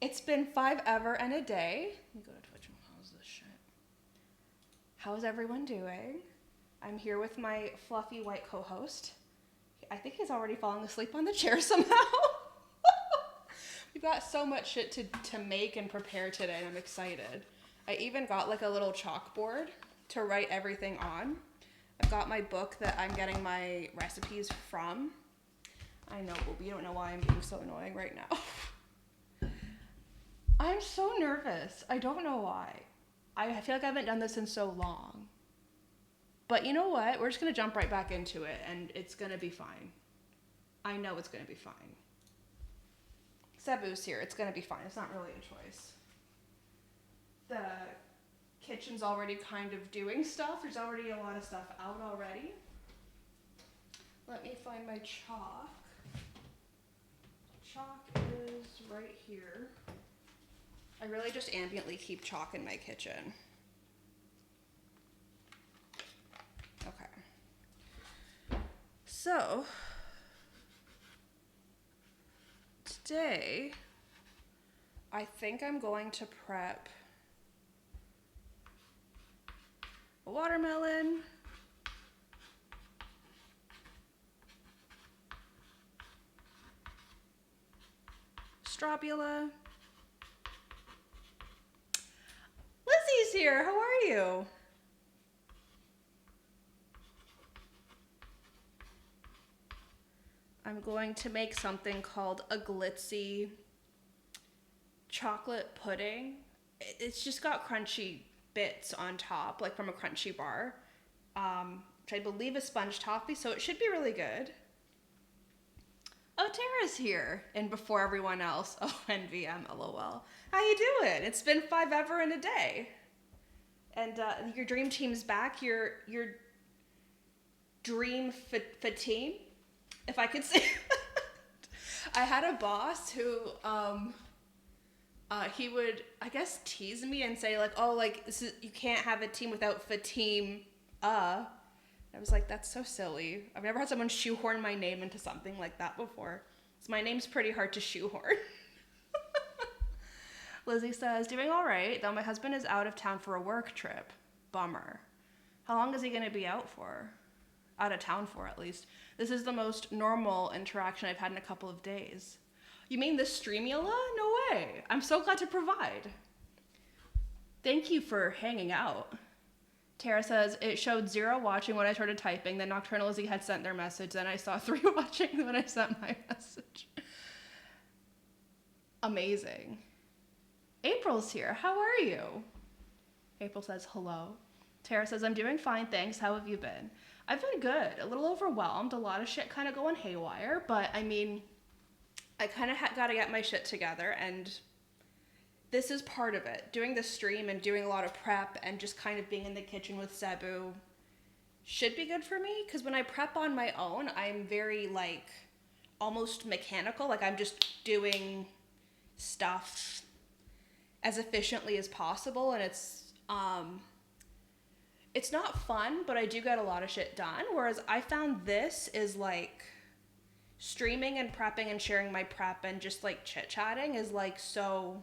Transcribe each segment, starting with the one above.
It's been 5 ever and a day. Let me go to Twitch and pause this shit. How's everyone doing? I'm here with my fluffy white co-host. I think he's already falling asleep on the chair somehow. We've got so much shit to make and prepare today, and I'm excited. I even got like a little chalkboard to write everything on. I've got my book that I'm getting my recipes from. I know, Booby, you don't know why I'm being so annoying right now. I'm so nervous. I don't know why. I feel like I haven't done this in so long. But you know what? We're just going to jump right back into it, and it's going to be fine. I know it's going to be fine. Cebu's here. It's going to be fine. It's not really a choice. The kitchen's already kind of doing stuff. There's already a lot of stuff out already. Let me find my chalk. Chalk is right here. I really just ambiently keep chalk in my kitchen. Okay. So, today, I think I'm going to prep a watermelon, strobula. Lizzie's here. How are you? I'm going to make something called a glitzy chocolate pudding. It's just got crunchy bits on top, like from a crunchy bar, which I believe is sponge toffee, so it should be really good. Oh, Tara's here, and before everyone else. Oh, NVM, LOL. How you doing? It's been 5 ever and a day. And your dream team's back. Your dream team, if I could say. I had a boss who he would, I guess, tease me and say like, oh, like this is, you can't have a team without team. I was like, that's so silly. I've never had someone shoehorn my name into something like that before. So my name's pretty hard to shoehorn. Lizzie says, doing all right, though my husband is out of town for a work trip. Bummer. How long is he going to be out for? Out of town for, at least. This is the most normal interaction I've had in a couple of days. You mean this Streamula? No way. I'm so glad to provide. Thank you for hanging out. Tara says, it showed 0 watching when I started typing, then Nocturnal Lizzie had sent their message, then I saw 3 watching when I sent my message. Amazing. April's here. How are you? April says, hello. Tara says, I'm doing fine, thanks. How have you been? I've been good. A little overwhelmed. A lot of shit kind of going haywire, but I mean, I kind of got to get my shit together, and this is part of it. Doing the stream and doing a lot of prep and just kind of being in the kitchen with Cebu should be good for me, because when I prep on my own, I'm very, like, almost mechanical. Like, I'm just doing stuff as efficiently as possible, and it's not fun, but I do get a lot of shit done, whereas I found this is, like, streaming and prepping and sharing my prep and just, like, chit-chatting is, like, so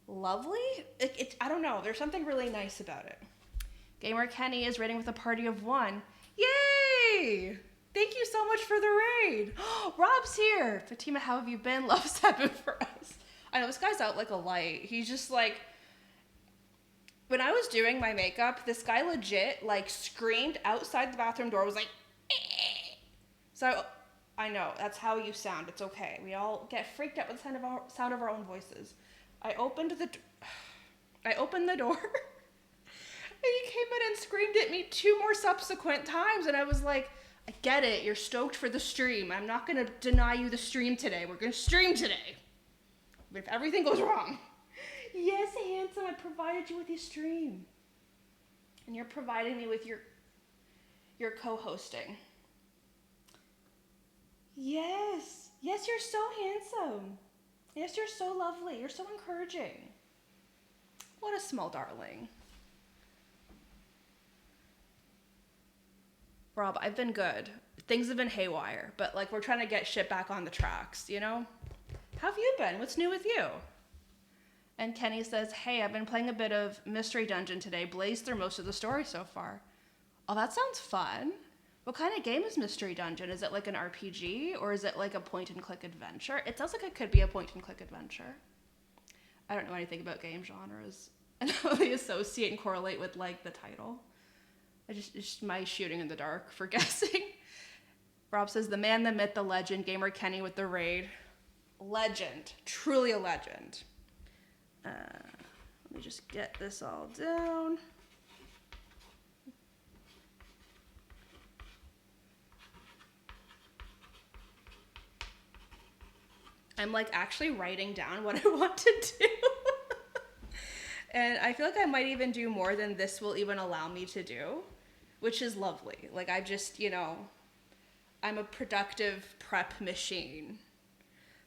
lovely. I don't know. There's something really nice about it. Gamer Kenny is raiding with a party of 1. Yay! Thank you so much for the raid. Rob's here. Fatima, how have you been? Love Cebu for us. I know this guy's out like a light. He's just like, when I was doing my makeup, this guy legit like screamed outside the bathroom door, was like, eh. So I know that's how you sound. It's okay. We all get freaked out with the sound of our own voices. I opened the door, and he came in and screamed at me 2 more subsequent times, and I was like, I get it, you're stoked for the stream. I'm not going to deny you the stream today. We're going to stream today. But if everything goes wrong, yes, handsome, I provided you with your stream. And you're providing me with your co-hosting. Yes, you're so handsome. Yes, you're so lovely. You're so encouraging. What a small darling. Rob, I've been good. Things have been haywire, but like we're trying to get shit back on the tracks, you know? How have you been? What's new with you? And Kenny says, hey, I've been playing a bit of Mystery Dungeon today. Blazed through most of the story so far. Oh, that sounds fun. What kind of game is Mystery Dungeon? Is it like an RPG or is it like a point and click adventure? It sounds like it could be a point and click adventure. I don't know anything about game genres. And how they associate and correlate with like the title. It's just my shooting in the dark for guessing. Rob says, the man, the myth, the legend, Gamer Kenny with the raid. Legend. Truly a legend. Let me just get this all down. I'm like actually writing down what I want to do. And I feel like I might even do more than this will even allow me to do, which is lovely. Like I just, I'm a productive prep machine.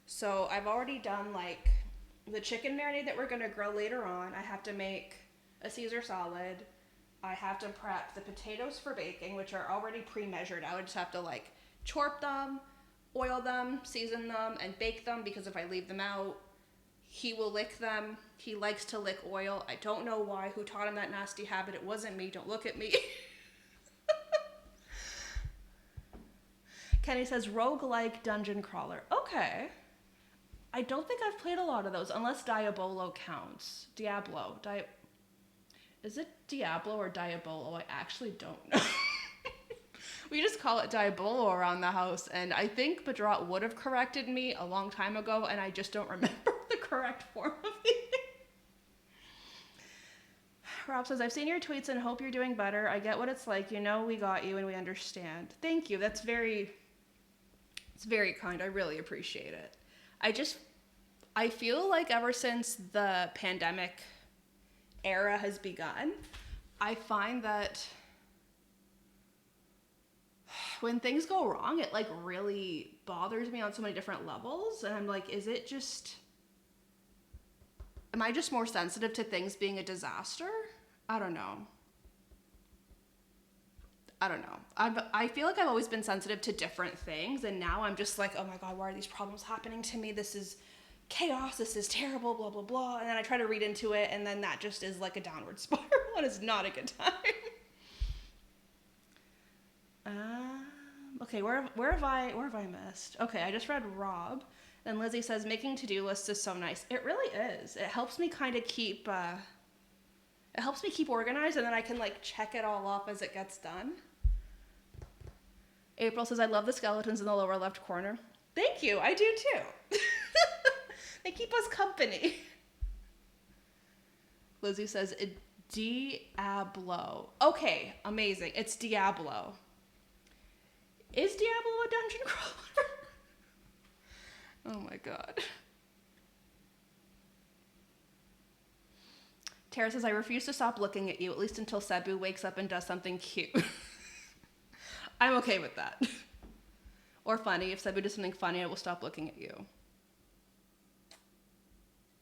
So I've already done like the chicken marinade that we're gonna grill later on. I have to make a Caesar salad. I have to prep the potatoes for baking, which are already pre-measured. I would just have to like chop them, oil them, season them, and bake them because if I leave them out, he will lick them. He likes to lick oil. I don't know why. Who taught him that nasty habit? It wasn't me. Don't look at me. Kenny says, roguelike dungeon crawler. Okay. I don't think I've played a lot of those, unless Diabolo counts. Diablo. Is it Diablo or Diabolo? I actually don't know. We just call it Diabolo around the house, and I think Badrat would have corrected me a long time ago, and I just don't remember the correct form of it. Rob says, I've seen your tweets and hope you're doing better. I get what it's like. We got you and we understand. Thank you. It's very kind. I really appreciate it. I feel like ever since the pandemic era has begun, I find that when things go wrong, it like really bothers me on so many different levels. And I'm like, am I just more sensitive to things being a disaster? I don't know. I feel like I've always been sensitive to different things. And now I'm just like, oh my God, why are these problems happening to me? This is chaos. This is terrible, blah, blah, blah. And then I try to read into it. And then that just is like a downward spiral. And it's not a good time. Okay, where have I missed? Okay, I just read Rob. Then Lizzie says, making to-do lists is so nice. It really is. It helps me kind of keep organized, and then I can like check it all off as it gets done. April says, I love the skeletons in the lower left corner. Thank you, I do too. They keep us company. Lizzie says, Diablo. Okay, amazing. It's Diablo. Is Diablo a dungeon crawler? Oh my God. Tara says, I refuse to stop looking at you, at least until Cebu wakes up and does something cute. I'm okay with that. Or funny. If Cebu does something funny, I will stop looking at you.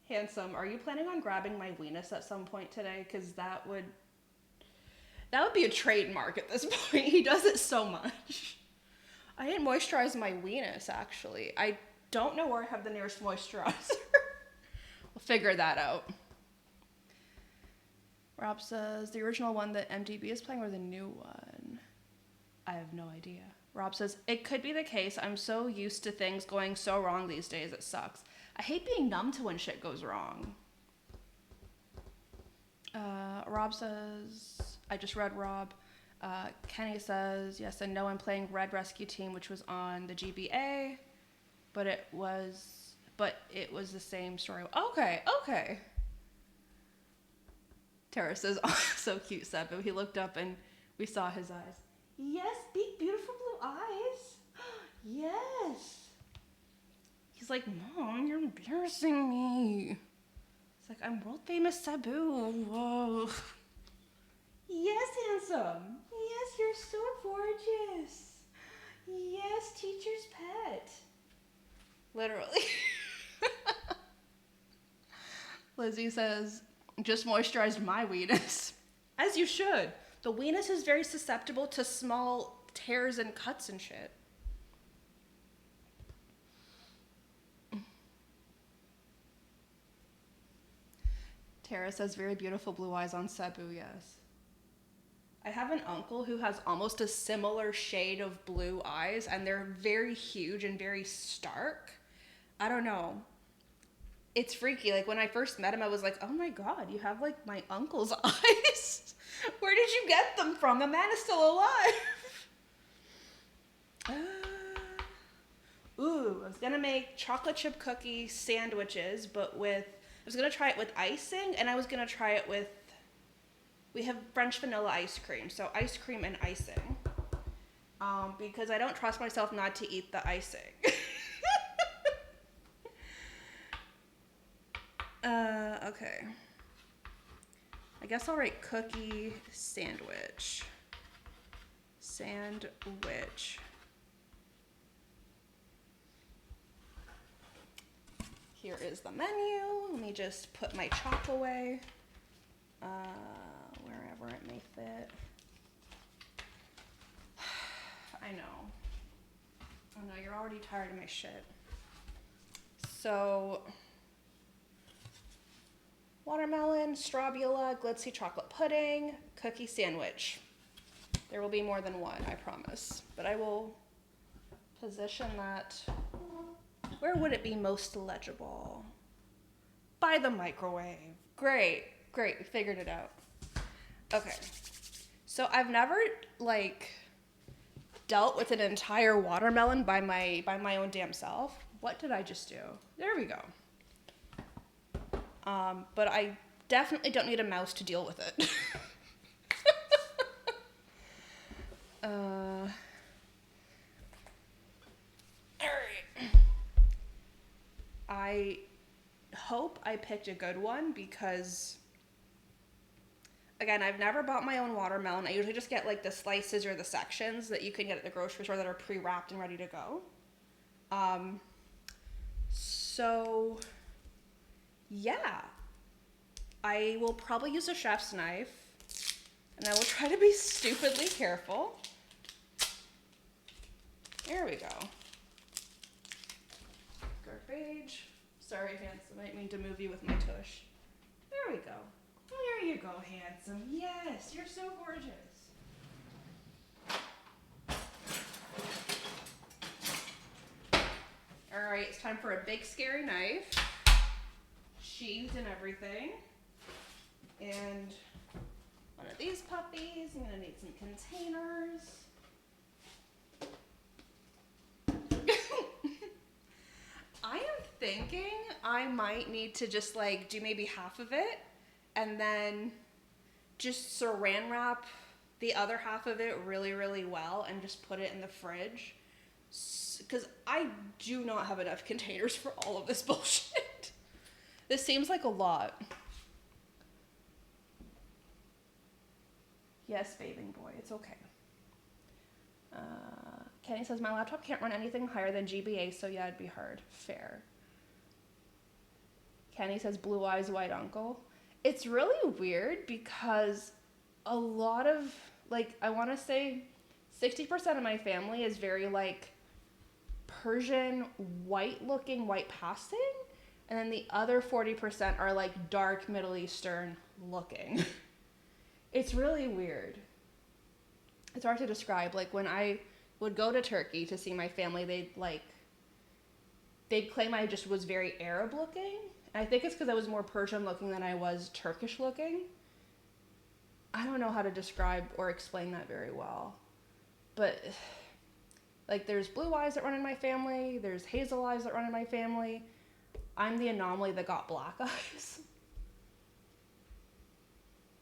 Handsome, are you planning on grabbing my weenus at some point today? Because that would be a trademark at this point. He does it so much. I didn't moisturize my weenus, actually. I don't know where I have the nearest moisturizer. We'll figure that out. Rob says, the original one that MDB is playing or the new one? I have no idea. Rob says, it could be the case. I'm so used to things going so wrong these days, it sucks. I hate being numb to when shit goes wrong. Rob says, I just read Rob. Kenny says, yes, and no, I'm playing Red Rescue Team, which was on the GBA, but it was the same story. Okay. Tara says, oh, so cute, Cebu. He looked up and we saw his eyes. Yes, big, beautiful blue eyes. Yes. He's like, Mom, you're embarrassing me. It's like, I'm world famous Cebu. Whoa. Yes, handsome. Yes, you're so gorgeous. Yes, teacher's pet. Literally. Lizzie says, just moisturized my weenus. As you should. The weenus is very susceptible to small tears and cuts and shit. Tara says very beautiful blue eyes on Cebu, yes. I have an uncle who has almost a similar shade of blue eyes, and they're very huge and very stark. I don't know. It's freaky. Like when I first met him, I was like, oh my God, you have like my uncle's eyes. Where did you get them from? The man is still alive. Ooh, I was gonna make chocolate chip cookie sandwiches, but I was gonna try it with icing, and I was gonna try it with, we have French vanilla ice cream, so ice cream and icing. Because I don't trust myself not to eat the icing. Okay. I guess I'll write cookie sandwich. Sandwich. Here is the menu. Let me just put my chalk away. Wherever it may fit. I know. Oh no, you're already tired of my shit. So, watermelon, strawbula, glitzy chocolate pudding, cookie sandwich. There will be more than one, I promise. But I will position that. Where would it be most legible? By the microwave. Great, we figured it out. Okay, so I've never dealt with an entire watermelon by my own damn self. What did I just do? There we go. But I definitely don't need a mouse to deal with it. All right. I hope I picked a good one because, again, I've never bought my own watermelon. I usually just get the slices or the sections that you can get at the grocery store that are pre-wrapped and ready to go. So yeah, I will probably use a chef's knife, and I will try to be stupidly careful. There we go. Garbage. Sorry, handsome. I didn't mean to move you with my tush. There we go. There you go, handsome. Yes, you're so gorgeous. All right, it's time for a big scary knife. Sheathed and everything. And one of these puppies. I'm gonna need some containers. I am thinking I might need to just do maybe half of it and then just saran wrap the other half of it really, really well and just put it in the fridge. Because I do not have enough containers for all of this bullshit. This seems like a lot. Yes, bathing boy, it's okay. Kenny says, my laptop can't run anything higher than GBA, so yeah, it'd be hard. Fair. Kenny says, blue eyes, white uncle. It's really weird because a lot of, I want to say 60% of my family is very, Persian, white-looking, white passing. And then the other 40% are, dark Middle Eastern looking. It's really weird. It's hard to describe. When I would go to Turkey to see my family, they'd claim I just was very Arab looking. And I think it's because I was more Persian looking than I was Turkish looking. I don't know how to describe or explain that very well. But, there's blue eyes that run in my family. There's hazel eyes that run in my family. I'm the anomaly that got black eyes.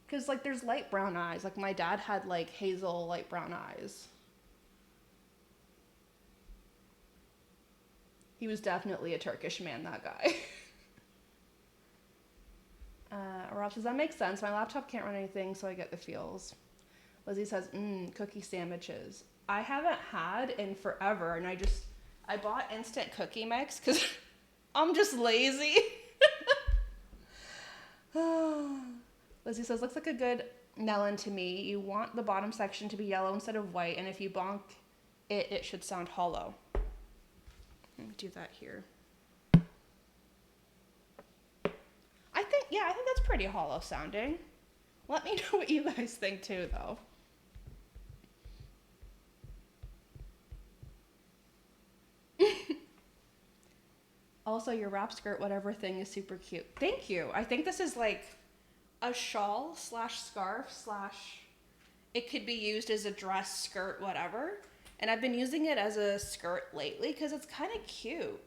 Because, there's light brown eyes. My dad had, hazel light brown eyes. He was definitely a Turkish man, that guy. Rob says, that makes sense. My laptop can't run anything, so I get the feels. Lizzie says, cookie sandwiches. I haven't had in forever, and I bought instant cookie mix because I'm just lazy. Lizzie says, looks like a good melon to me. You want the bottom section to be yellow instead of white, and if you bonk it, it should sound hollow. Let me do that here. I think yeah, I think that's pretty hollow sounding. Let me know what you guys think too, though. Also, your wrap skirt, whatever thing, is super cute. Thank you. I think this is like a shawl slash scarf slash. It could be used as a dress, skirt, whatever. And I've been using it as a skirt lately because it's kind of cute.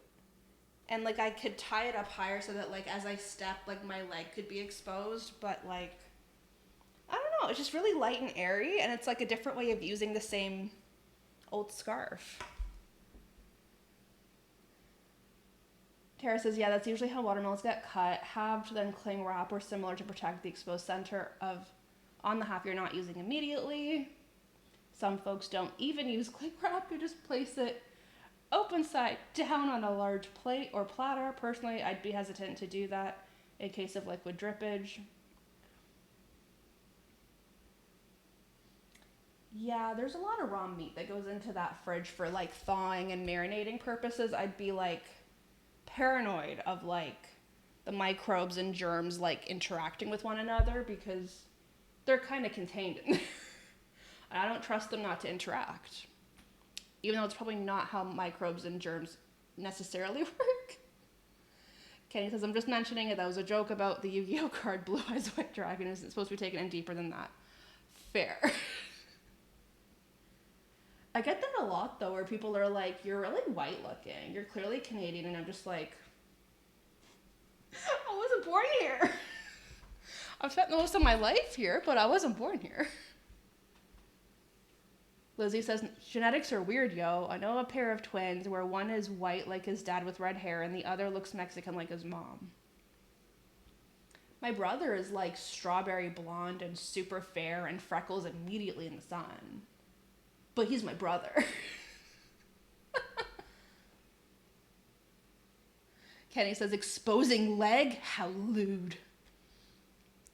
And like I could tie it up higher so that like as I step, like my leg could be exposed. But like, I don't know. It's just really light and airy. And it's like a different way of using the same old scarf. Tara says, yeah, that's usually how watermelons get cut. Halved, then cling wrap or similar to protect the exposed center of on the half you're not using immediately. Some folks don't even use cling wrap. You just place it open side down on a large plate or platter. Personally, I'd be hesitant to do that in case of liquid drippage. Yeah, there's a lot of raw meat that goes into that fridge for like thawing and marinating purposes. I'd be like paranoid of like the microbes and germs like interacting with one another because they're kind of contained in there. And I don't trust them not to interact. Even though it's probably not how microbes and germs necessarily work. Kenny says, I'm just mentioning it. That was a joke about the Yu-Gi-Oh card Blue Eyes White Dragon. Isn't supposed to be taken in deeper than that. Fair. I get that a lot, though, where people are like, you're really white looking. You're clearly Canadian. And I'm just like, I wasn't born here. I've spent most of my life here, but I wasn't born here. Lizzie says, genetics are weird, yo. I know a pair of twins where one is white like his dad with red hair and the other looks Mexican like his mom. My brother is like strawberry blonde and super fair and freckles immediately in the sun. But he's my brother. Kenny says, exposing leg? How lewd.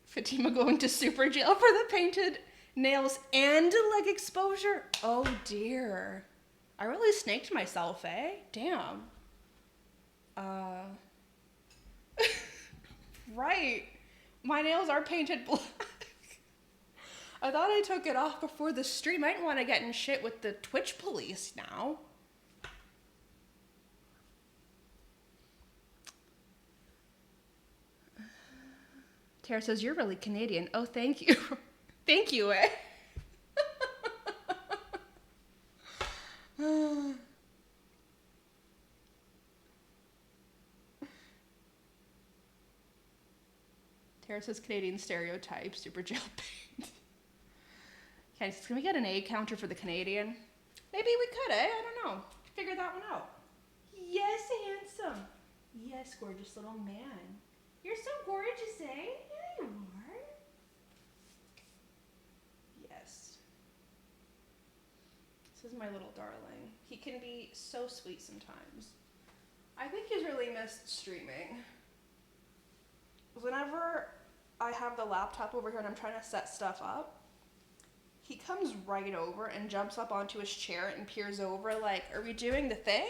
Fatima going to super jail for the painted nails and leg exposure? Oh dear. I really snaked myself, eh? Damn. Right. My nails are painted black. I thought I took it off before the stream. I didn't want to get in shit with the Twitch police now. Tara says, you're really Canadian. Oh, thank you. Thank you, eh? Tara says, Canadian stereotype, super jail paint. Okay, so can we get an A counter for the Canadian? Maybe we could, eh? I don't know. Figure that one out. Yes, handsome. Yes, gorgeous little man. You're so gorgeous, eh? Yeah, you are. Yes. This is my little darling. He can be so sweet sometimes. I think he's really missed streaming. Whenever I have the laptop over here and I'm trying to set stuff up, he comes right over and jumps up onto his chair and peers over like, are we doing the thing?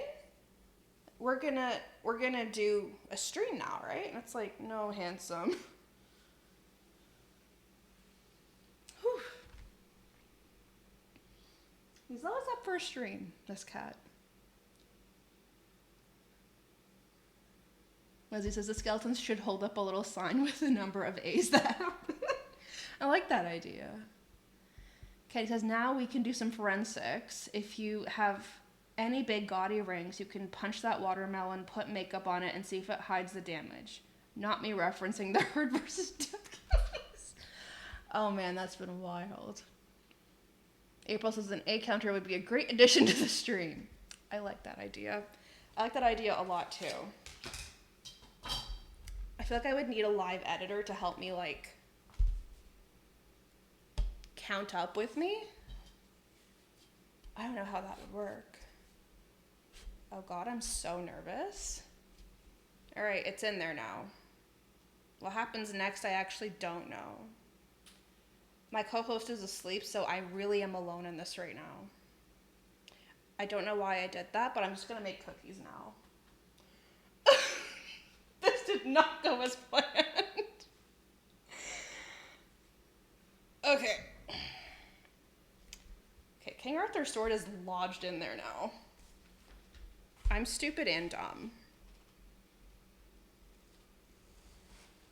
We're gonna do a stream now, right? And it's like, no, handsome. Whew. He's always up for a stream, this cat. Lizzie says the skeletons should hold up a little sign with the number of A's that happen. I like that idea. Katie says, now we can do some forensics. If you have any big gaudy rings, you can punch that watermelon, put makeup on it, and see if it hides the damage. Not me referencing the Herd versus Death case. Oh man, that's been wild. April says an A counter would be a great addition to the stream. I like that idea. I like that idea a lot too. I feel like I would need a live editor to help me like count up with me. I don't know how that would work. Oh God, I'm so nervous. All right, it's in there now. What happens next, I actually don't know. My co-host is asleep, so I really am alone in this right now. I don't know why I did that, but I'm just gonna make cookies now. This did not go as planned. if their sword is lodged in there now. I'm stupid and dumb.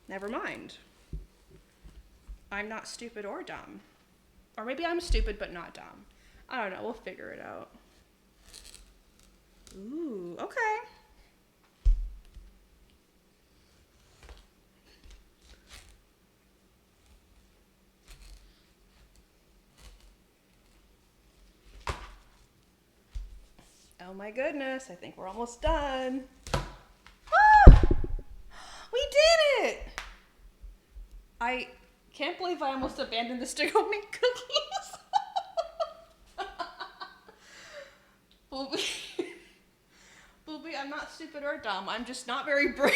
Never mind. I'm not stupid or dumb. Or maybe I'm stupid but not dumb. I don't know, we'll figure it out. Ooh, okay. Oh my goodness, I think we're almost done. Ah! We did it! I can't believe I almost abandoned this to go make cookies. Booby, I'm not stupid or dumb. I'm just not very brave.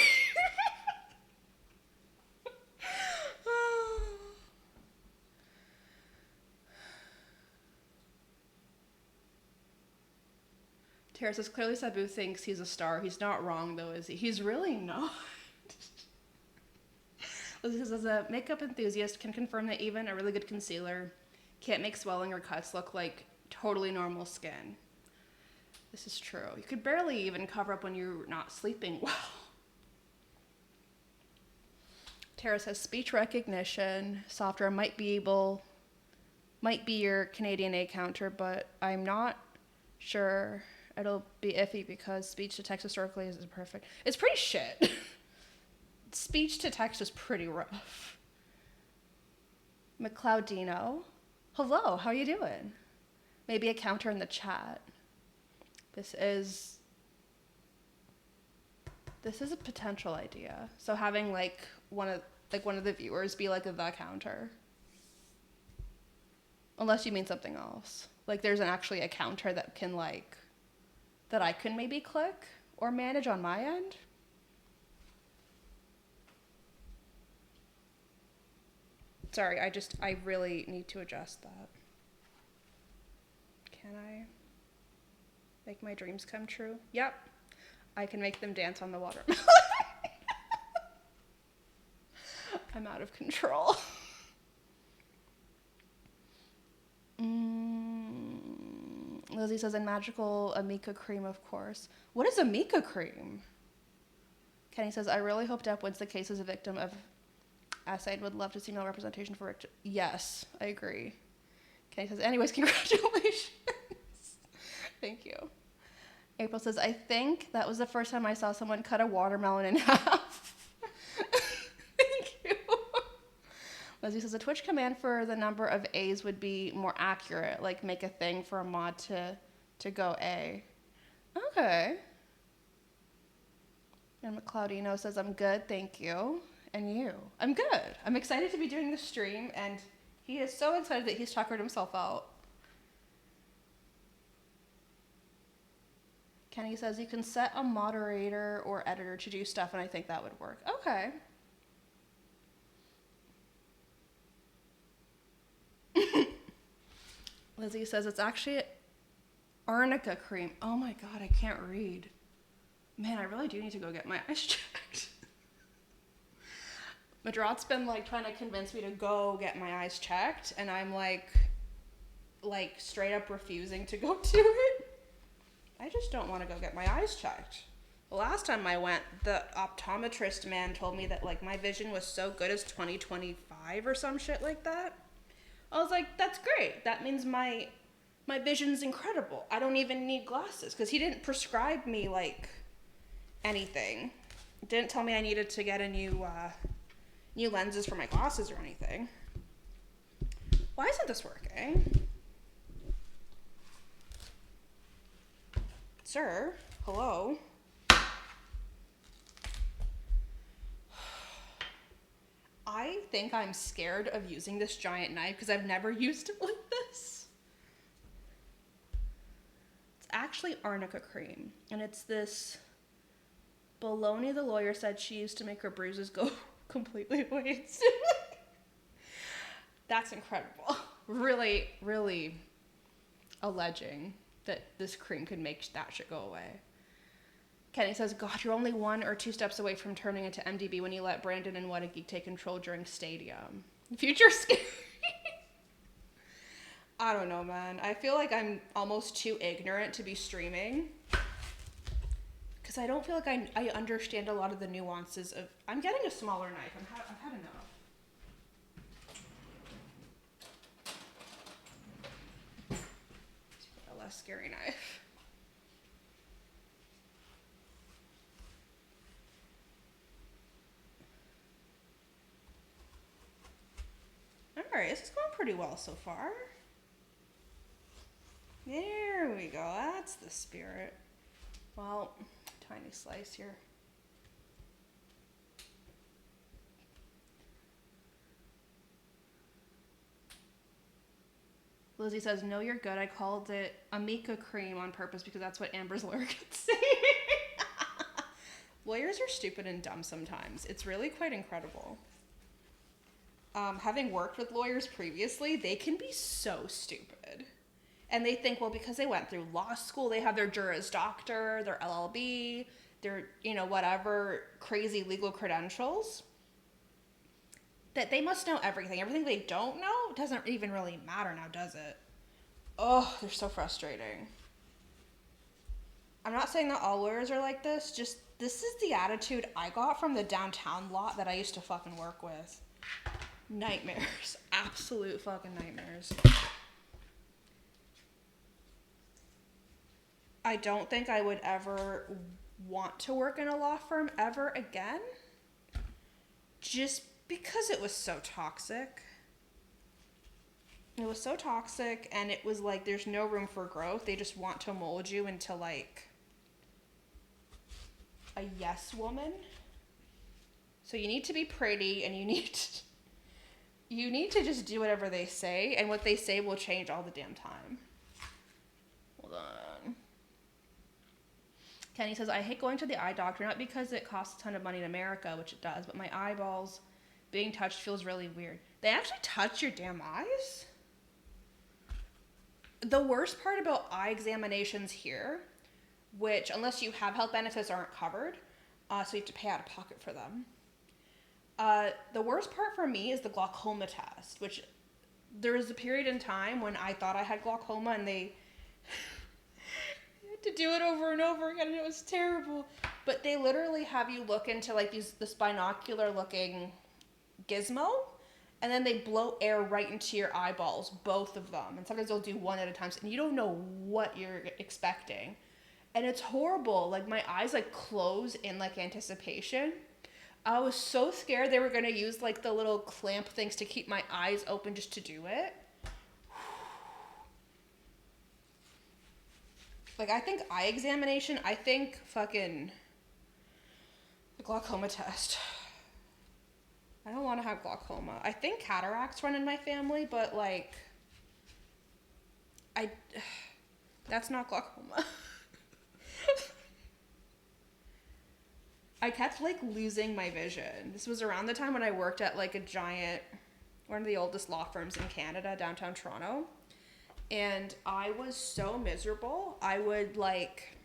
Tara says, clearly Sabu thinks he's a star. He's not wrong, though, is he? He's really not. Lizzie says, as a makeup enthusiast, can confirm that even a really good concealer can't make swelling or cuts look like totally normal skin. This is true. You could barely even cover up when you're not sleeping well. Tara says, speech recognition software might be your Canadian A counter, but I'm not sure it'll be iffy because speech to text historically isn't perfect. It's pretty shit. Speech to text is pretty rough. McCloudino, hello, how you doing? Maybe a counter in the chat. This is a potential idea. So having like one of the viewers be like the counter. Unless you mean something else. Like there's actually a counter that can that I can maybe click or manage on my end. Sorry, I really need to adjust that. Can I make my dreams come true? Yep. I can make them dance on the watermelon. I'm out of control. Lizzie says, and magical Amika cream, of course. What is Amika cream? Kenny says, I really hope Depp wins the case as a victim of essay and would love to see male representation for Rick. Yes, I agree. Kenny says, anyways, congratulations. Thank you. April says, I think that was the first time I saw someone cut a watermelon in half. Thank you. Leslie says, a Twitch command for the number of A's would be more accurate, like make a thing for a mod to go A. Okay. And McCloudino says, I'm good, thank you. And you? I'm good. I'm excited to be doing this stream, and he is so excited that he's tuckered himself out. Kenny says, you can set a moderator or editor to do stuff, and I think that would work. Okay. Lizzie says, it's actually arnica cream. Oh my god, I can't read. Man, I really do need to go get my eyes checked. Madrat's been trying to convince me to go get my eyes checked, and I'm like straight up refusing to go do it. I just don't want to go get my eyes checked. The last time I went, the optometrist man told me that my my was so good as 2025 or some shit like that. I was like, that's great. That means my vision's incredible. I don't even need glasses, because he didn't prescribe me anything. Didn't tell me I needed to get a new lenses for my glasses or anything. Why isn't this working? Sir, hello? I think I'm scared of using this giant knife because I've never used it like this. It's actually arnica cream, and it's this bologna the lawyer said she used to make her bruises go completely away instantly. That's incredible. Really, really alleging that this cream could make that shit go away. Kenny says, God, you're only 1 or 2 steps away from turning into MDB when you let Brandon and What a Geek take control during Stadium. Future scary. I don't know, man. I feel like I'm almost too ignorant to be streaming. Because I don't feel like I understand a lot of the nuances of... I'm getting a smaller knife. I've had enough. A less scary knife. Alright, this is going pretty well so far. There we go. That's the spirit. Well, tiny slice here. Lizzie says, no, you're good. I called it Amika cream on purpose because that's what Amber's lawyer could say. Lawyers are stupid and dumb sometimes. It's really quite incredible. Having worked with lawyers previously, they can be so stupid. And they think, well, because they went through law school, they have their Juris Doctor, their LLB, their, whatever crazy legal credentials, that they must know everything. Everything they don't know doesn't even really matter now, does it? Oh, they're so frustrating. I'm not saying that all lawyers are like this, just this is the attitude I got from the downtown lot that I used to fucking work with. Nightmares. Absolute fucking nightmares. I don't think I would ever want to work in a law firm ever again. Just because it was so toxic. It was so toxic, and it was like there's no room for growth. They just want to mold you into like a yes woman. So you need to be pretty, and you need to just do whatever they say, and what they say will change all the damn time. Hold on. Kenny says, I hate going to the eye doctor, not because it costs a ton of money in America, which it does, but my eyeballs being touched feels really weird. They actually touch your damn eyes? The worst part about eye examinations here, which unless you have health benefits aren't covered, so you have to pay out of pocket for them. The worst part for me is the glaucoma test, which there was a period in time when I thought I had glaucoma and they had to do it over and over again and it was terrible. But they literally have you look into like this binocular looking gizmo and then they blow air right into your eyeballs, both of them. And sometimes they'll do one at a time and you don't know what you're expecting. And it's horrible. Like my eyes like close in like anticipation. I was so scared they were going to use like the little clamp things to keep my eyes open just to do it. Like I think eye examination, I think fucking the glaucoma test. I don't want to have glaucoma. I think cataracts run in my family, but like that's not glaucoma. I kept like losing my vision. This was around the time when I worked at like one of the oldest law firms in Canada, downtown Toronto. And I was so miserable. I would like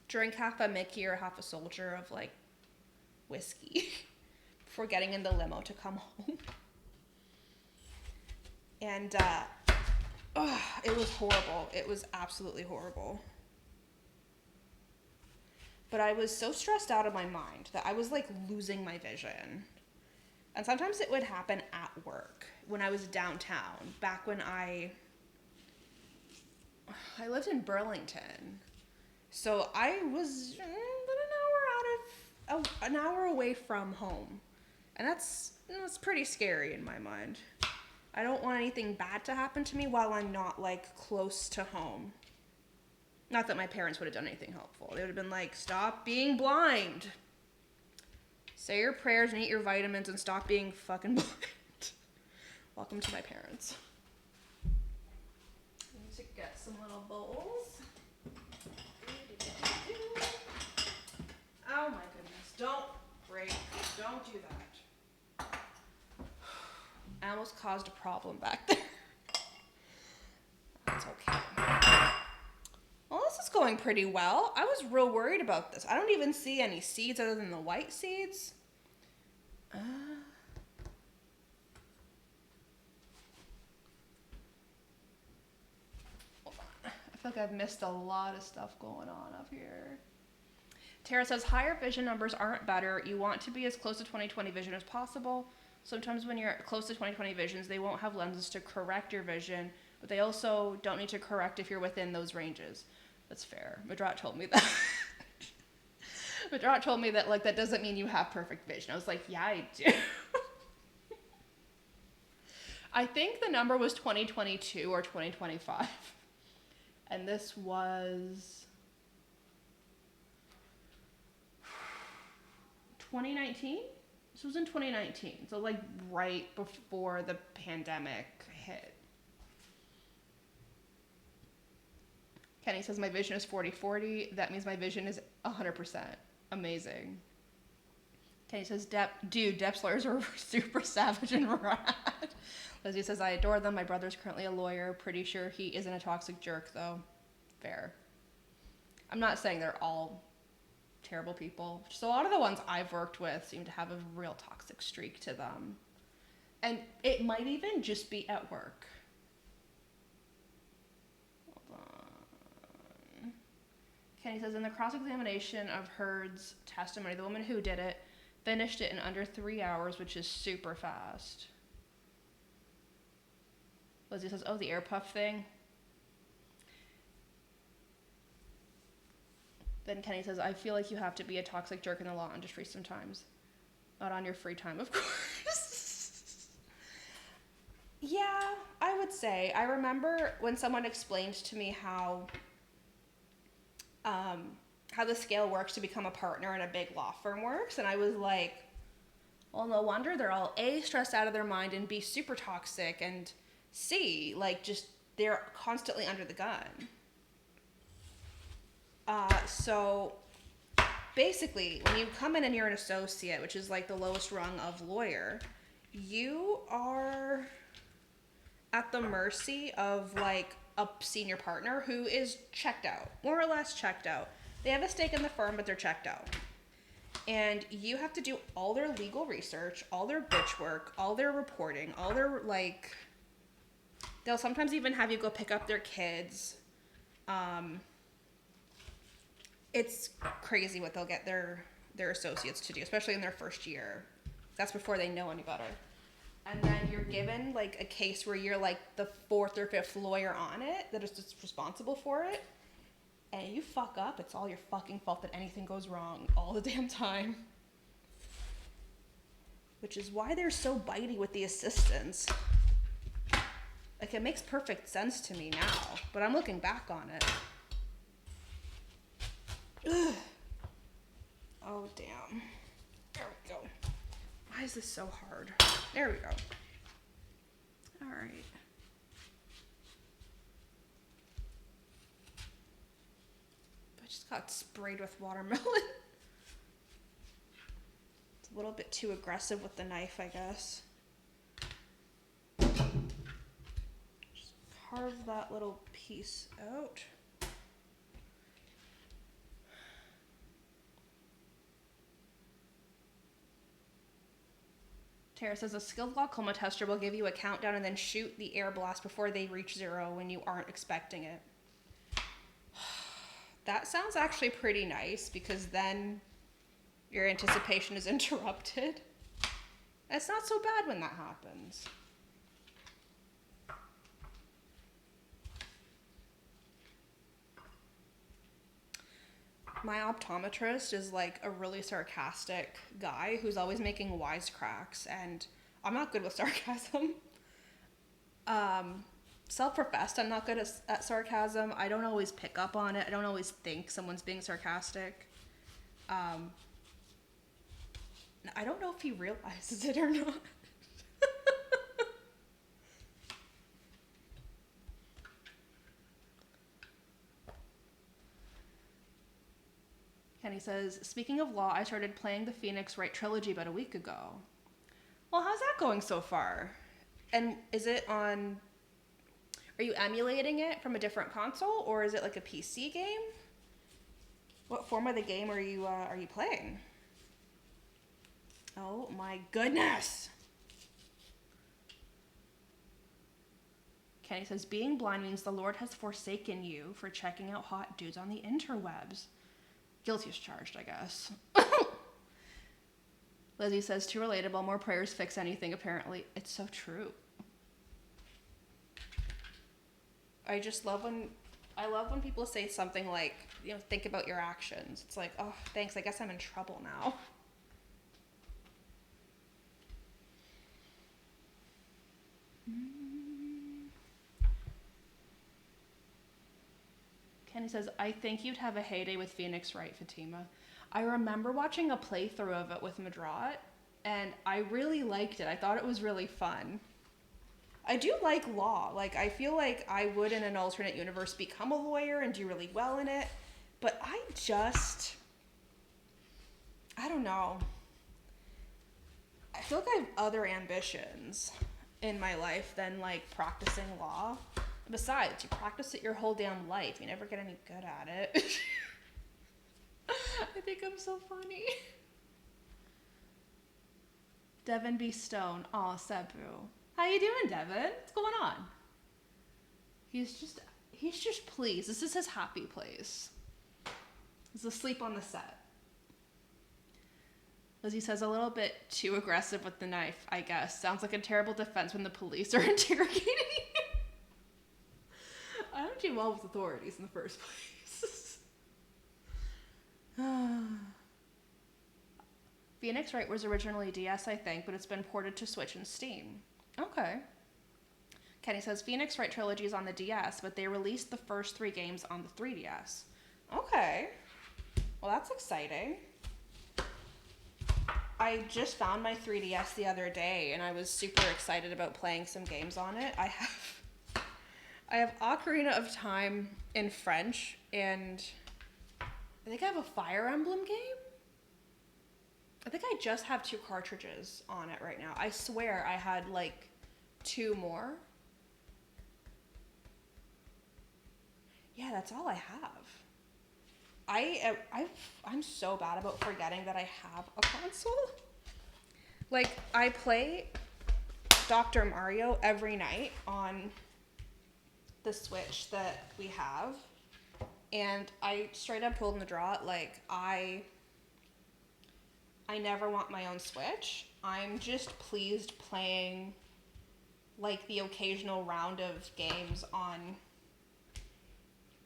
drink half a Mickey or half a Soldier of like whiskey before getting in the limo to come home. And it was horrible. It was absolutely horrible. But I was so stressed out of my mind that I was like losing my vision. And sometimes it would happen at work when I was downtown, back when I lived in Burlington. So I was an hour away from home. And that's pretty scary in my mind. I don't want anything bad to happen to me while I'm not like close to home. Not that my parents would have done anything helpful. They would have been like, stop being blind. Say your prayers and eat your vitamins and stop being fucking blind. Welcome to my parents. I need to get some little bowls. Oh my goodness. Don't break. Don't do that. I almost caused a problem back there. That's okay. Well, this is going pretty well. I was real worried about this. I don't even see any seeds other than the white seeds. like I've missed a lot of stuff going on up here. Tara says, higher vision numbers aren't better. You want to be as close to 20/20 vision as possible. Sometimes when you're close to 20/20 visions, they won't have lenses to correct your vision, but they also don't need to correct if you're within those ranges. That's fair. Madrat told me that. Madrat told me that, like, that doesn't mean you have perfect vision. I was like, yeah, I do. I think the number was 2022 or 2025. And this was 2019? This was in 2019. So like right before the pandemic hit. Kenny says my vision is 40/40. That means my vision is 100%. Amazing. Kenny says, Depp slurs are super savage and rad. Lizzie says, I adore them. My brother's currently a lawyer. Pretty sure he isn't a toxic jerk, though. Fair. I'm not saying they're all terrible people. Just a lot of the ones I've worked with seem to have a real toxic streak to them. And it might even just be at work. Hold on. Kenny says, in the cross-examination of Heard's testimony, the woman who did it finished it in under 3 hours, which is super fast. Lizzie says, oh, the air puff thing. Then Kenny says, I feel like you have to be a toxic jerk in the law industry sometimes. Not on your free time, of course. Yeah, I would say. I remember when someone explained to me how the scale works to become a partner in a big law firm works, and I was like, well, no wonder they're all A, stressed out of their mind, and B, super toxic, and C, like, just, they're constantly under the gun. So basically, when you come in and you're an associate, which is like the lowest rung of lawyer, you are at the mercy of like a senior partner who is checked out, more or less checked out. They have a stake in the firm, but they're checked out. And you have to do all their legal research, all their bitch work, all their reporting, all their, like, they'll sometimes even have you go pick up their kids. It's crazy what they'll get their associates to do, especially in their first year. That's before they know any better. And then you're given like a case where you're like the fourth or fifth lawyer on it that is just responsible for it. And you fuck up, it's all your fucking fault that anything goes wrong all the damn time. Which is why they're so bitey with the assistants. Like, it makes perfect sense to me now, but I'm looking back on it. Ugh. Oh, damn. There we go. Why is this so hard? There we go. All right. I just got sprayed with watermelon. It's a little bit too aggressive with the knife, I guess. Just carve that little piece out. Tara says a skilled glaucoma tester will give you a countdown and then shoot the air blast before they reach 0 when you aren't expecting it. That sounds actually pretty nice because then your anticipation is interrupted. It's not so bad when that happens. My optometrist is like a really sarcastic guy who's always making wisecracks, and I'm not good with sarcasm. Self-professed, I'm not good at sarcasm. I don't always pick up on it. I don't always think someone's being sarcastic. I don't know if he realizes it or not. Kenny says, speaking of law, I started playing the Phoenix Wright trilogy about a week ago. Well, how's that going so far? And is it on... Are you emulating it from a different console, or is it like a PC game? What form of the game are you playing? Oh my goodness! Kenny says, being blind means the Lord has forsaken you for checking out hot dudes on the interwebs. Guilty as charged, I guess. Lizzie says, too relatable. More prayers fix anything, apparently. It's so true. I love when people say something like, think about your actions. It's like, oh, thanks. I guess I'm in trouble now. Kenny says, I think you'd have a heyday with Phoenix Wright, Fatima. I remember watching a playthrough of it with Madrat, and I really liked it. I thought it was really fun. I do like law. Like, I feel like I would, in an alternate universe, become a lawyer and do really well in it. But I don't know. I feel like I have other ambitions in my life than, like, practicing law. Besides, you practice it your whole damn life. You never get any good at it. I think I'm so funny. Devin B. Stone. Aw, Sebu. How you doing, Devin? What's going on? He's just pleased. This is his happy place. He's asleep on the set. Lizzie says, a little bit too aggressive with the knife, I guess. Sounds like a terrible defense when the police are interrogating you. I don't do well with authorities in the first place. Phoenix Wright was originally DS, I think, but it's been ported to Switch and Steam. Okay. Kenny says, Phoenix Wright trilogy is on the DS, but they released the first 3 games on the 3DS. Okay. Well, that's exciting. I just found my 3DS the other day, and I was super excited about playing some games on it. I have Ocarina of Time in French, and I think I have a Fire Emblem game. I think I just have 2 cartridges on it right now. I swear I had like 2 more. Yeah, that's all I have. I'm so bad about forgetting that I have a console. Like, I play Dr. Mario every night on the Switch that we have, and I straight up told Madrat, like, I never want my own Switch. I'm just pleased playing, like, the occasional round of games on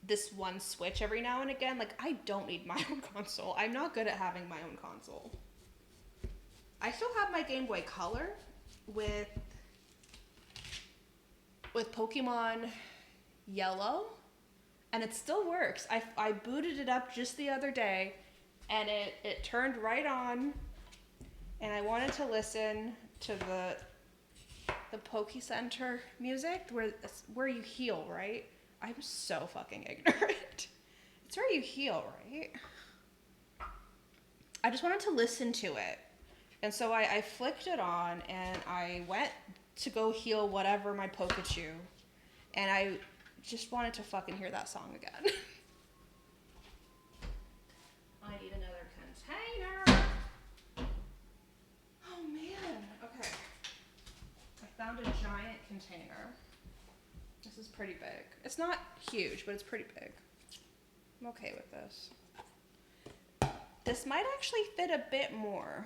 this one Switch every now and again. Like, I don't need my own console. I'm not good at having my own console. I still have my Game Boy Color with Pokemon Yellow, and it still works. I booted it up just the other day, and it turned right on, and I wanted to listen to the Poke Center music where you heal, right? I'm so fucking ignorant. It's where you heal, right? I just wanted to listen to it. And so I flicked it on, and I went to go heal whatever my Pikachu, and I just wanted to fucking hear that song again. I need another container. Oh man. Okay. I found a giant container. This is pretty big. It's not huge, but it's pretty big. I'm okay with this. This might actually fit a bit more.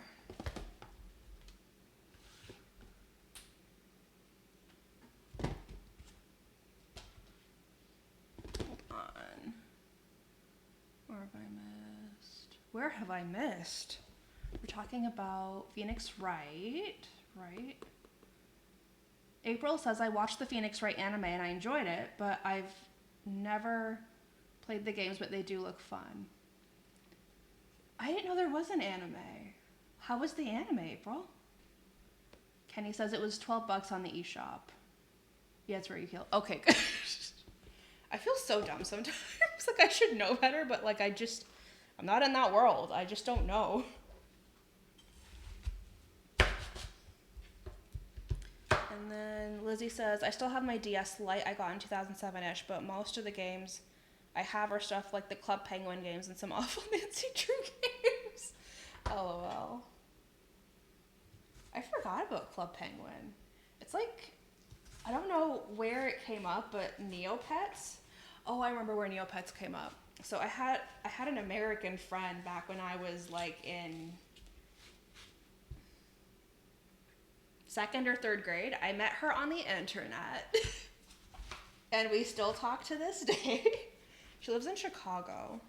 Hold on. Where have I missed? We're talking about Phoenix Wright, right? April says, I watched the Phoenix Wright anime and I enjoyed it, but I've never played the games, but they do look fun. I didn't know there was an anime. How was the anime, April? Kenny says it was $12 on the eShop. Yeah, it's where you heal. Okay, good. I feel so dumb sometimes. Like, I should know better, but like, I'm not in that world. I just don't know. And then Lizzie says, I still have my DS Lite I got in 2007-ish, but most of the games I have are stuff like the Club Penguin games and some awful Nancy Drew games. LOL. I forgot about Club Penguin. It's like I don't know where it came up, but Neopets. Oh, I remember where Neopets came up. So I had an American friend back when I was like in second or third grade. I met her on the internet, and we still talk to this day. She lives in Chicago.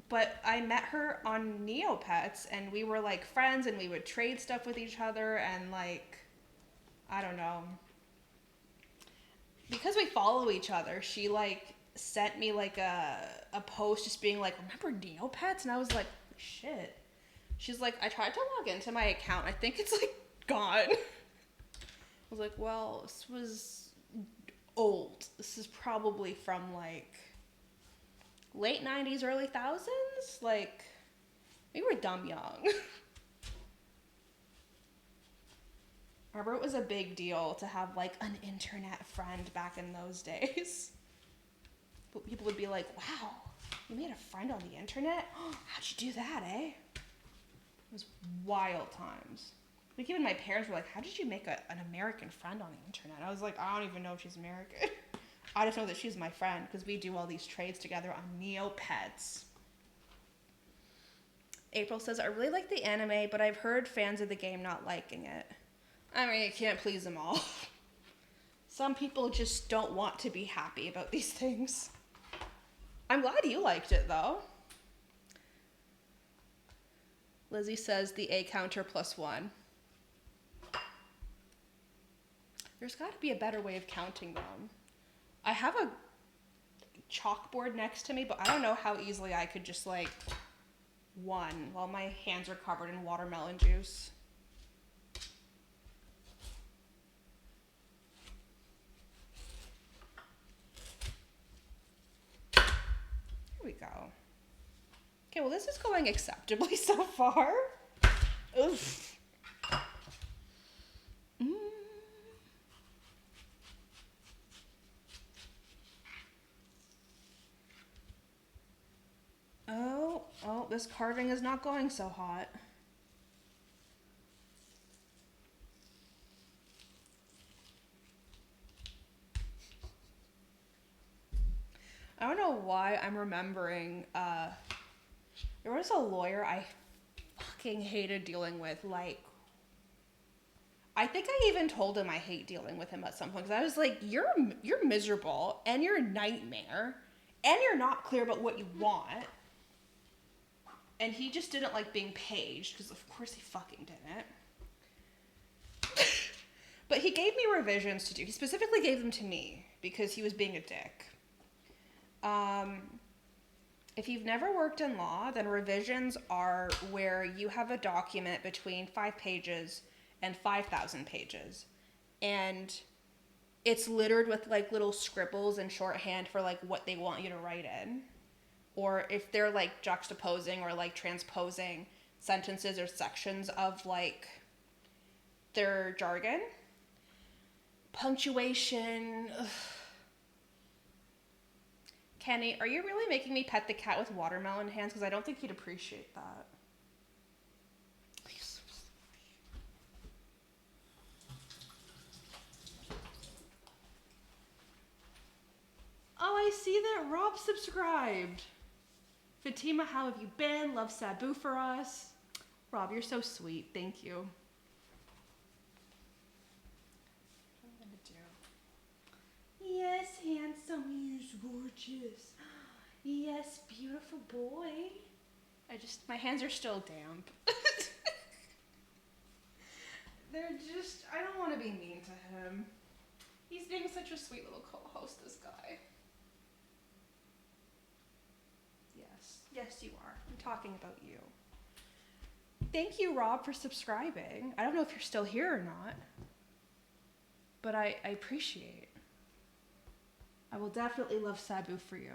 But I met her on Neopets, and we were like friends, and we would trade stuff with each other, and like, I don't know. Because we follow each other, she like sent me like a post just being like, remember Neopets? And I was like, shit. She's like, I tried to log into my account. I think it's like gone. I was like, well, this was old. This is probably from like late 90s, early thousands. Like, we were dumb young. I remember it was a big deal to have like an internet friend back in those days. But people would be like, wow, you made a friend on the internet? How'd you do that, eh? It was wild times. Like, even my parents were like, how did you make an American friend on the internet? I was like, I don't even know if she's American. I just know that she's my friend because we do all these trades together on Neopets. April says, I really like the anime, but I've heard fans of the game not liking it. I mean, you can't please them all. Some people just don't want to be happy about these things. I'm glad you liked it, though. Lizzie says the A counter +1. There's got to be a better way of counting them. I have a chalkboard next to me, but I don't know how easily I could just like 1 while my hands are covered in watermelon juice. Here we go. Okay, well, this is going acceptably so far. Oof. Oh, this carving is not going so hot. I don't know why I'm remembering, there was a lawyer I fucking hated dealing with. Like, I think I even told him I hate dealing with him at some point, because I was like, you're miserable, and you're a nightmare, and you're not clear about what you want. And he just didn't like being paged, because of course he fucking didn't. But he gave me revisions to do. He specifically gave them to me, because he was being a dick. If you've never worked in law, then revisions are where you have a document between 5 pages and 5,000 pages. And it's littered with like little scribbles and shorthand for like what they want you to write in. Or if they're like juxtaposing or like transposing sentences or sections of like their jargon. Punctuation. Ugh. Kenny, are you really making me pet the cat with watermelon hands? Because I don't think he'd appreciate that. Oh, I see that Rob subscribed. Fatima, how have you been? Love Sabu for us. Rob, you're so sweet. Thank you. What am I gonna do? Yes, handsome. He's gorgeous. Yes, beautiful boy. My hands are still damp. They're just, I don't want to be mean to him. He's being such a sweet little co-host, this guy. Yes, you are. I'm talking about you. Thank you, Rob, for subscribing. I don't know if you're still here or not, but I appreciate. I will definitely love Sabu for you.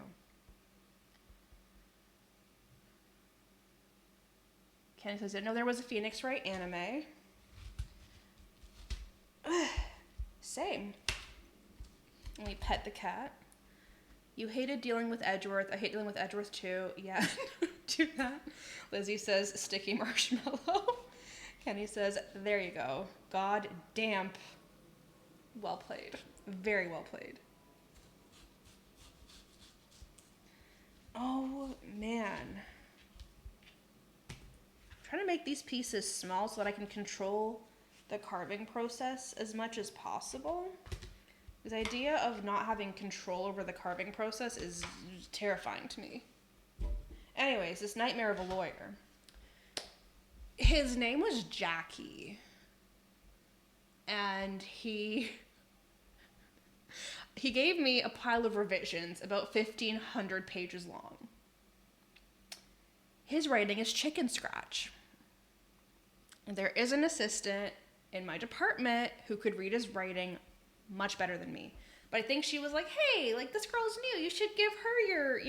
Kenny says, I know there was a Phoenix Wright anime. Same. Let me pet the cat. You hated dealing with Edgeworth. I hate dealing with Edgeworth too. Yeah, do that. Lizzie says, sticky marshmallow. Kenny says, there you go. God damn. Well played. Very well played. Oh, man. I'm trying to make these pieces small so that I can control the carving process as much as possible. The idea of not having control over the carving process is terrifying to me. Anyways, this nightmare of a lawyer. His name was Jackie. And he gave me a pile of revisions about 1,500 pages long. His writing is chicken scratch. And there is an assistant in my department who could read his writing much better than me. But I think she was like, hey, like, this girl's new. You should give her your,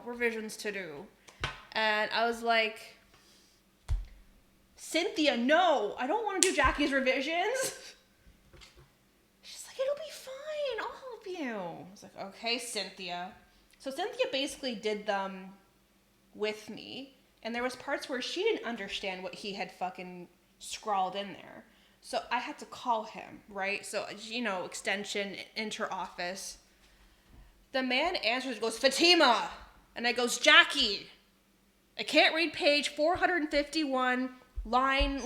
revisions to do. And I was like, Cynthia, no, I don't want to do Jackie's revisions. She's like, it'll be fine. I'll help you. I was like, okay, Cynthia. So Cynthia basically did them with me. And there was parts where she didn't understand what he had fucking scrawled in there. So I had to call him, right? So, extension, enter office. The man answers, goes, Fatima. And I goes, Jackie. I can't read page 451, line,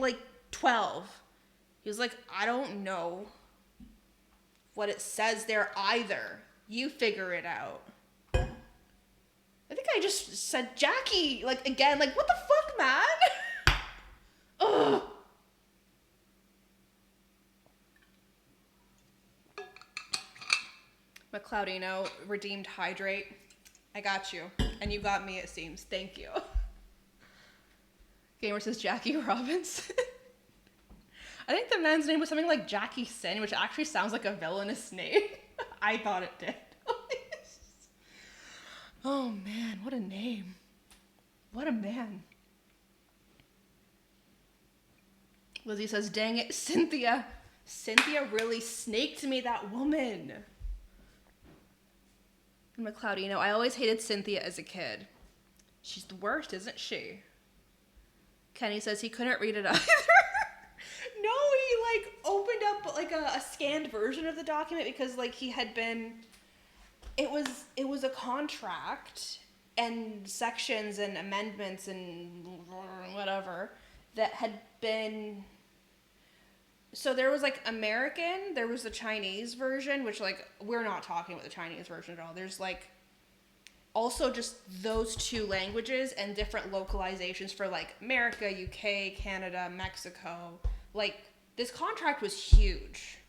12. He was like, I don't know what it says there either. You figure it out. I think I just said, Jackie, again, what the fuck, man? Ugh. McCloudino, redeemed hydrate. I got you. And you got me, it seems. Thank you. Gamer says Jackie Robinson. I think the man's name was something like Jackie Sin, which actually sounds like a villainous name. I thought it did. Oh man, what a name. What a man. Lizzie says, dang it, Cynthia. Cynthia really snaked me, that woman. And McCloudino, I always hated Cynthia as a kid. She's the worst, isn't she? Kenny says he couldn't read it either. No, he opened up a scanned version of the document because he had been, it was a contract and sections and amendments and whatever that had been, so there was American, there was the Chinese version, which we're not talking about the Chinese version at all. There's also just those two languages and different localizations for America, UK, Canada, Mexico. This contract was huge.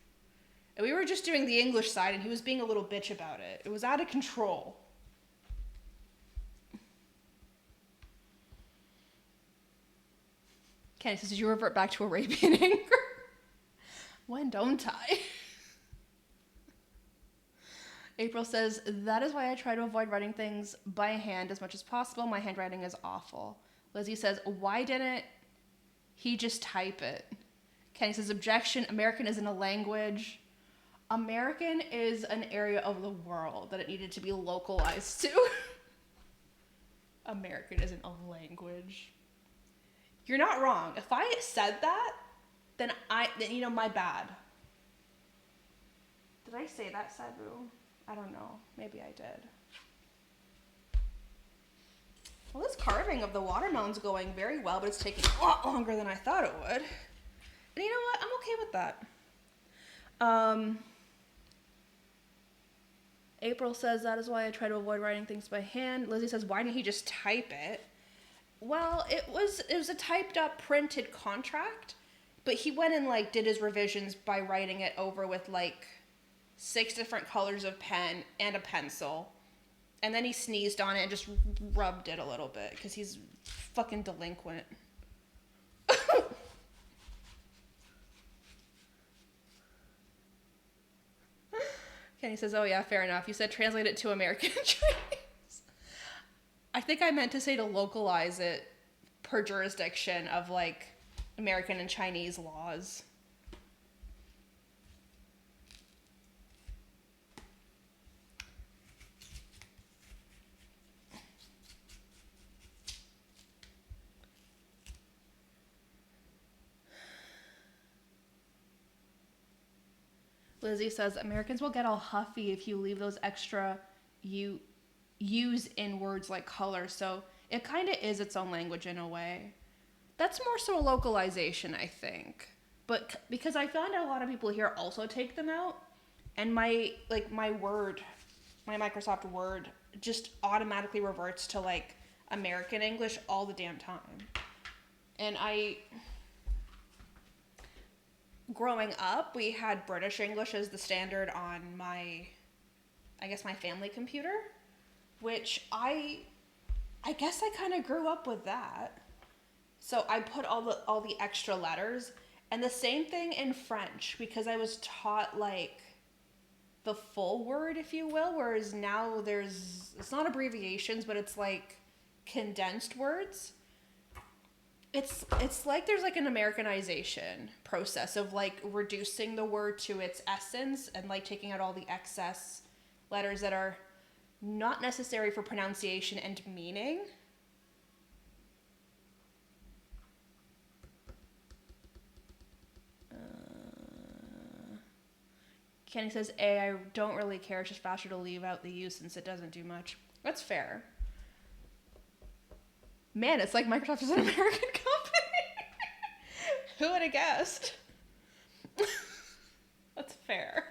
And we were just doing the English side and he was being a little bitch about it. It was out of control. Kenny says, did you revert back to Arabian anger? When don't I? April says, that is why I try to avoid writing things by hand as much as possible. My handwriting is awful. Lizzie says, why didn't he just type it? Kenny says, objection, American isn't a language. American is an area of the world that it needed to be localized to. American isn't a language. You're not wrong. If I said that, then my bad. Did I say that, Sabu? I don't know. Maybe I did. Well, this carving of the watermelon's going very well, but it's taking a lot longer than I thought it would. And you know what? I'm okay with that. April says, that is why I try to avoid writing things by hand. Lizzie says, why didn't he just type it? Well, it was a typed up printed contract, but he went and did his revisions by writing it over with 6 different colors of pen and a pencil. And then he sneezed on it and just rubbed it a little bit because he's fucking delinquent. Kenny says, oh yeah, fair enough. You said translate it to American Chinese. I think I meant to say to localize it per jurisdiction of American and Chinese laws. Lizzie says Americans will get all huffy if you leave those extra you use in words like color. So it kind of is its own language in a way. That's more so a localization, I think. But because I found a lot of people here also take them out, and my Microsoft Word just automatically reverts to like American English all the damn time. And growing up, we had British English as the standard on my family computer, which I guess I kind of grew up with that. So I put all the extra letters, and the same thing in French, because I was taught like the full word, if you will, whereas now it's not abbreviations, but it's like condensed words. It's like there's like an Americanization process of like reducing the word to its essence and like taking out all the excess letters that are not necessary for pronunciation and meaning. Kenny says, I don't really care. It's just faster to leave out the U since it doesn't do much. That's fair. Man, it's like Microsoft is an American company. Who would have guessed? That's fair.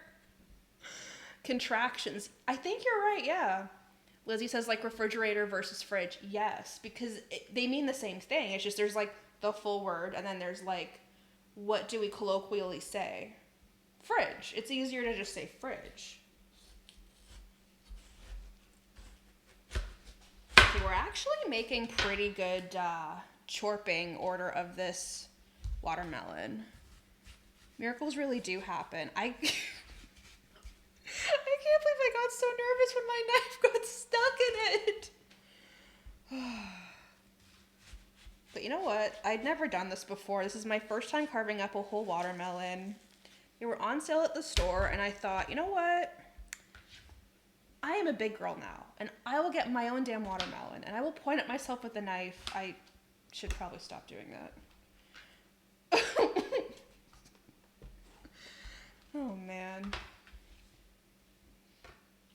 Contractions. I think you're right, yeah. Lizzie says like refrigerator versus fridge. Yes, because they mean the same thing. It's just there's like the full word, and then there's like, what do we colloquially say? Fridge. It's easier to just say fridge. Okay, we're actually making pretty good chorping order of this watermelon. Miracles really do happen. I can't believe I got so nervous when my knife got stuck in it. But you know what? I'd never done this before. This is my first time carving up a whole watermelon. They were on sale at the store, and I thought, you know what? I am a big girl now, and I will get my own damn watermelon, and I will point at myself with a knife. I should probably stop doing that. Oh, man.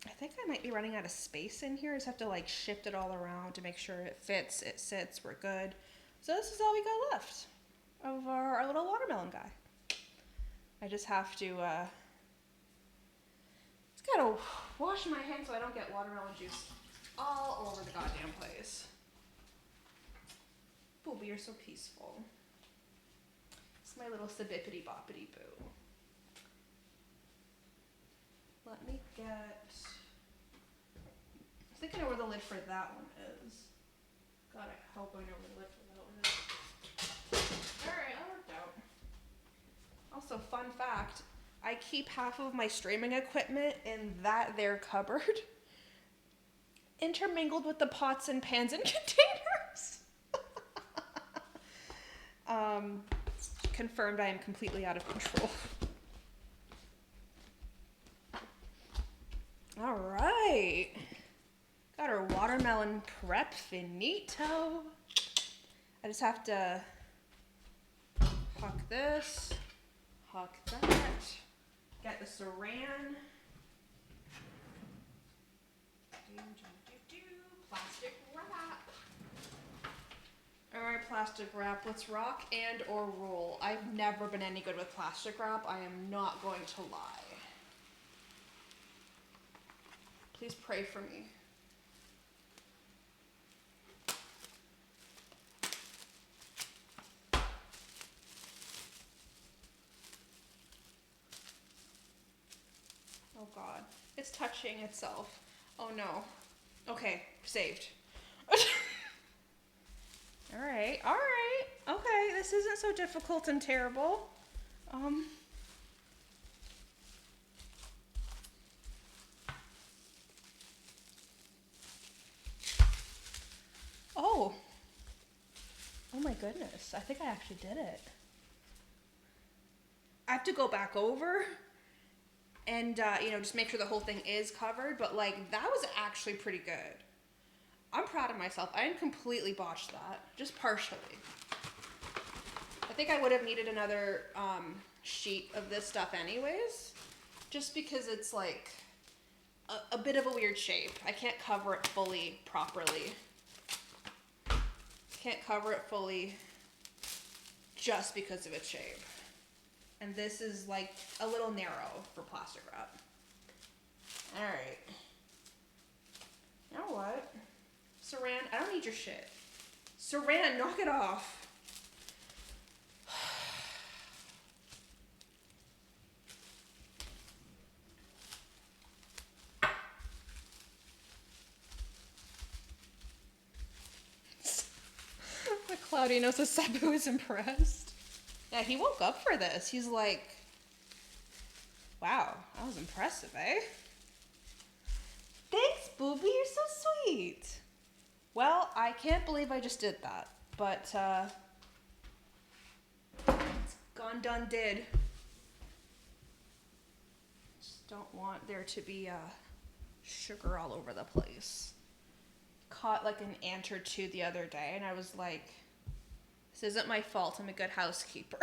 I think I might be running out of space in here. I just have to, like, shift it all around to make sure it fits, it sits, we're good. So this is all we got left of our little watermelon guy. I just have to, just gotta wash my hands so I don't get watermelon juice all over the goddamn place. Booby, you're so peaceful. It's my little sabippity boppity boo. Let me get, I was thinking of where the lid for that one is. God, I hope I know where the lid for that one is. Alright, that worked out. Also, fun fact, I keep half of my streaming equipment in that there cupboard, intermingled with the pots and pans and containers. Confirmed I am completely out of control. All right. Got our watermelon prep finito. I just have to huck this. Huck that. Get the saran. Plastic wrap. Alright, plastic wrap. Let's rock and or roll. I've never been any good with plastic wrap. I am not going to lie. Please pray for me. Oh God, it's touching itself. Oh no. Okay, saved. All right. Okay, this isn't so difficult and terrible. Oh my goodness, I think I actually did it. I have to go back over and, just make sure the whole thing is covered. But, like, that was actually pretty good. I'm proud of myself. I didn't completely botch that. Just partially. I think I would have needed another sheet of this stuff anyways. just because it's like a bit of a weird shape. I can't cover it fully properly. Can't cover it fully just because of its shape. And this is like a little narrow for plastic wrap. Alright. You know what? Saran, I don't need your shit. Saran, knock it off. Claudino says Sabu is impressed. Yeah, he woke up for this. He's like, wow, that was impressive, eh? Thanks, Booby, you're so sweet. Well, I can't believe I just did that, but it's gone, done, did. Just don't want there to be sugar all over the place. Caught like an ant or two the other day, and I was like, this isn't my fault, I'm a good housekeeper.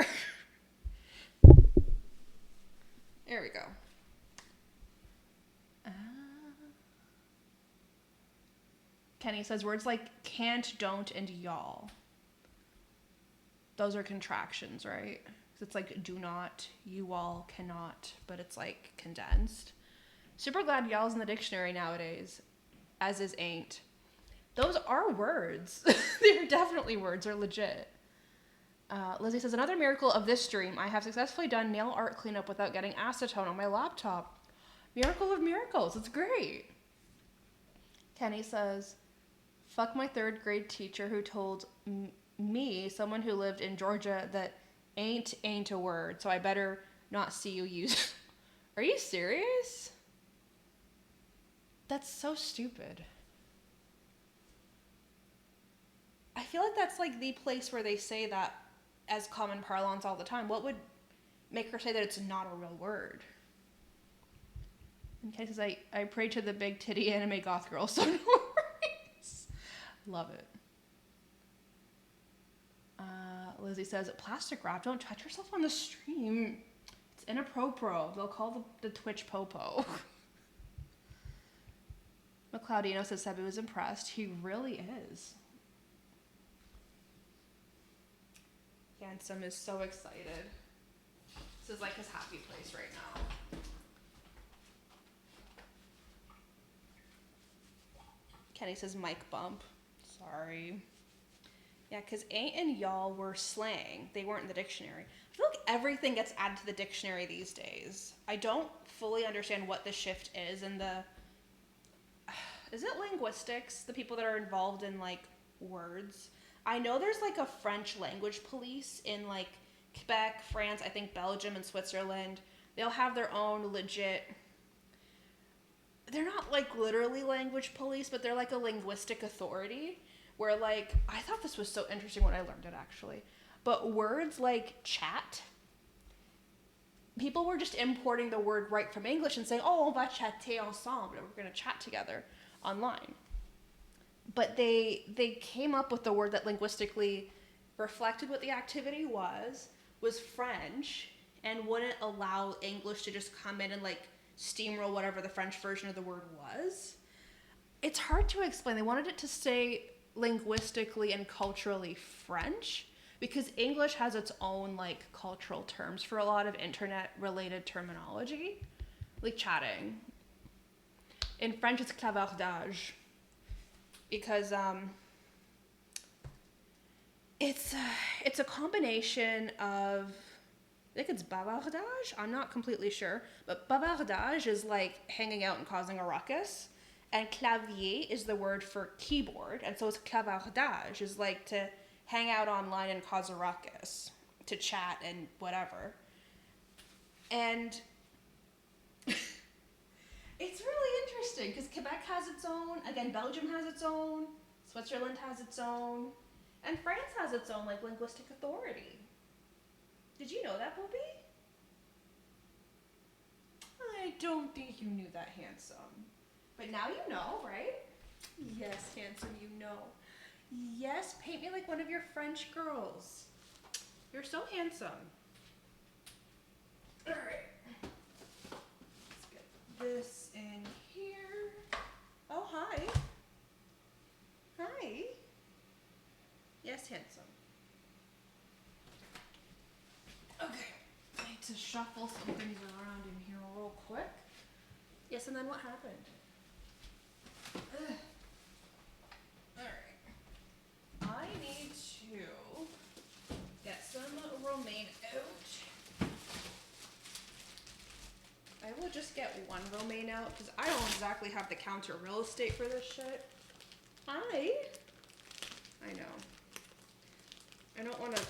There we go. Kenny says words like can't, don't, and y'all. Those are contractions, right? It's like do not, you all, cannot, but it's like condensed. Super glad y'all's in the dictionary nowadays, as is ain't. Those are words. They're definitely words, they're legit. Lizzie says, another miracle of this stream, I have successfully done nail art cleanup without getting acetone on my laptop. Miracle of miracles, it's great. Kenny says, fuck my third grade teacher who told me, someone who lived in Georgia, that ain't a word, so I better not see you use. Are you serious? That's so stupid. I feel like that's like the place where they say that as common parlance all the time. What would make her say that it's not a real word? In cases I pray to the big titty anime goth girl, so no worries. Love it. Lizzie says, plastic wrap, don't touch yourself on the stream. It's inappropriate. They'll call the Twitch popo. McCloudino says Sebu was impressed. He really is. Handsome is so excited. This is like his happy place right now. Kenny says mic bump. Sorry. Yeah, because ain't and y'all were slang. They weren't in the dictionary. I feel like everything gets added to the dictionary these days. I don't fully understand what the shift is in the... Is it linguistics? The people that are involved in, like, words? I know there's, like, a French language police in, like, Quebec, France, I think Belgium and Switzerland. They'll have their own legit... They're not, like, literally language police, but they're, like, a linguistic authority. Where, like, I thought this was so interesting when I learned it, actually. But words like chat, people were just importing the word right from English and saying, oh, on va chatter ensemble, we're going to chat together online. But they came up with the word that linguistically reflected what the activity was French, and wouldn't allow English to just come in and, like, steamroll whatever the French version of the word was. It's hard to explain. They wanted it to stay linguistically and culturally French, because English has its own, like, cultural terms for a lot of internet related terminology, like chatting. In French it's clavardage, because it's a combination of, I think it's bavardage, I'm not completely sure, but bavardage is like hanging out and causing a ruckus. And clavier is the word for keyboard, and so it's clavardage, is like to hang out online and cause a ruckus, to chat and whatever. And it's really interesting, because Quebec has its own, again, Belgium has its own, Switzerland has its own, and France has its own, like, linguistic authority. Did you know that, Bobby? I don't think you knew that, handsome. But now you know, right? Yes, handsome, you know. Yes, paint me like one of your French girls. You're so handsome. All right. to shuffle some things around in here real quick. Yes, and then what happened? Ugh. Alright. I need to get some romaine out. I will just get one romaine out because I don't exactly have the counter real estate for this shit. I know. I don't want to.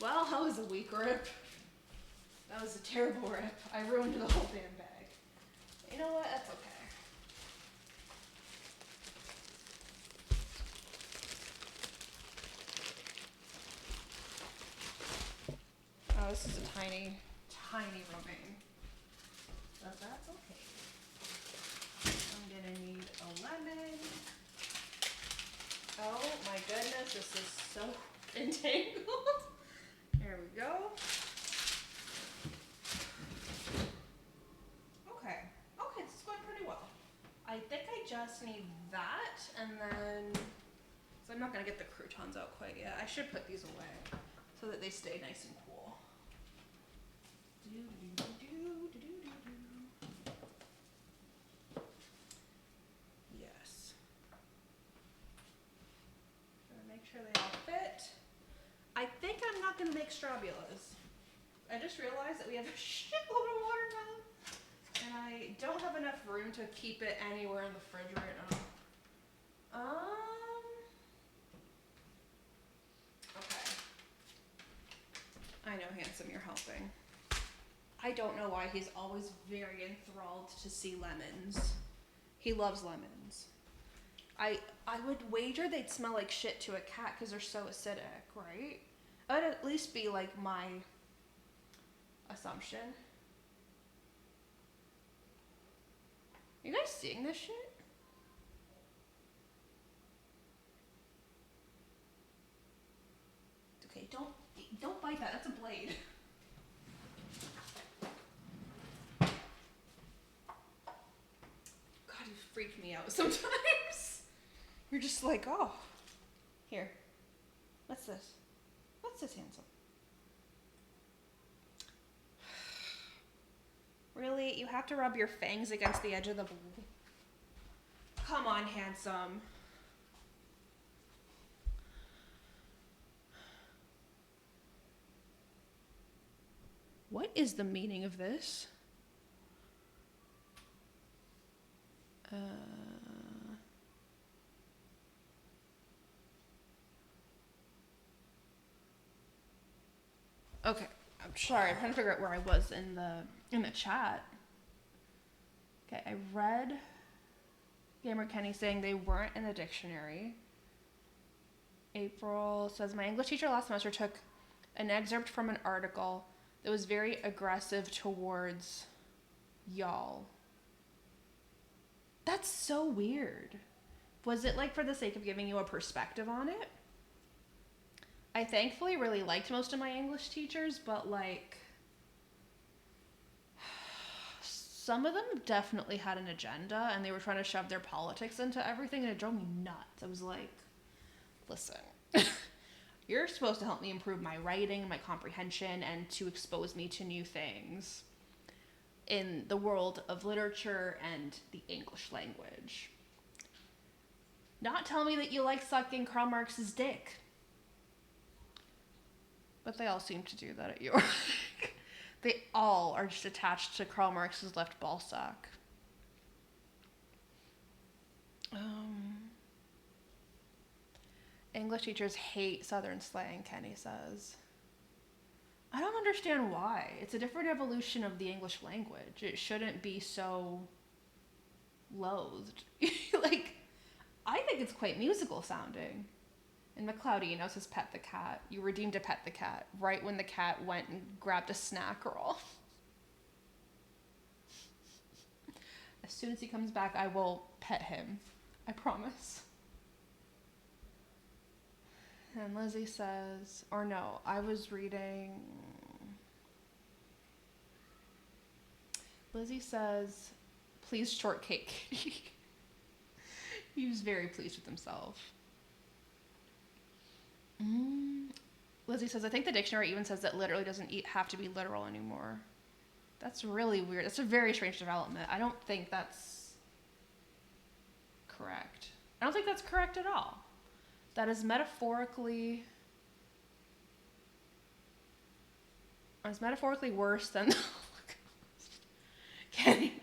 Well, that was a weak rip. That was a terrible rip. I ruined the whole damn bag. You know what? That's okay. Oh, this is a tiny, tiny romaine. But that's okay. I'm gonna need a lemon. Oh my goodness, this is so entangled. There we go. Okay. Okay, this is going pretty well. I think I just need that, and then, so I'm not gonna get the croutons out quite yet. I should put these away so that they stay nice and cool. Yes. Gotta make sure they all fit. I think I'm not gonna make strobulas. I just realized that we have a shitload of watermelon, and I don't have enough room to keep it anywhere in the fridge right now. Okay. I know, handsome, you're helping. I don't know why he's always very enthralled to see lemons. He loves lemons. I would wager they'd smell like shit to a cat because they're so acidic, right? That would at least be like my assumption. You guys seeing this shit? Okay, don't bite that. That's a blade. God, you freak me out sometimes. You're just like, oh, here. What's this? What's this, handsome? Really? You have to rub your fangs against the edge of the bowl? Come on, handsome. What is the meaning of this? Okay, I'm sorry. I'm trying to figure out where I was in the chat. Okay, I read Gamer Kenny saying they weren't in the dictionary. April says, my English teacher last semester took an excerpt from an article that was very aggressive towards y'all. That's so weird. Was it like for the sake of giving you a perspective on it? I thankfully really liked most of my English teachers, but like some of them definitely had an agenda and they were trying to shove their politics into everything and it drove me nuts. I was like, listen, you're supposed to help me improve my writing, my comprehension, and to expose me to new things in the world of literature and the English language. Not tell me that you like sucking Karl Marx's dick. But they all seem to do that at York. They all are just attached to Karl Marx's left ball sack. English teachers hate Southern slang, Kenny says. I don't understand why. It's a different evolution of the English language. It shouldn't be so loathed. Like, I think it's quite musical sounding. And McCloudy, says pet the cat. You were deemed to pet the cat right when the cat went and grabbed a snack roll. As soon as he comes back, I will pet him. I promise. And Lizzie says, or no, I was reading. Lizzie says, please shortcake. He was very pleased with himself. Lizzie says, I think the dictionary even says that literally doesn't have to be literal anymore. That's really weird. That's a very strange development. I don't think that's correct. I don't think that's correct at all. That is metaphorically worse than the Holocaust. Kenny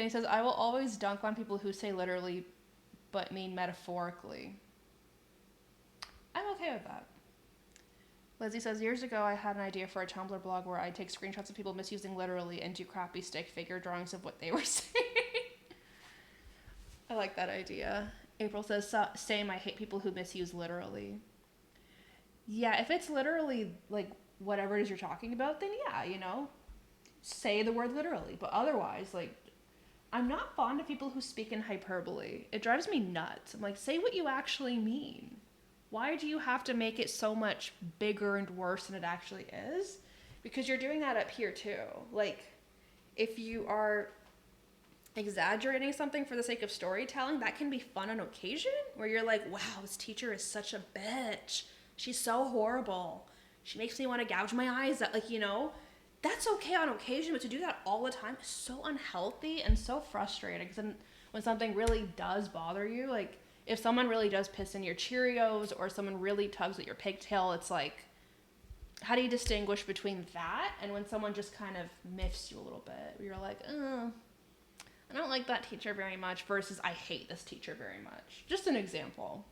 says, I will always dunk on people who say literally but mean metaphorically. I'm okay with that. Lizzie says, years ago I had an idea for a Tumblr blog where I'd take screenshots of people misusing literally and do crappy stick figure drawings of what they were saying. I like that idea. April says, same, I hate people who misuse literally. Yeah, if it's literally, like, whatever it is you're talking about, then yeah, you know, say the word literally. But otherwise, like, I'm not fond of people who speak in hyperbole. It drives me nuts. I'm like, say what you actually mean. Why do you have to make it so much bigger and worse than it actually is? Because you're doing that up here too. Like, if you are exaggerating something for the sake of storytelling, that can be fun on occasion, where you're like, wow, this teacher is such a bitch. She's so horrible. She makes me want to gouge my eyes out. Like, you know, that's okay on occasion, but to do that all the time is so unhealthy and so frustrating. Because when something really does bother you, like, if someone really does piss in your Cheerios or someone really tugs at your pigtail, it's like, how do you distinguish between that and when someone just kind of miffs you a little bit? You're like, I don't like that teacher very much versus I hate this teacher very much. Just an example.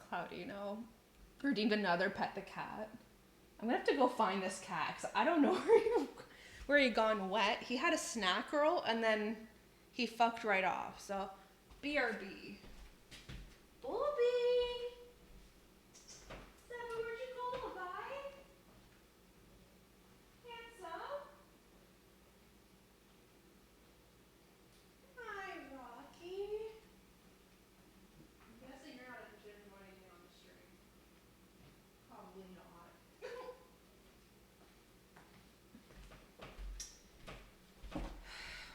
Cloudy, no. Redeemed another pet the cat. I'm gonna have to go find this cat because I don't know where he gone wet. He had a snack girl and then he fucked right off. So, BRB. Bobby! Seven, where'd you go, guy? Handsome? Hi, Rocky. I'm guessing you're not interested in anything on the stream. Probably not.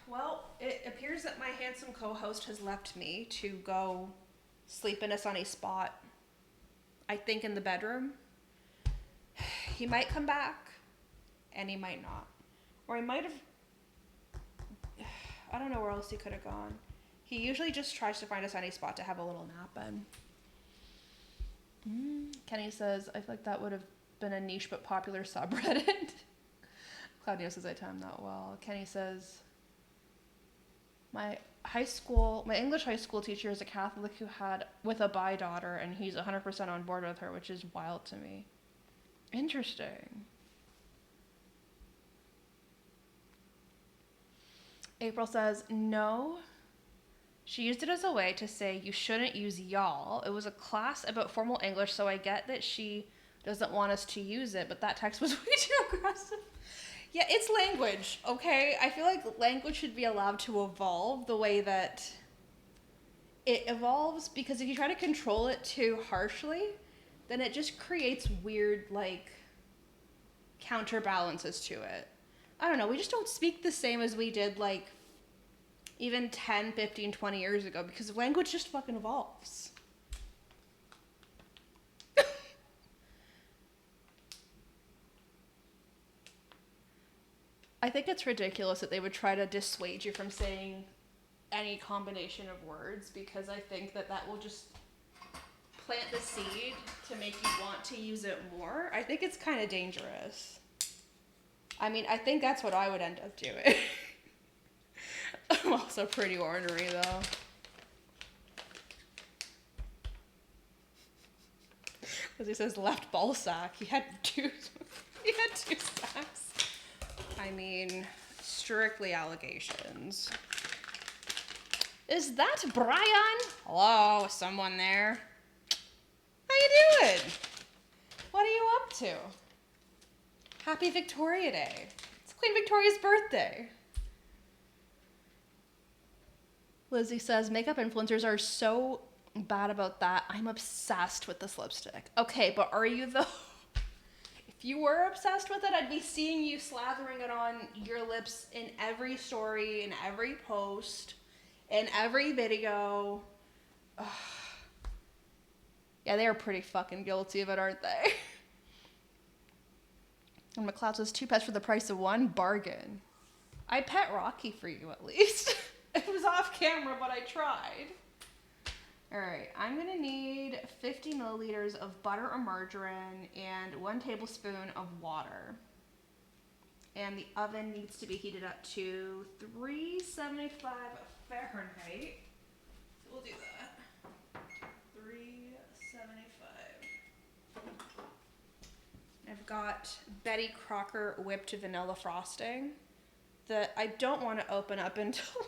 Well, it appears that my handsome co-host has left me to go sleep in a sunny spot. I think in the bedroom. He might come back, and he might not. Or he might have... I don't know where else he could have gone. He usually just tries to find a sunny spot to have a little nap in. Kenny says, I feel like that would have been a niche but popular subreddit. Claudio says, I timed that well. Kenny says... My English high school teacher is a Catholic who had with a bi daughter, and he's 100% on board with her, which is wild to me. Interesting. April says, no. She used it as a way to say you shouldn't use y'all. It was a class about formal English, so I get that she doesn't want us to use it, but that text was way too aggressive. Yeah, it's language, okay? I feel like language should be allowed to evolve the way that it evolves, because if you try to control it too harshly, then it just creates weird, like, counterbalances to it. I don't know, we just don't speak the same as we did, like, even 10, 15, 20 years ago, because language just fucking evolves. I think it's ridiculous that they would try to dissuade you from saying any combination of words, because I think that will just plant the seed to make you want to use it more. I think it's kind of dangerous. I mean, I think that's what I would end up doing. I'm also pretty ornery, though. As he says, left ball sack. He had two sacks. I mean, strictly allegations. Is that Brian? Hello, someone there? How you doing? What are you up to? Happy Victoria Day. It's Queen Victoria's birthday. Lizzie says, makeup influencers are so bad about that. I'm obsessed with this lipstick. Okay, but are you though? If you were obsessed with it, I'd be seeing you slathering it on your lips in every story, in every post, in every video. Ugh. Yeah, they are pretty fucking guilty of it, aren't they? And McLeod says 2 pets for the price of 1. Bargain. I pet Rocky for you at least. It was off camera, but I tried. All right, I'm gonna need 50 milliliters of butter or margarine and 1 tablespoon of water. And the oven needs to be heated up to 375 Fahrenheit. So we'll do that. 375. I've got Betty Crocker whipped vanilla frosting that I don't want to open up until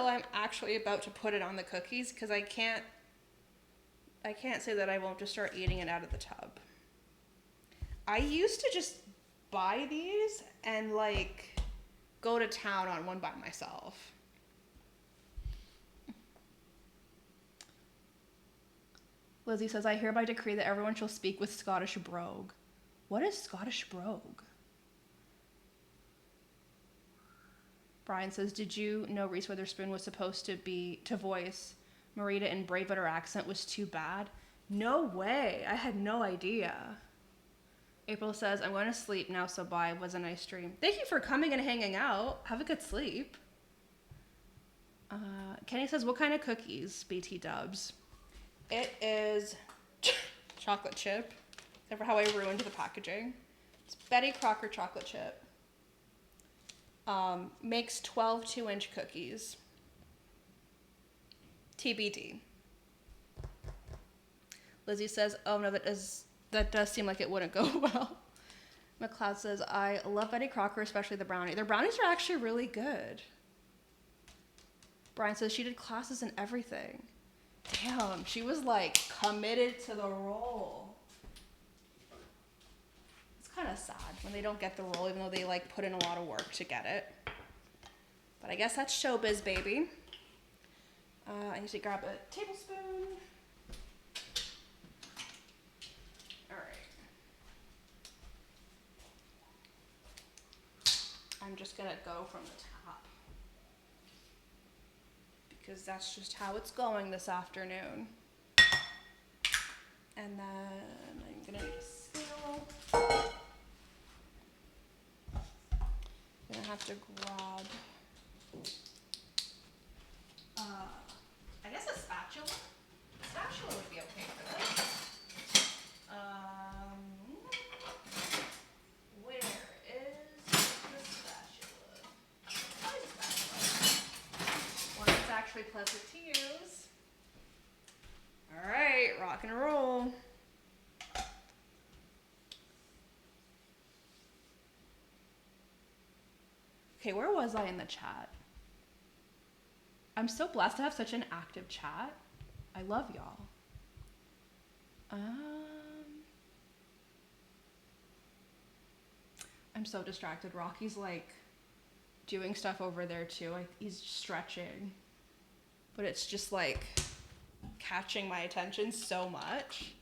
I'm actually about to put it on the cookies, because I can't say that I won't just start eating it out of the tub. I used to just buy these and like go to town on one by myself. Lizzie says, I hereby decree that everyone shall speak with Scottish brogue. What is Scottish brogue? Brian says, did you know Reese Witherspoon was supposed to voice Marita in Brave, but her accent was too bad? No way. I had no idea. April says, I'm going to sleep now, so bye. It was a nice dream. Thank you for coming and hanging out. Have a good sleep. Kenny says, what kind of cookies, BT Dubs? It is chocolate chip, except for how I ruined the packaging. It's Betty Crocker chocolate chip. Makes 12 2-inch cookies. TBD. Lizzie says, oh no, that does seem like it wouldn't go well. McLeod says, I love Betty Crocker, especially the brownie. Their brownies are actually really good. Brian says she did classes and everything. Damn, she was like committed to the role. It's kind of sad when they don't get the role, even though they like put in a lot of work to get it. But I guess that's showbiz, baby. I need to grab a tablespoon. All right. I'm just gonna go from the top, because that's just how it's going this afternoon. And then I'm gonna need a scale. Gonna have to grab, I guess a spatula. A spatula would be okay for this. Where is the spatula? Where's the spatula? One that's actually pleasant to use. All right, rock and roll. Okay, where was I in the chat? I'm so blessed to have such an active chat. I love y'all. I'm so distracted. Rocky's like doing stuff over there too. Like he's stretching, but it's just like catching my attention so much.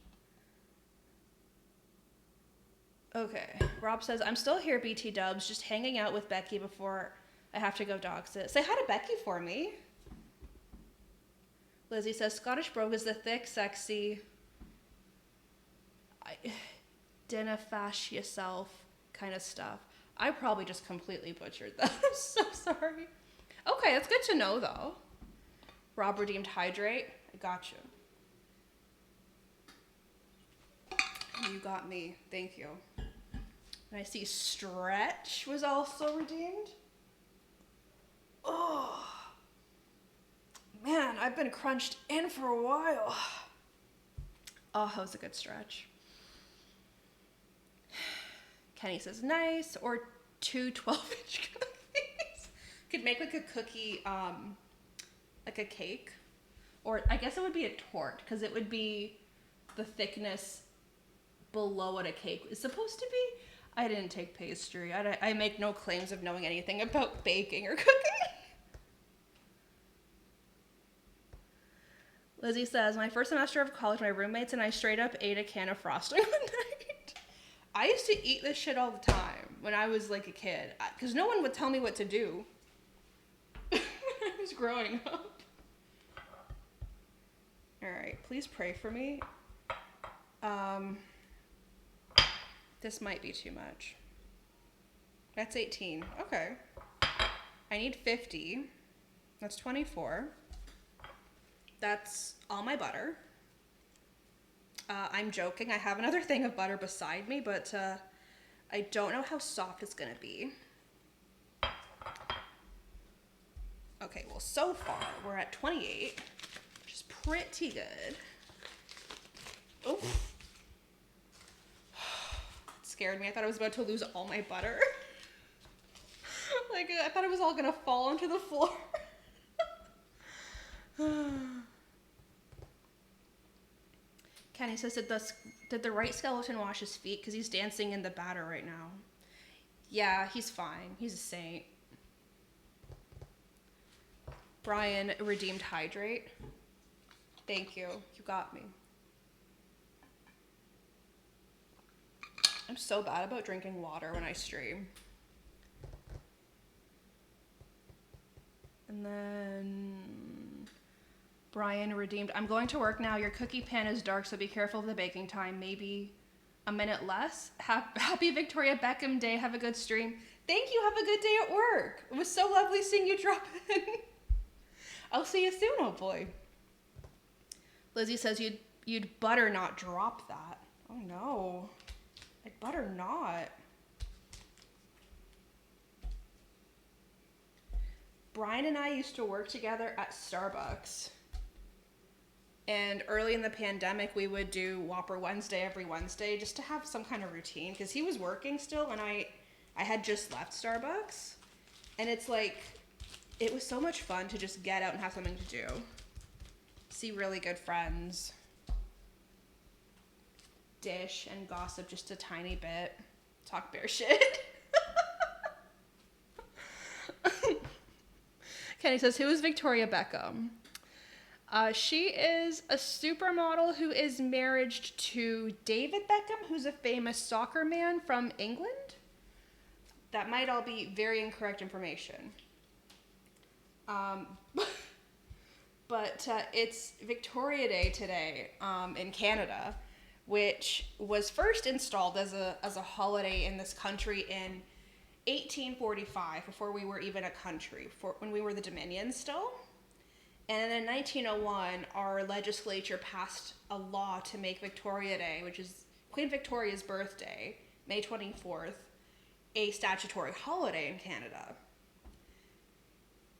Okay, Rob says, I'm still here, BT Dubs, just hanging out with Becky before I have to go dog sit. Say hi to Becky for me. Lizzie says, Scottish brogue is the thick, sexy, dinna fash yourself kind of stuff. I probably just completely butchered that. I'm so sorry. Okay, that's good to know, though. Rob redeemed hydrate. I got you. You got me. Thank you. And I see stretch was also redeemed. Oh, man, I've been crunched in for a while. Oh, that was a good stretch. Kenny says nice, or 2 12-inch cookies. Could make like a cookie, like a cake. Or I guess it would be a torte, because it would be the thickness below what a cake is supposed to be. I didn't take pastry. I make no claims of knowing anything about baking or cooking. Lizzie says, my first semester of college, my roommates and I straight up ate a can of frosting one night. I used to eat this shit all the time when I was like a kid, because no one would tell me what to do when I was growing up. All right, please pray for me. This might be too much. That's 18. Okay. I need 50. That's 24. That's all my butter. I'm joking. I have another thing of butter beside me, but I don't know how soft it's gonna be. Okay, well, so far we're at 28, which is pretty good. Oh, it scared me. I thought I was about to lose all my butter. Like, I thought it was all gonna fall onto the floor. Kenny says, did the right skeleton wash his feet? Because he's dancing in the batter right now. Yeah, he's fine. He's a saint. Brian redeemed hydrate. Thank you. You got me. I'm so bad about drinking water when I stream. And then Brian redeemed. I'm going to work now. Your cookie pan is dark, so be careful of the baking time. Maybe a minute less. Happy Victoria Beckham Day. Have a good stream. Thank you. Have a good day at work. It was so lovely seeing you drop in. I'll see you soon, oh boy. Lizzie says you'd butter not drop that. Oh no. I'd butter not. Brian and I used to work together at Starbucks. And early in the pandemic, we would do Whopper Wednesday every Wednesday just to have some kind of routine. Because he was working still, and I had just left Starbucks. And it's like, it was so much fun to just get out and have something to do. See really good friends. Dish and gossip just a tiny bit. Talk bear shit. Kenny says, who is Victoria Beckham? She is a supermodel who is married to David Beckham, who's a famous soccer man from England. That might all be very incorrect information. But it's Victoria Day today in Canada, which was first installed as a holiday in this country in 1845, before we were even a country, when we were the Dominion still. And in 1901, our legislature passed a law to make Victoria Day, which is Queen Victoria's birthday, May 24th, a statutory holiday in Canada.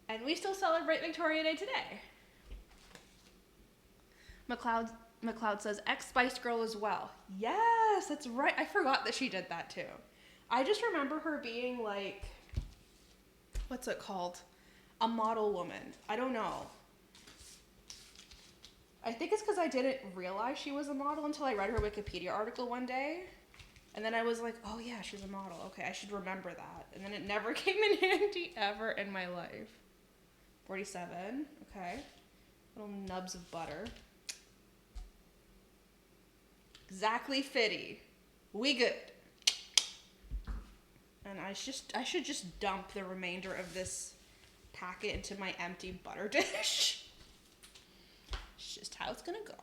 And we still celebrate Victoria Day today. McLeod says, ex-Spice Girl as well. Yes, that's right. I forgot that she did that too. I just remember her being like, what's it called? A model woman. I don't know. I think it's because I didn't realize she was a model until I read her Wikipedia article one day. And then I was like, oh yeah, she's a model. Okay, I should remember that. And then it never came in handy ever in my life. 47, okay. Little nubs of butter. Exactly fitty. We good. And I should just dump the remainder of this packet into my empty butter dish. It's just how it's gonna go.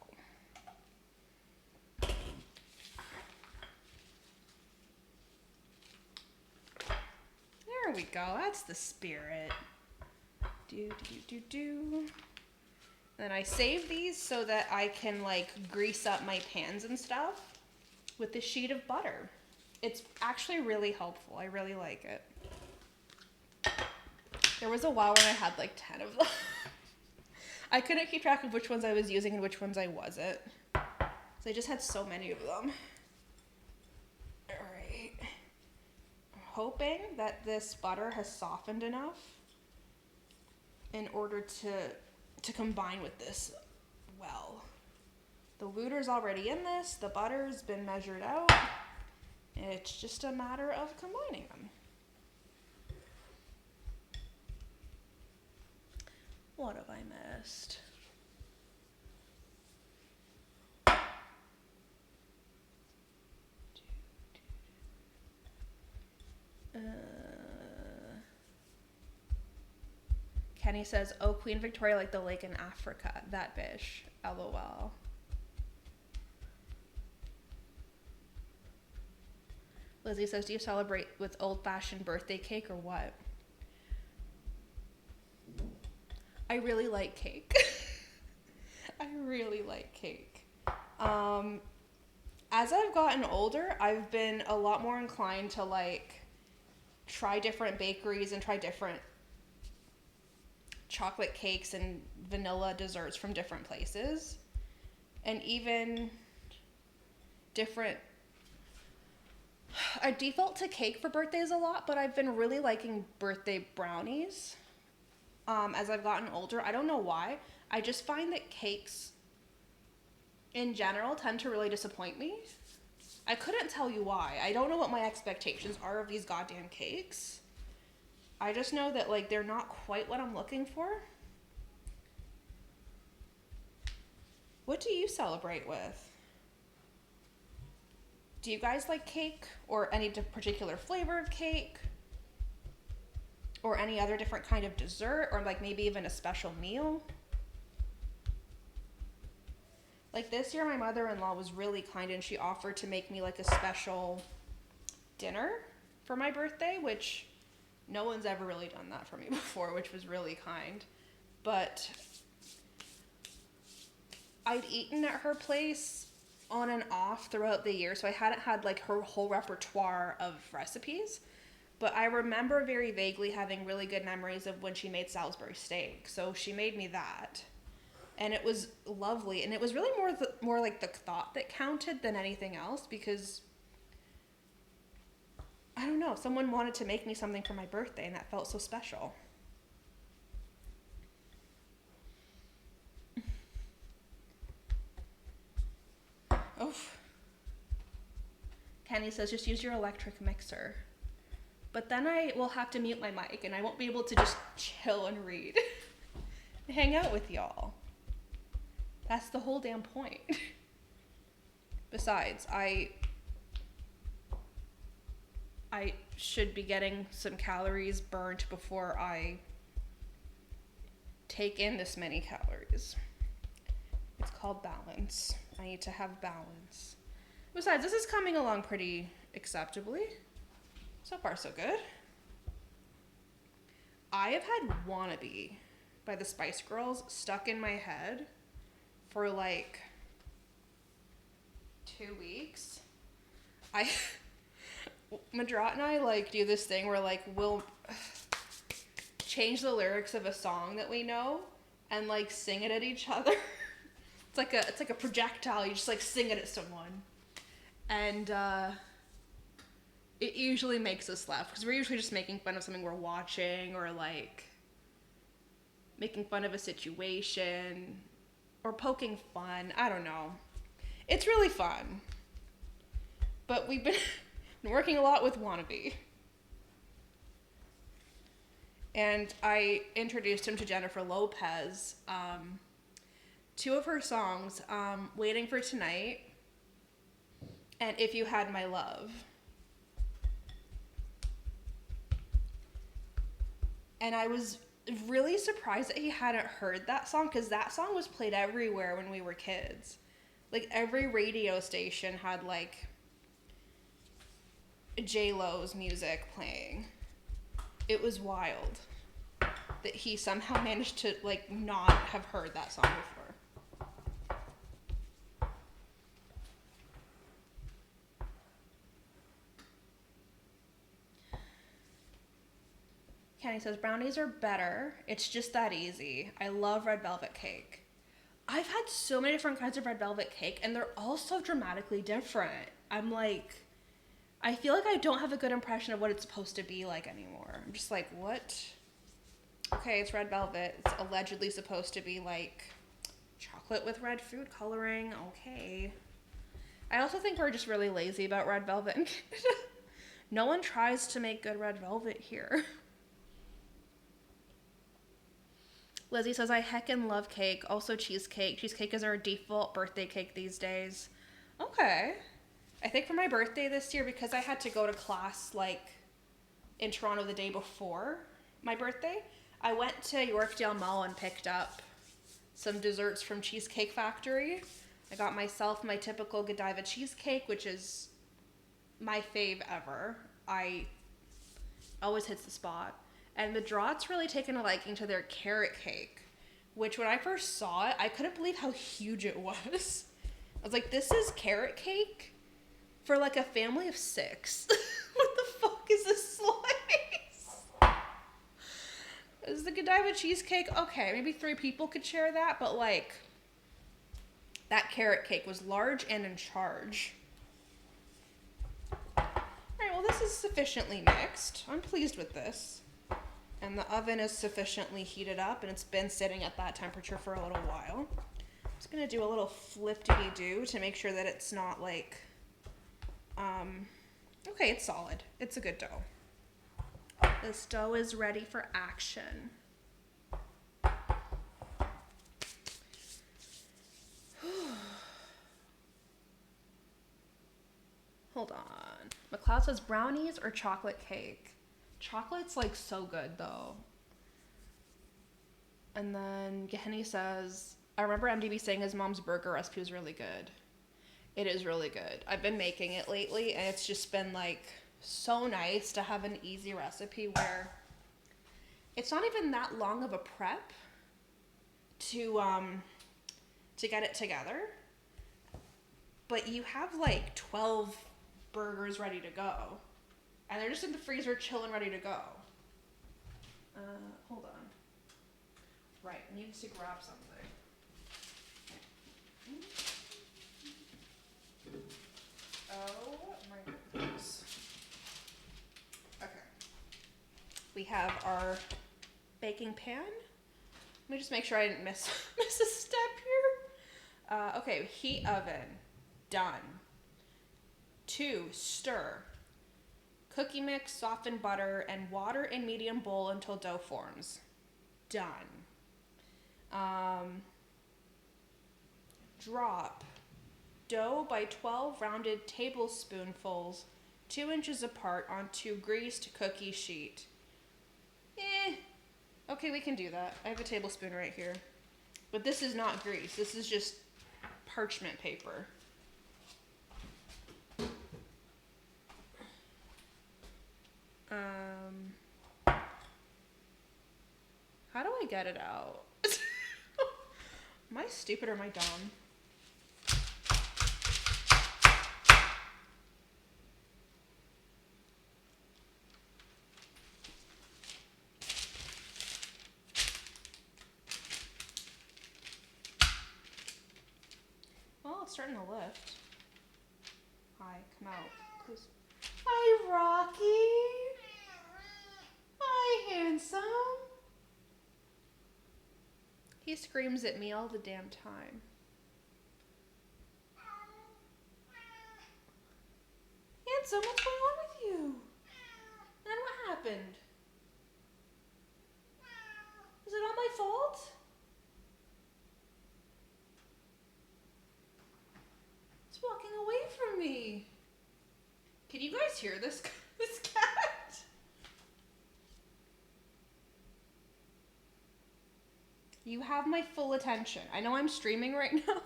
There we go. That's the spirit. Then I save these so that I can like grease up my pans and stuff with this sheet of butter. It's actually really helpful. I really like it. There was a while when I had like 10 of them. I couldn't keep track of which ones I was using and which ones I wasn't. So I just had so many of them. All right. I'm hoping that this butter has softened enough in order to combine with this well. The Wooter's already in this. The butter's been measured out. It's just a matter of combining them. What have I missed? Kenny says, oh, Queen Victoria like the lake in Africa. That bish. LOL. Lizzie says, do you celebrate with old-fashioned birthday cake or what? I really like cake. I really like cake. As I've gotten older, I've been a lot more inclined to like try different bakeries and try different chocolate cakes and vanilla desserts from different places. And even different... I default to cake for birthdays a lot, but I've been really liking birthday brownies as I've gotten older. I don't know why. I just find that cakes in general tend to really disappoint me. I couldn't tell you why. I don't know what my expectations are of these goddamn cakes. I just know that like they're not quite what I'm looking for. What do you celebrate with? Do you guys like cake or any particular flavor of cake? Or any other different kind of dessert, or like maybe even a special meal? Like this year, my mother-in-law was really kind and she offered to make me like a special dinner for my birthday, which no one's ever really done that for me before, which was really kind. But I'd eaten at her place on and off throughout the year, so I hadn't had like her whole repertoire of recipes. But I remember very vaguely having really good memories of when she made Salisbury steak. So she made me that. And it was lovely. And it was really more like the thought that counted than anything else, because, I don't know, someone wanted to make me something for my birthday and that felt so special. Oof. Kenny says, just use your electric mixer. But then I will have to mute my mic and I won't be able to just chill and read. Hang out with y'all. That's the whole damn point. Besides, I should be getting some calories burnt before I take in this many calories. It's called balance. I need to have balance. Besides, this is coming along pretty acceptably. So far, so good. I have had Wannabe by the Spice Girls stuck in my head for like 2 weeks. Madrat and I like do this thing where like we'll change the lyrics of a song that we know and like sing it at each other. It's like a projectile. You just like sing it at someone. And it usually makes us laugh because we're usually just making fun of something we're watching or like making fun of a situation or poking fun. I don't know. It's really fun. But we've been working a lot with Wannabe. And I introduced him to Jennifer Lopez. 2 of her songs, Waiting for Tonight and If You Had My Love. And I was really surprised that he hadn't heard that song, because that song was played everywhere when we were kids. Like, every radio station had, like, J-Lo's music playing. It was wild that he somehow managed to, like, not have heard that song before. Kenny says, brownies are better. It's just that easy. I love red velvet cake. I've had so many different kinds of red velvet cake, and they're all so dramatically different. I'm like, I feel like I don't have a good impression of what it's supposed to be like anymore. I'm just like, what? Okay, it's red velvet. It's allegedly supposed to be like chocolate with red food coloring. Okay. I also think we're just really lazy about red velvet in Canada. No one tries to make good red velvet here. Lizzie says, I heckin' love cake. Also cheesecake. Cheesecake is our default birthday cake these days. Okay. I think for my birthday this year, because I had to go to class like in Toronto the day before my birthday, I went to Yorkdale Mall and picked up some desserts from Cheesecake Factory. I got myself my typical Godiva cheesecake, which is my fave ever. I always hits the spot. And the Draughts really taken a liking to their carrot cake, which when I first saw it, I couldn't believe how huge it was. I was like, this is carrot cake for like a family of 6. What the fuck is this slice? Is the Godiva cheesecake, okay, maybe 3 people could share that, but like, that carrot cake was large and in charge. Alright, well this is sufficiently mixed. I'm pleased with this. And the oven is sufficiently heated up and it's been sitting at that temperature for a little while. I'm just gonna do a little flip-de-doo to make sure that it's not like, okay, it's solid. It's a good dough. This dough is ready for action. Hold on. McLeod says brownies or chocolate cake. Chocolate's like so good though. And then Gehenny says, I remember MDB saying his mom's burger recipe was really good. It is really good. I've been making it lately and it's just been like so nice to have an easy recipe where it's not even that long of a prep to get it together. But you have like 12 burgers ready to go. And they're just in the freezer chilling ready to go. Hold on. Right, I need to grab something. Oh my goodness. Okay. We have our baking pan. Let me just make sure I didn't miss a step here. Okay, heat oven. Done. 2, stir. Cookie mix, soften butter, and water in medium bowl until dough forms. Done. Drop dough by 12 rounded tablespoonfuls 2 inches apart onto greased cookie sheet. Okay, we can do that. I have a tablespoon right here. But this is not grease. This is just parchment paper. How do I get it out? Am I stupid or am I dumb? Well, it's starting to lift. Hi, come out, please. Hi, Rocky. Hi, handsome. He screams at me all the damn time. Handsome, what's going on with you? And what happened? Is it all my fault? It's walking away from me. Can you guys hear this cat? You have my full attention. I know I'm streaming right now,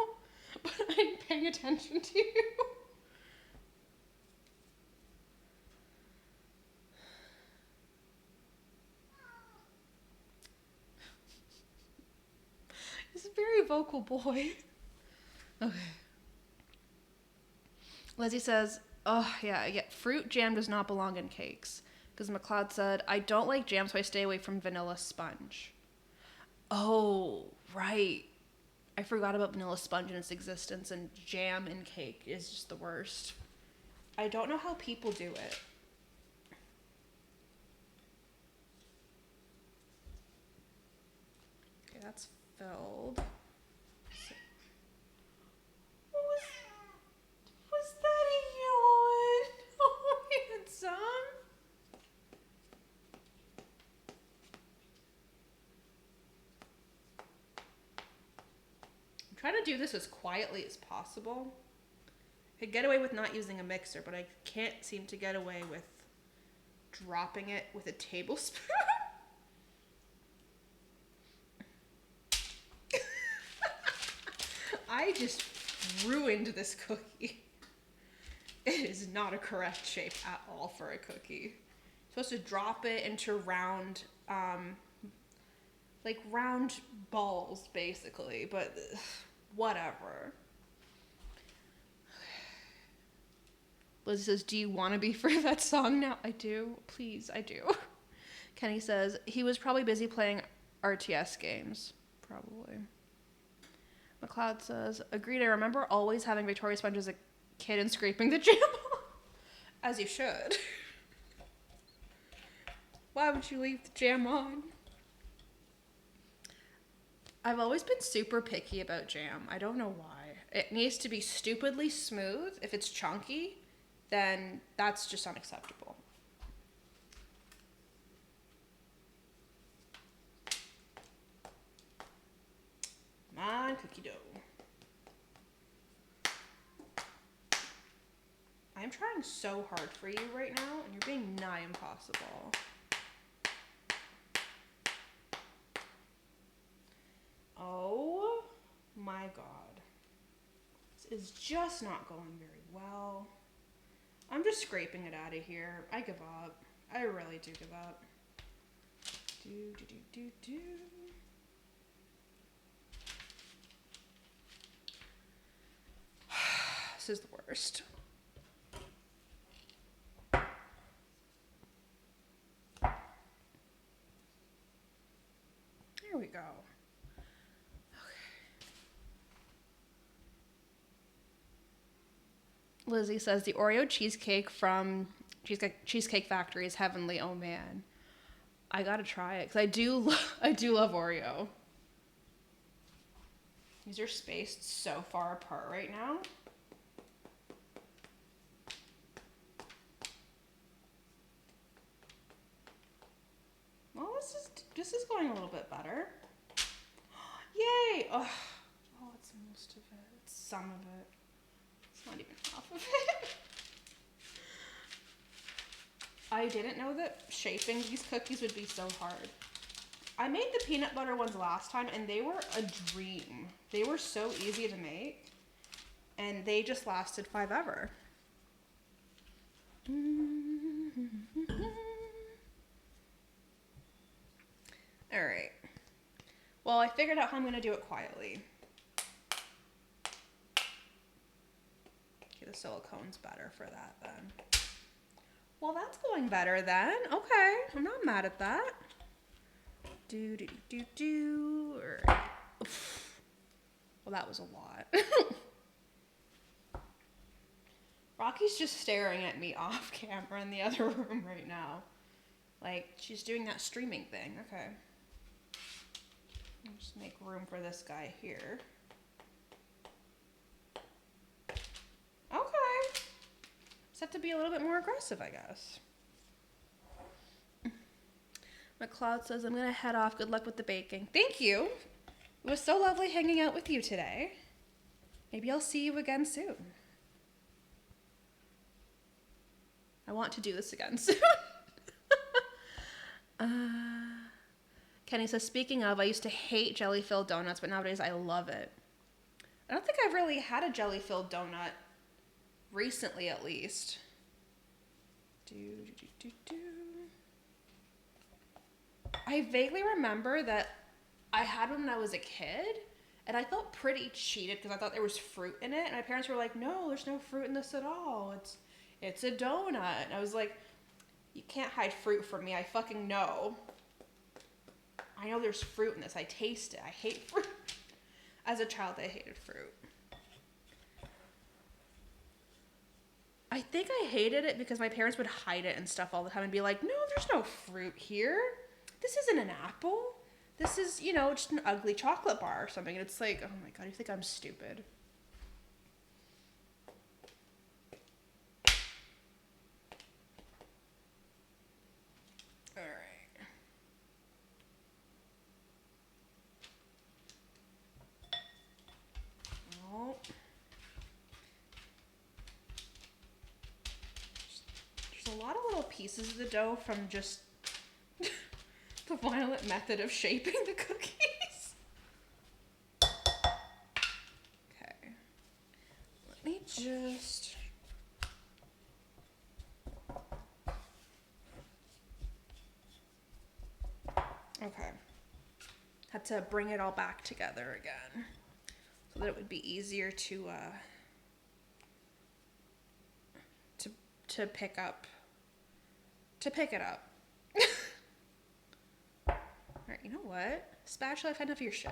but I'm paying attention to you. He's a very vocal boy. Okay. Lizzie says, oh, yeah, fruit jam does not belong in cakes. Because McLeod said, I don't like jam, so I stay away from vanilla sponge. Oh, right. I forgot about vanilla sponge in its existence, and jam in cake is just the worst. I don't know how people do it. Okay, that's filled. Was that a yawn? Oh, handsome. I'm trying to do this as quietly as possible. I could get away with not using a mixer, but I can't seem to get away with dropping it with a tablespoon. I just ruined this cookie. It is not a correct shape at all for a cookie. You're supposed to drop it into round, like round balls, basically, but whatever. Liz says, do you want to be for that song now? I do. Please, I do. Kenny says, he was probably busy playing RTS games. Probably. McLeod says, agreed, I remember always having Victoria Sponge as a kid and scraping the jam off. As you should. Why would you leave the jam on? I've always been super picky about jam. I don't know why. It needs to be stupidly smooth. If it's chunky, then that's just unacceptable. Come on, cookie dough. I'm trying so hard for you right now, and you're being nigh impossible. Oh my god. This is just not going very well. I'm just scraping it out of here. I give up. I really do give up. This is the worst. There we go. Lizzie says the Oreo cheesecake from Cheesecake Factory is heavenly. Oh man, I gotta try it because I do love Oreo. These are spaced so far apart right now. Well, this is going a little bit better. Yay! Oh, it's most of it. It's some of it. Not even half of it. I didn't know that shaping these cookies would be so hard. I made the peanut butter ones last time and they were a dream. They were so easy to make and they just lasted forever. All right. Well, I figured out how I'm going to do it quietly. The silicone's better for that then. Well, that's going better then. Okay, I'm not mad at that. All right. Well, that was a lot. Rocky's just staring at me off camera in the other room right now. Like, she's doing that streaming thing. Okay. I'll just make room for this guy here. Okay. Just have to be a little bit more aggressive, I guess. McLeod says, I'm going to head off. Good luck with the baking. Thank you. It was so lovely hanging out with you today. Maybe I'll see you again soon. I want to do this again soon. Kenny says, speaking of, I used to hate jelly-filled donuts, but nowadays I love it. I don't think I've really had a jelly-filled donut recently, at least. I vaguely remember that I had one when I was a kid, and I felt pretty cheated because I thought there was fruit in it, and my parents were like, no, there's no fruit in this at all. It's a donut. And I was like, you can't hide fruit from me. I fucking know. I know there's fruit in this. I taste it. I hate fruit. As a child, I hated fruit. I think I hated it because my parents would hide it and stuff all the time and be like, no, there's no fruit here. This isn't an apple. This is, just an ugly chocolate bar or something. And it's like, oh my God, you think I'm stupid. All right. Oh. There's a lot of little pieces of the dough from just the violent method of shaping the cookies. Okay. just... Okay. Had to bring it all back together again so that it would be easier to pick up. To pick it up. Alright, you know what? Spatula, I've had enough of your shit.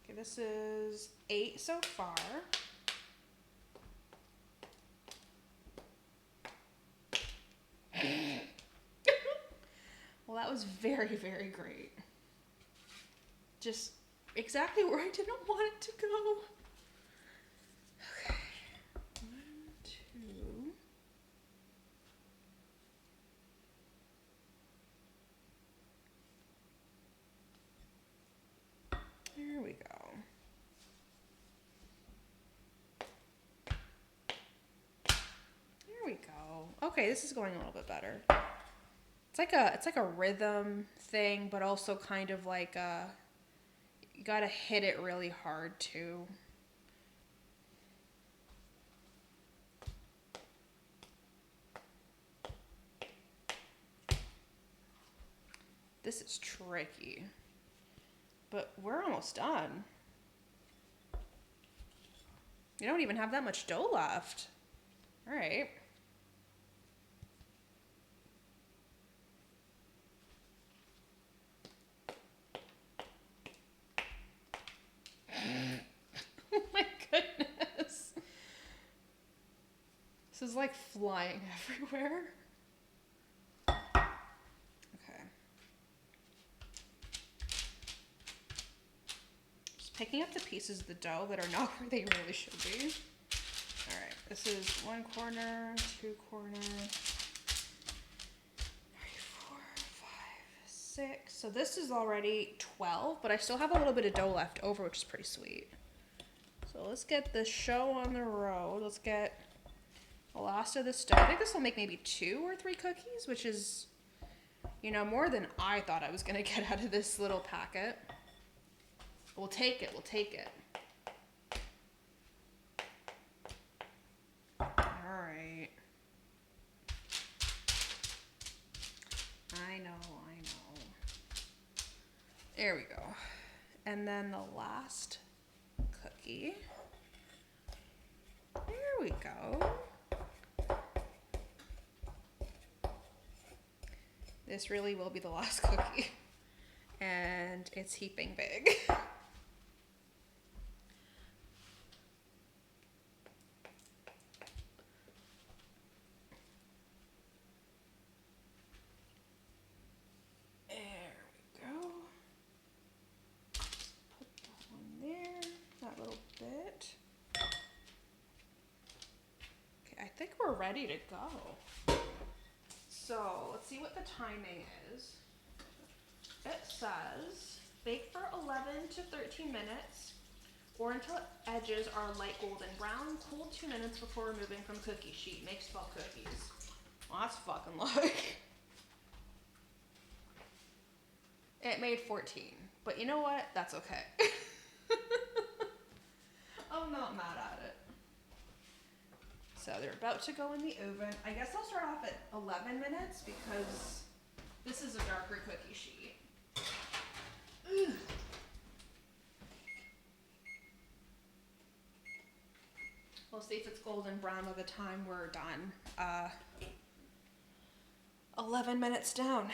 Okay, this is 8 so far. Well, that was very, very great. Just exactly where I didn't want it to go. Okay. 1, 2. There we go. There we go. Okay, this is going a little bit better. It's like a rhythm thing, but also kind of like you gotta hit it really hard too. This is tricky, but we're almost done. You don't even have that much dough left. All right. Oh my goodness. This is like flying everywhere. Okay. Just picking up the pieces of the dough that are not where they really should be. All right, this is 1 corner, 2 corner, 3, 4, 5, 6. So this is already 12, but I still have a little bit of dough left over, which is pretty sweet. So let's get the show on the road. Let's get the last of this dough. I think this will make maybe 2 or 3 cookies, which is, you know, more than I thought I was gonna get out of this little packet. We'll take it, we'll take it. All right. I know. There we go. And then the last cookie. There we go. This really will be the last cookie. And it's heaping big. Ready to go. So let's see what the timing is. It says bake for 11 to 13 minutes or until edges are light golden brown. Cool 2 minutes before removing from cookie sheet. Makes 12 cookies. Well, that's fucking luck. It made 14, but you know what? That's okay. I'm not mad at it. So they're about to go in the oven. I guess I'll start off at 11 minutes because this is a darker cookie sheet. Ugh. We'll see if it's golden brown by the time we're done. 11 minutes down.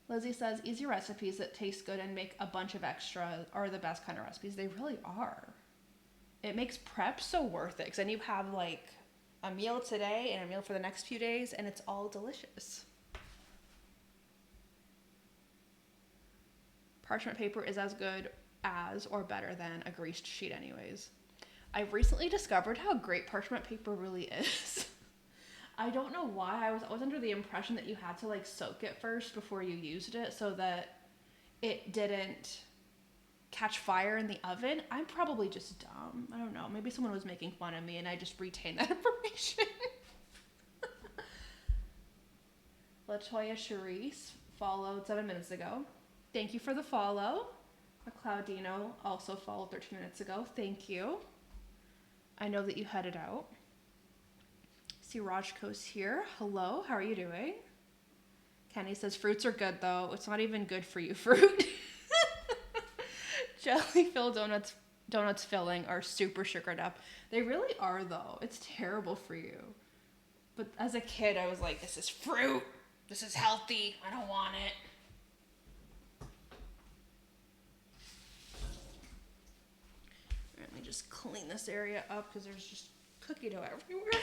Lizzie says, easy recipes that taste good and make a bunch of extra are the best kind of recipes. They really are. It makes prep so worth it because then you have like a meal today and a meal for the next few days and it's all delicious. Parchment paper is as good as or better than a greased sheet anyways. I've recently discovered how great parchment paper really is. I don't know why. I was always under the impression that you had to like soak it first before you used it so that it didn't catch fire in the oven. I'm probably just dumb. I don't know. Maybe someone was making fun of me and I just retained that information. Latoya Charisse followed 7 minutes ago. Thank you for the follow. A Claudino also followed 13 minutes ago. Thank you. I know that you headed out. See Rajko's here. Hello, how are you doing? Kenny says fruits are good though. It's not even good for you, fruit. Jelly filled donuts filling are super sugared up. They really are though. It's terrible for you. But as a kid, I was like, this is fruit. This is healthy. I don't want it. Let me just clean this area up because there's just cookie dough everywhere.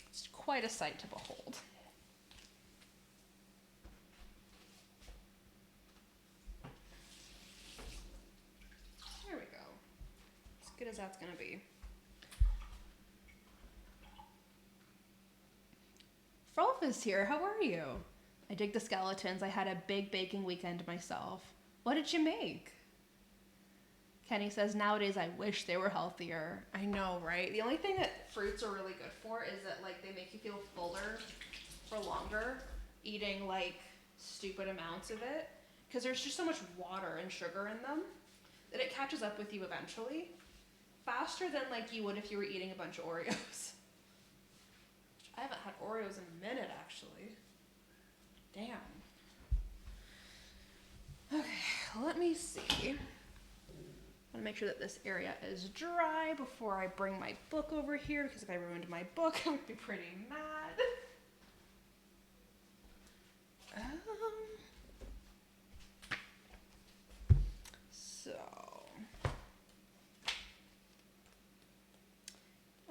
It's quite a sight to behold. There we go. As good as that's gonna be. Frolf is here. How are you? I dig the skeletons. I had a big baking weekend myself. What did you make? Kenny says, nowadays I wish they were healthier. I know, right? The only thing that fruits are really good for is that like they make you feel fuller for longer, eating like stupid amounts of it. Because there's just so much water and sugar in them that it catches up with you eventually. Faster than like you would if you were eating a bunch of Oreos. I haven't had Oreos in a minute actually. Damn. Okay, let me see. I want to make sure that this area is dry before I bring my book over here, because if I ruined my book, I would be pretty mad. So,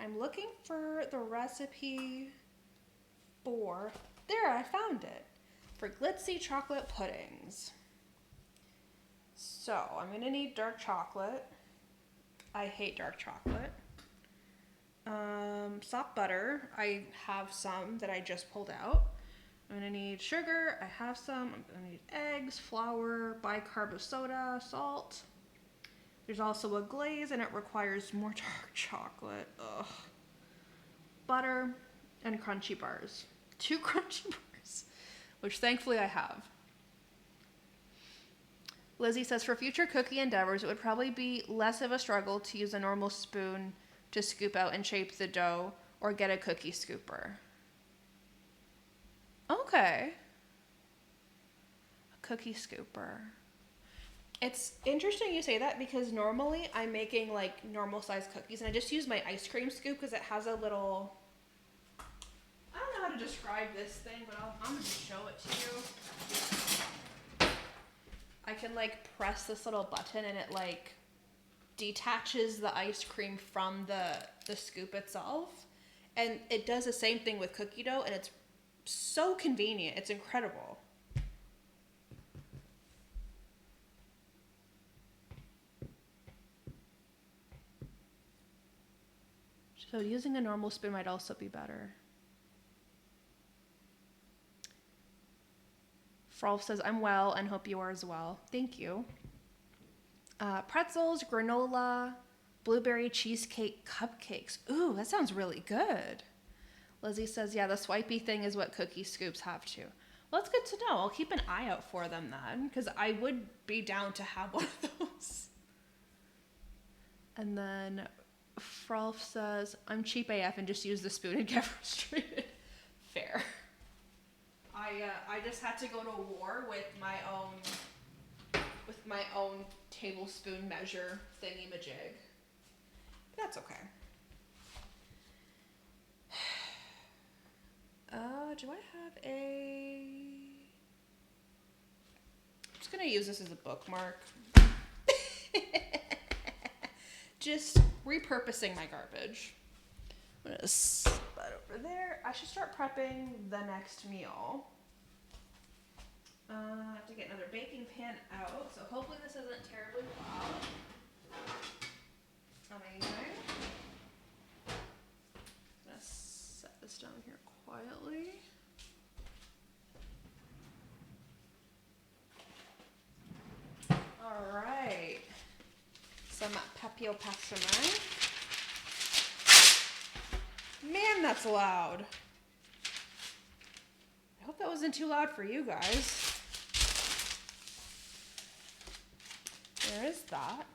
I'm looking for the recipe for, there, I found it, for glitzy chocolate puddings. So, I'm going to need dark chocolate. I hate dark chocolate. Soft butter. I have some that I just pulled out. I'm going to need sugar. I have some. I'm going to need eggs, flour, bicarb of soda, salt. There's also a glaze, and it requires more dark chocolate. Ugh. Butter and crunchy bars. 2 crunchy bars, which thankfully I have. Lizzie says, for future cookie endeavors, it would probably be less of a struggle to use a normal spoon to scoop out and shape the dough or get a cookie scooper. Okay. A cookie scooper. It's interesting you say that because normally I'm making like normal sized cookies and I just use my ice cream scoop because it has a little, I don't know how to describe this thing, but I'm going to show it to you. I can like press this little button and it like detaches the ice cream from the scoop itself. And it does the same thing with cookie dough and it's so convenient. It's incredible. So using a normal spoon might also be better. Frolf says, I'm well and hope you are as well. Thank you. Pretzels, granola, blueberry cheesecake cupcakes. Ooh, that sounds really good. Lizzie says, yeah, the swipey thing is what cookie scoops have too. Well, that's good to know. I'll keep an eye out for them then, because I would be down to have one of those. And then Frolf says, I'm cheap AF and just use the spoon and get frustrated. Fair. I just had to go to war with my own tablespoon measure thingy-majig. That's okay. Do I have I'm just gonna use this as a bookmark. Just repurposing my garbage. I'm gonna set that over there. I should start prepping the next meal. I have to get another baking pan out, so hopefully this isn't terribly loud. Amazing. I'm gonna set this down here quietly. All right. Some papier parchemin. Man, that's loud. I hope that wasn't too loud for you guys. There is that.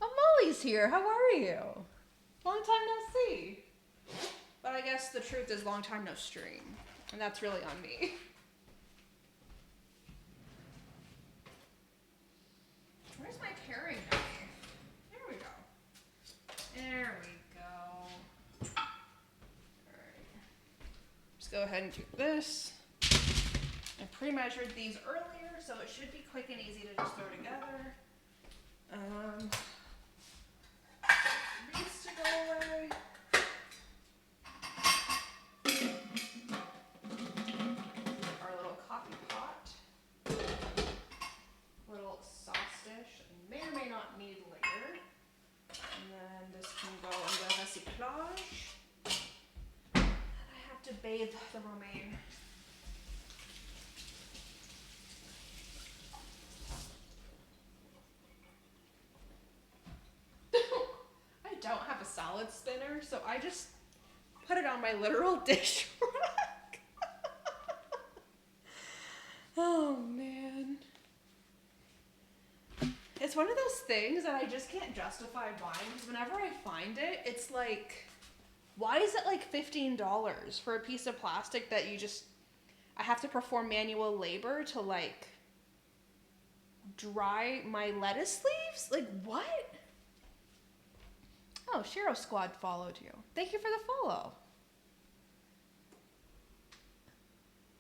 Oh, Molly's here. How are you? Long time no see. But I guess the truth is long time no stream. And that's really on me. Where's my carrying knife? There we go. There we go. Alright. Just go ahead and do this. I pre-measured these earlier, so it should be quick and easy to just throw together. These to go away. Our little coffee pot. Little sauce dish. May or may not need later. And then this can go in the recyclage. And I have to bathe the romaine. I don't have a salad spinner, so I just put it on my literal dish rack. Oh man. It's one of those things that I just can't justify buying because whenever I find it, it's like, why is it like $15 for a piece of plastic that I have to perform manual labor to like dry my lettuce leaves? Like what? Oh, Shiro Squad followed you. Thank you for the follow.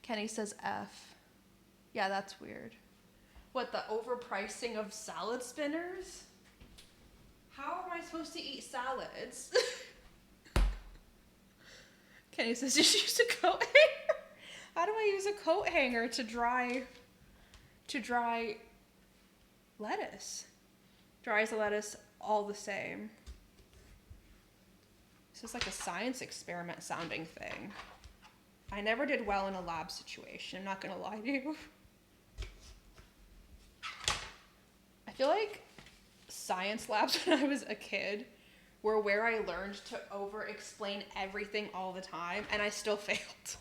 Kenny says F. Yeah, that's weird. What, the overpricing of salad spinners? How am I supposed to eat salads? Kenny says, just use a coat hanger. How do I use a coat hanger to dry lettuce? Dries the lettuce all the same. This is like a science experiment sounding thing. I never did well in a lab situation, I'm not gonna lie to you. I feel like science labs when I was a kid were where I learned to over-explain everything all the time, and I still failed.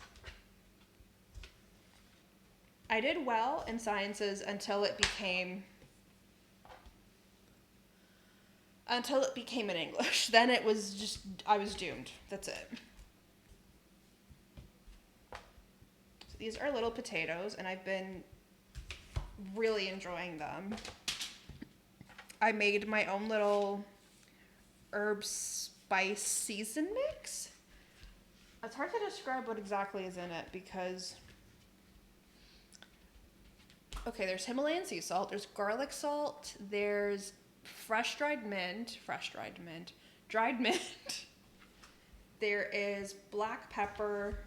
I did well in sciences until it became in English. Then it was just, I was doomed. That's it. So these are little potatoes, and I've been really enjoying them. I made my own little herb spice season mix. It's hard to describe what exactly is in it because, okay, there's Himalayan sea salt, there's garlic salt, there's dried mint. There is black pepper,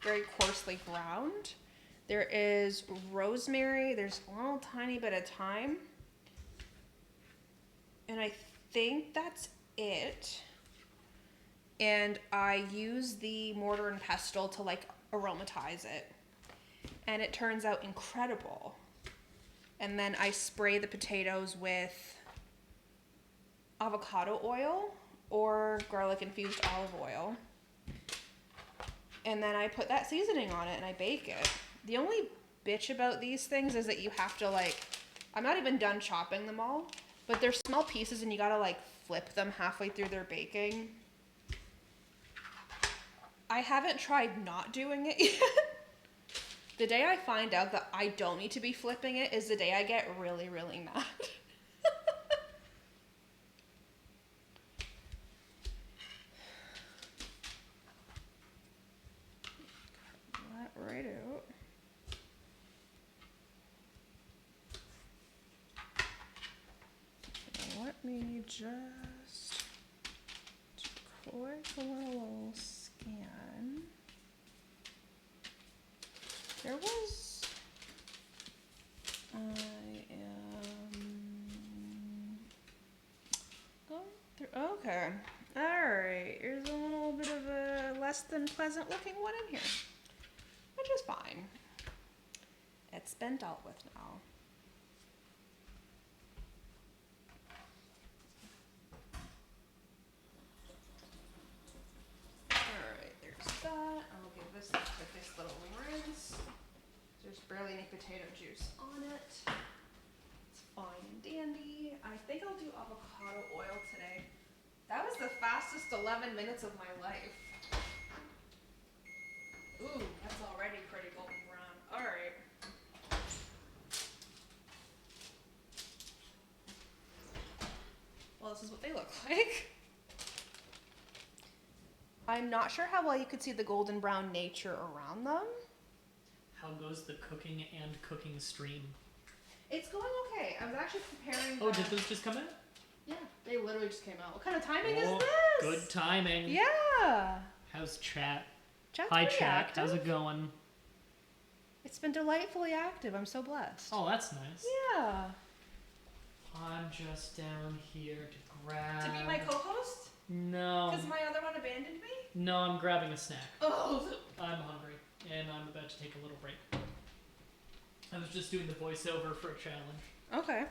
very coarsely ground. There is rosemary, there's a little tiny bit of thyme. And I think that's it. And I use the mortar and pestle to like aromatize it. And it turns out incredible. And then I spray the potatoes with avocado oil or garlic infused olive oil. And then I put that seasoning on it and I bake it. The only bitch about these things is that you have to like, I'm not even done chopping them all, but they're small pieces and you gotta like flip them halfway through their baking. I haven't tried not doing it yet. The day I find out that I don't need to be flipping it is the day I get really, really mad. That right out. Let me just do a quick little scan. There was, I am going through, okay. Alright, here's a little bit of a less than pleasant looking one in here, which is fine. It's been dealt with now. Alright, there's that. I'll give this a quick little rinse. There's barely any potato juice on it. It's fine and dandy. think I'll do avocado oil today. That was the fastest 11 minutes of my life. Ooh, that's already pretty golden brown. Alright. Well, this is what they look like. I'm not sure how well you could see the golden brown nature around them. How goes the cooking and cooking stream? It's going okay. I was actually preparing. Oh, did those just come out? Yeah, they literally just came out. What kind of timing is Oh, this? good timing. Yeah. How's chat? Chat's Hi, pretty chat. active. How's it going? It's been delightfully active. I'm so blessed. Oh, that's nice. Yeah. I'm just down here to grab. To be my co-host? No. Because my other one abandoned me? No, I'm grabbing a snack. Oh. I'm hungry, and I'm about to take a little break. I was just doing the voiceover for a challenge. Okay.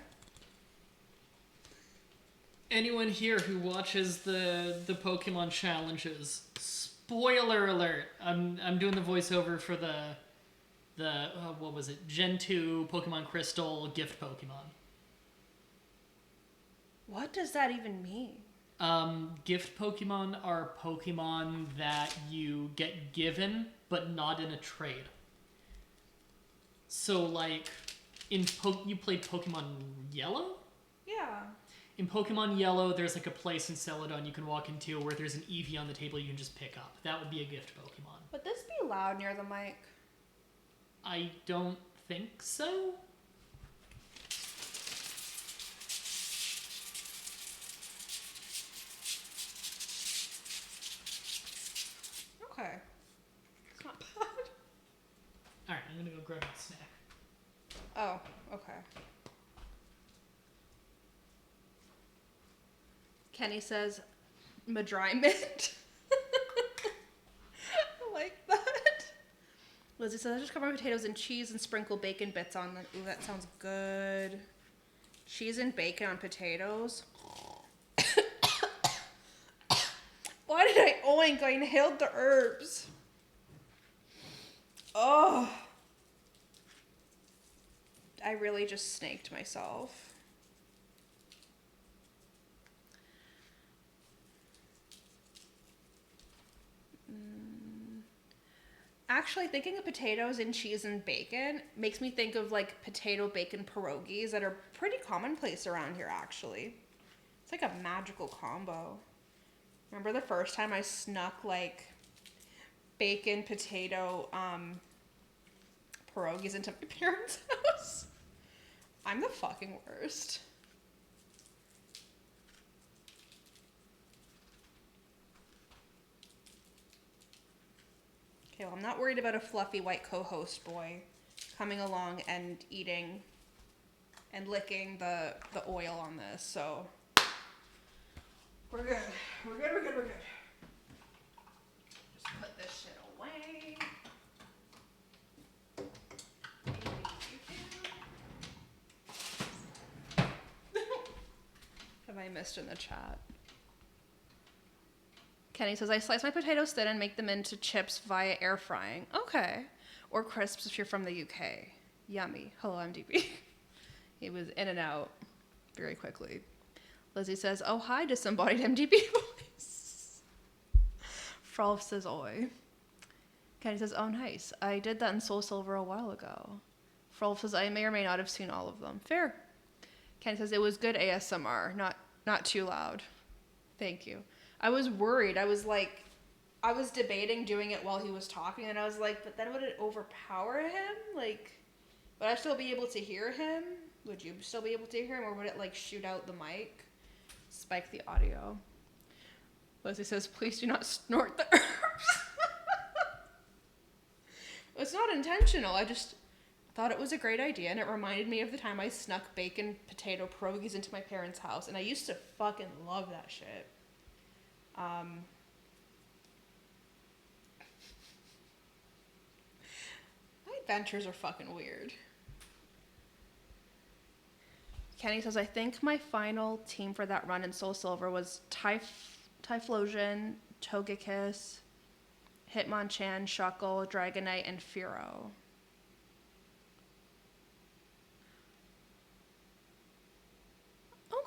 Anyone here who watches the Pokemon challenges, spoiler alert! I'm doing the voiceover for the what was it? Gen 2 Pokemon Crystal gift Pokemon. What does that even mean? Gift Pokemon are Pokemon that you get given, but not in a trade. So, like, you played Pokemon Yellow? Yeah. In Pokemon Yellow, there's like a place in Celadon you can walk into where there's an Eevee on the table you can just pick up. That would be a gift Pokemon. Would this be loud near the mic? I don't think so. Okay. It's not bad. Alright, I'm gonna go grab a snack. Oh, okay. Kenny says, Madry mint. I like that. Lizzie says, I just cover my potatoes in cheese and sprinkle bacon bits on them. Ooh, that sounds good. Cheese and bacon on potatoes. Why did I oink? I inhaled the herbs. Oh. I really just snaked myself. Actually, thinking of potatoes and cheese and bacon makes me think of like potato bacon pierogies that are pretty commonplace around here, actually. It's like a magical combo. Remember the first time I snuck like bacon potato pierogies into my parents' house? I'm the fucking worst. Okay, well, I'm not worried about a fluffy white co-host boy coming along and eating and licking the oil on this, so we're good. We're good, we're good, we're good. Just put this shit away. Have I missed in the chat? Kenny says, I slice my potatoes thin and make them into chips via air frying. Okay. Or crisps if you're from the UK. Yummy. Hello, MDB. He was in and out very quickly. Lizzie says, oh, hi, disembodied MDB voice. Frolf says, oi. Kenny says, oh, nice. I did that in Soul Silver a while ago. Frolf says, I may or may not have seen all of them. Fair. Kenny says, it was good ASMR, not too loud. Thank you. I was worried. I was debating doing it while he was talking, and I was like, but then would it overpower him? Like, would I still be able to hear him? Would you still be able to hear him, or would it, like, shoot out the mic? Spike the audio. Leslie says, please do not snort the herbs. It's not intentional. I just thought it was a great idea, and it reminded me of the time I snuck bacon potato pierogies into my parents' house, and I used to fucking love that shit. My adventures are fucking weird. Kenny says, I think my final team for that run in Soul Silver was Typhlosion, Togekiss, Hitmonchan, Shuckle, Dragonite, and Fearow.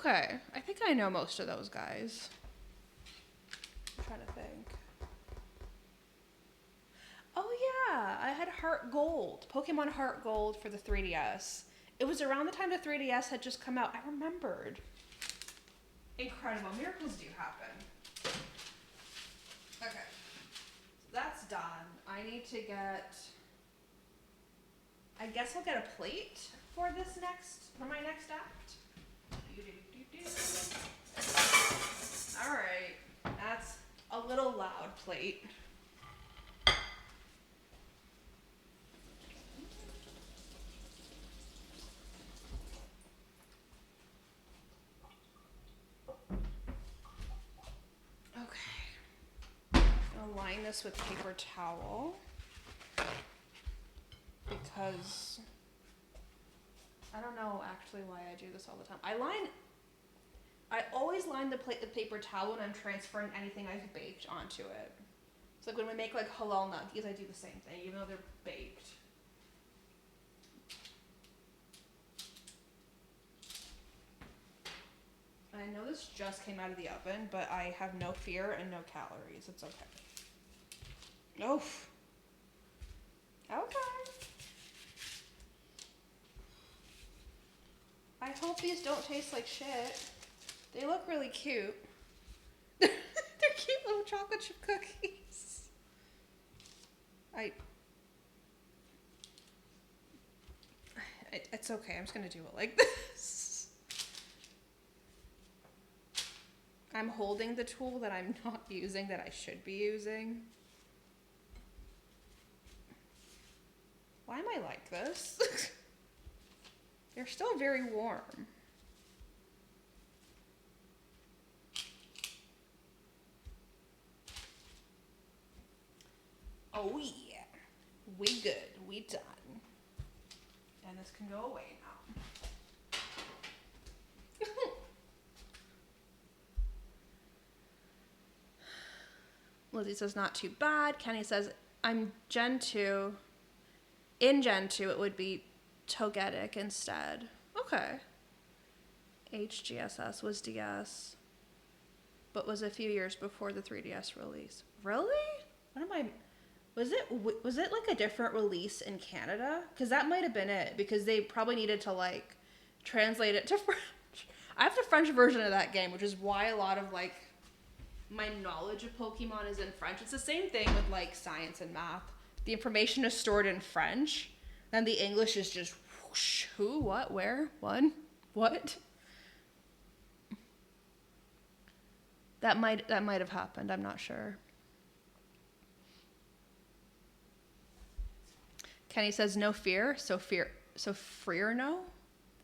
Okay, I think I know most of those guys. I'm trying to think. Oh yeah, I had Heart Gold, Pokemon Heart Gold for the 3DS. It was around the time the 3DS had just come out. I remembered. Incredible. Miracles do happen. Okay. So that's done. I need to get... I guess I'll get a plate for my next act. Alright. That's a little loud plate. Okay. I'll line this with paper towel because I don't know actually why I do this all the time. I always line the plate with paper towel when I'm transferring anything I've baked onto it. It's like when we make like halal nuggies, I do the same thing, even though they're baked. I know this just came out of the oven, but I have no fear and no calories. It's okay. Oof. Okay. I hope these don't taste like shit. They look really cute. They're cute little chocolate chip cookies. It's okay. I'm just gonna do it like this. I'm holding the tool that I'm not using that I should be using. Why am I like this? They're still very warm. Oh yeah, we good, we done. And this can go away now. Lizzie says not too bad. Kenny says I'm Gen 2. In Gen 2 it would be Togetic instead. Okay. HGSS was DS, but was a few years before the 3DS release. Really? What am I... Was it like a different release in Canada? Because that might have been it. Because they probably needed to like translate it to French. I have the French version of that game, which is why a lot of like my knowledge of Pokemon is in French. It's the same thing with like science and math. The information is stored in French, then the English is just whoosh, who, what, where, when, what. That might have happened. I'm not sure. Kenny says no fear, so freer no.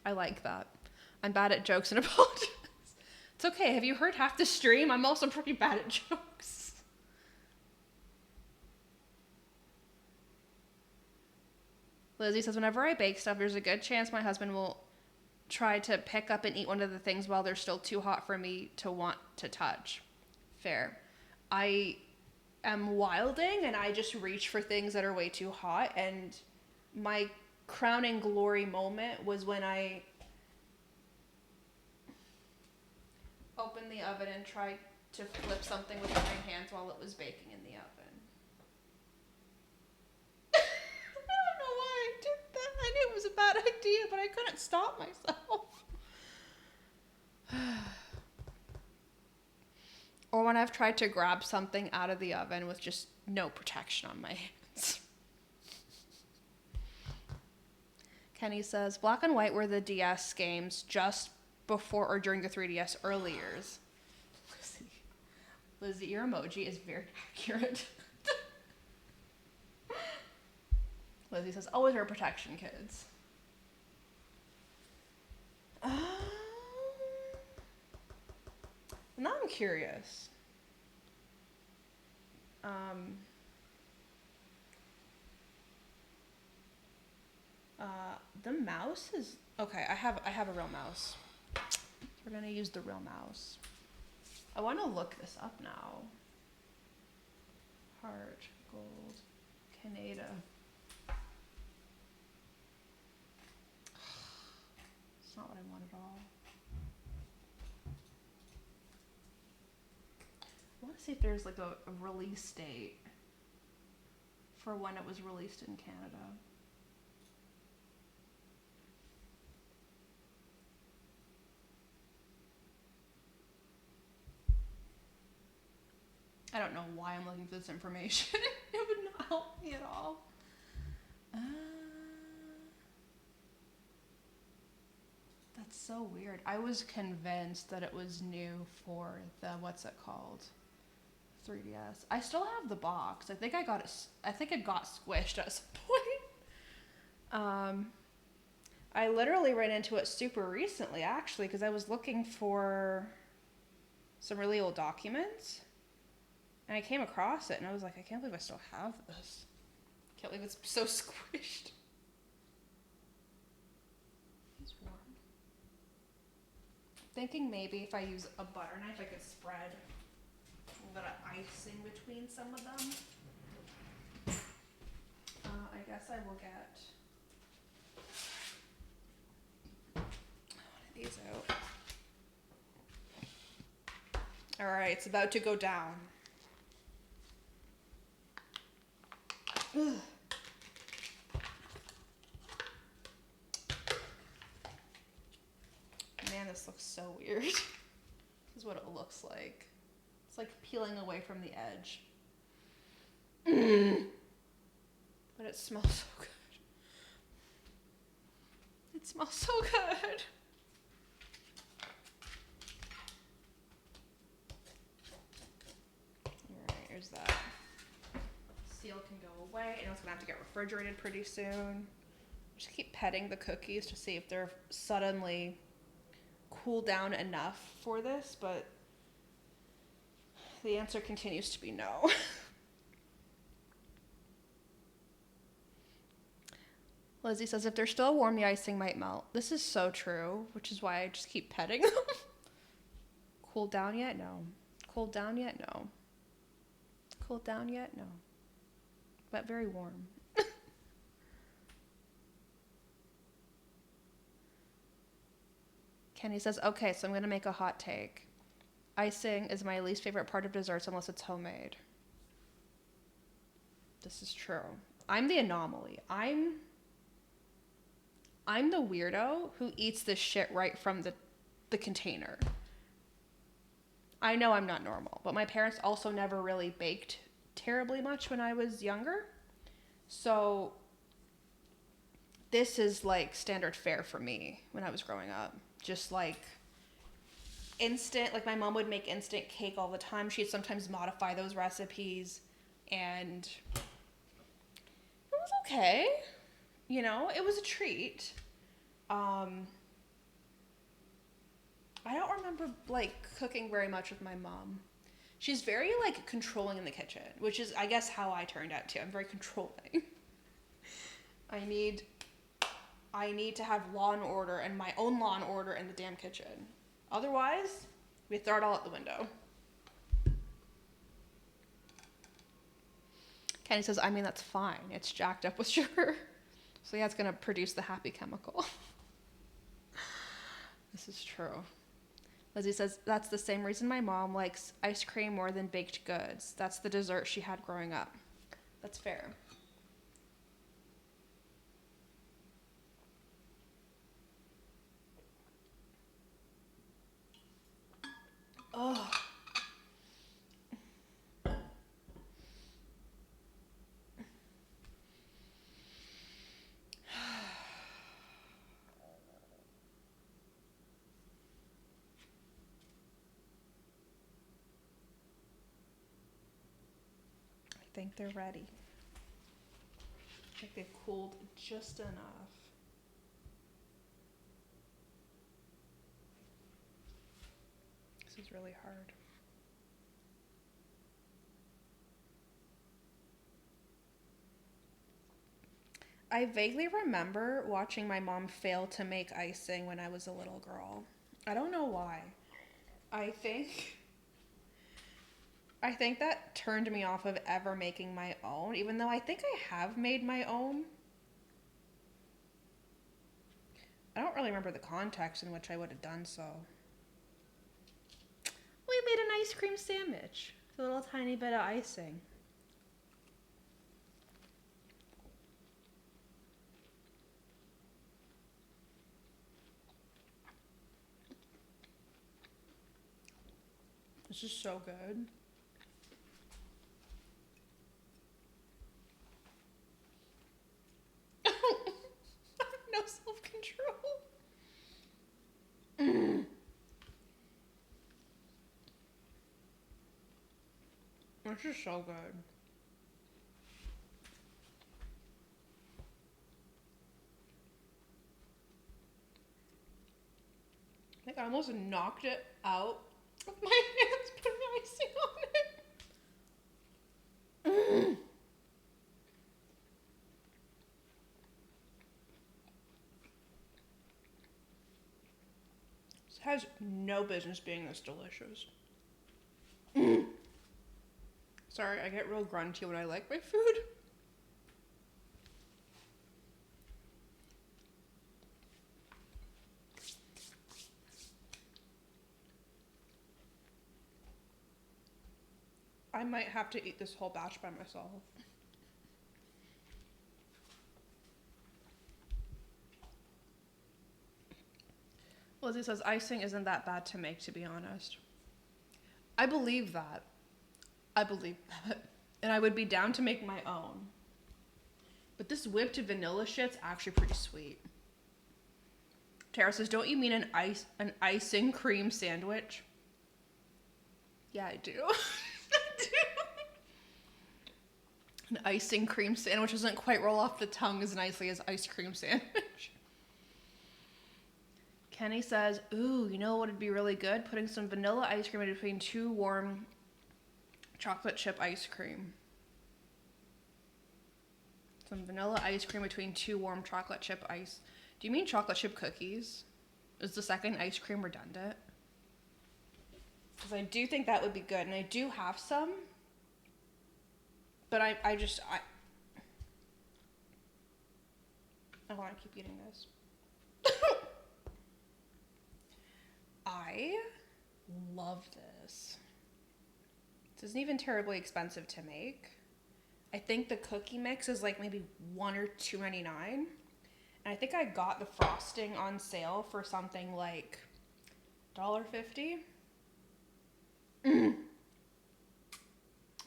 I like that. I'm bad at jokes and apologize. It's okay. Have you heard half the stream? I'm also pretty bad at jokes. Lizzie says whenever I bake stuff, there's a good chance my husband will try to pick up and eat one of the things while they're still too hot for me to want to touch. Fair. I am wilding and I just reach for things that are way too hot, and my crowning glory moment was when I opened the oven and tried to flip something with my hands while it was baking in the oven. I don't know why I did that. I knew it was a bad idea, but I couldn't stop myself. Or when I've tried to grab something out of the oven with just no protection on my hands. Kenny says, Black and White were the DS games just before or during the 3DS early years. Lizzie, your emoji is very accurate. Lizzie says, always wear protection, kids. Now I'm curious. The mouse is okay. I have a real mouse. We're gonna use the real mouse. I want to look this up now. Heart Gold Canada. It's not what I want at all. see if there's like a release date for when it was released in Canada. I don't know why I'm looking for this information. It would not help me at all. That's so weird. I was convinced that it was new for the, what's it called? 3DS. I still have the box. I think I got it. I think it got squished at some point. I literally ran into it super recently, actually, because I was looking for some really old documents, and I came across it, and I was like, I can't believe I still have this. Can't believe it's so squished. It's warm. Thinking maybe if I use a butter knife, I could spread a little bit of icing between some of them. I guess I will get one of these out. All right, it's about to go down. Ugh. Man, this looks so weird. This is what it looks like. It's like peeling away from the edge. But it smells so good. It smells so good. Alright, here's that. Seal can go away. I know it's gonna have to get refrigerated pretty soon. Just keep petting the cookies to see if they're suddenly cool down enough for this, but the answer continues to be no. Lizzie says, if they're still warm, the icing might melt. This is so true, which is why I just keep petting them. Cooled down yet? No. Cooled down yet? No. Cooled down yet? No. But very warm. Kenny says, okay, so I'm going to make a hot take. Icing is my least favorite part of desserts unless it's homemade. This is true. I'm the anomaly. I'm the weirdo who eats this shit right from the container. I know I'm not normal, but my parents also never really baked terribly much when I was younger. So this is like standard fare for me when I was growing up. Just like instant, like my mom would make instant cake all the time. She'd sometimes modify those recipes, and it was okay. You know, it was a treat. I don't remember like cooking very much with my mom. She's very like controlling in the kitchen, which is I guess how I turned out too. I'm very controlling. I need to have law and order and my own law and order in the damn kitchen. Otherwise, we throw it all out the window. Kenny says, I mean, that's fine. It's jacked up with sugar. So yeah, it's going to produce the happy chemical. This is true. Lizzie says, that's the same reason my mom likes ice cream more than baked goods. That's the dessert she had growing up. That's fair. Oh. I think they're ready. I think they've cooled just enough. This is really hard. I vaguely remember watching my mom fail to make icing when I was a little girl. I don't know why. I think that turned me off of ever making my own, even though I think I have made my own. I don't really remember the context in which I would have done so. We made an ice cream sandwich. a little tiny bit of icing. This is so good. No self-control. This is so good. Like I almost knocked it out with my hands putting icing on it. This has no business being this delicious. Sorry, I get real grunty when I like my food. I might have to eat this whole batch by myself. Lizzie says icing isn't that bad to make, to be honest. I believe that. I believe that. And I would be down to make my own. But this whipped vanilla shit's actually pretty sweet. Tara says, don't you mean an icing cream sandwich? Yeah, I do. I do. An icing cream sandwich doesn't quite roll off the tongue as nicely as ice cream sandwich. Kenny says, ooh, you know what would be really good? Putting some vanilla ice cream in between two warm chocolate chip ice cream. Some vanilla ice cream between two warm chocolate chip ice. Do you mean chocolate chip cookies? Is the second ice cream redundant? Because I do think that would be good. And I do have some. But I want to keep eating this. I love this. This isn't even terribly expensive to make. I think the cookie mix is like maybe $1 or $2.99. And I think I got the frosting on sale for something like $1.50.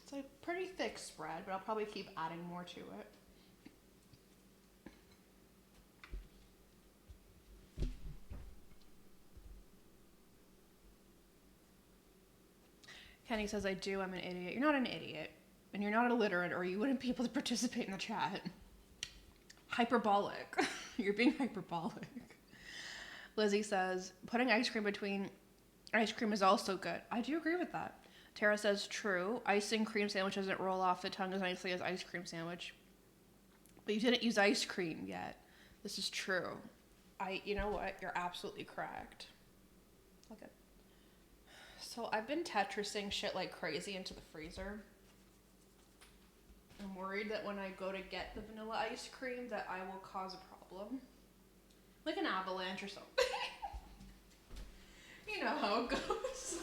It's a pretty thick spread, but I'll probably keep adding more to it. Kenny says, I do. I'm an idiot. You're not an idiot. And you're not illiterate, or you wouldn't be able to participate in the chat. Hyperbolic. You're being hyperbolic. Lizzie says, putting ice cream between ice cream is also good. I do agree with that. Tara says, true. Icing cream sandwich doesn't roll off the tongue as nicely as ice cream sandwich. But you didn't use ice cream yet. This is true. You know what? You're absolutely correct. Look at. So I've been Tetrising shit like crazy into the freezer. I'm worried that when I go to get the vanilla ice cream that I will cause a problem. Like an avalanche or something. You know how it goes.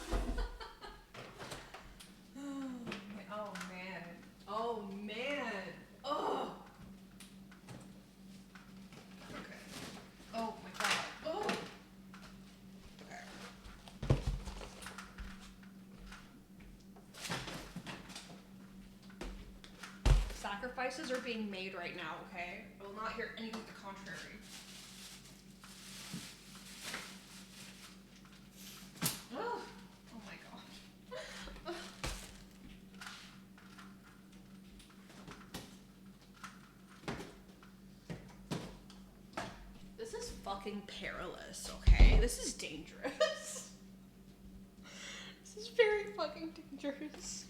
Oh man. Oh man. Oh. Okay. Oh my god. Oh. Okay. Sacrifices are being made right now, okay? I will not hear anything to the contrary. Oh, oh my god. This is fucking perilous, okay? This is dangerous. This is very fucking dangerous.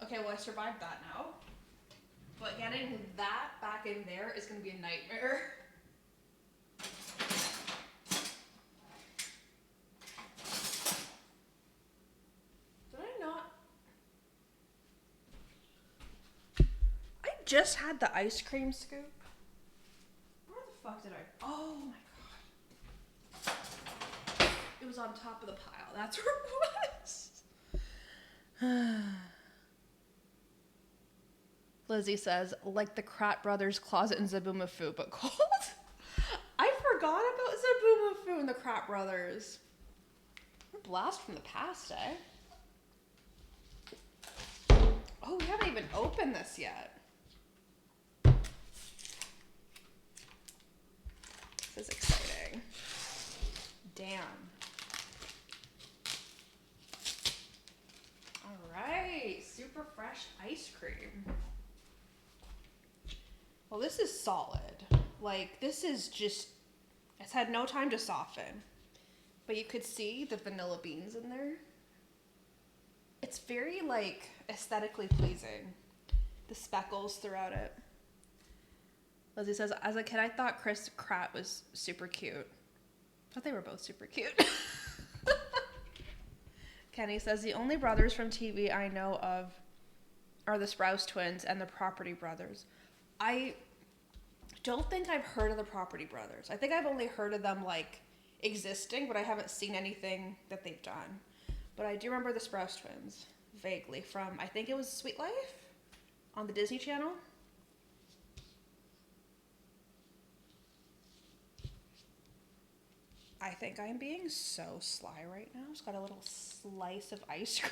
Okay, well I survived that now. But getting that back in there is gonna be a nightmare. just had the ice cream scoop. Where the fuck did I? Oh my god. It was on top of the pile. That's where it was. Lizzie says, like the Krat Brothers closet in Zaboomafoo, but cold. I forgot about Zaboomafoo and the Krat Brothers. We're a blast from the past, eh? Oh, we haven't even opened this yet. This is exciting. Damn. All right, super fresh ice cream. Well, this is solid. Like, this is just, it's had no time to soften. But you could see the vanilla beans in there. It's very, like, aesthetically pleasing. The speckles throughout it. Lizzie says, as a kid, I thought Chris Krat was super cute. I thought they were both super cute. Kenny says, the only brothers from TV I know of are the Sprouse twins and the Property Brothers. I don't think I've heard of the Property Brothers. I think I've only heard of them, like, existing, but I haven't seen anything that they've done. But I do remember the Sprouse twins, vaguely, from, I think it was Sweet Life on the Disney Channel. I think I'm being so sly right now. It's got a little slice of ice cream.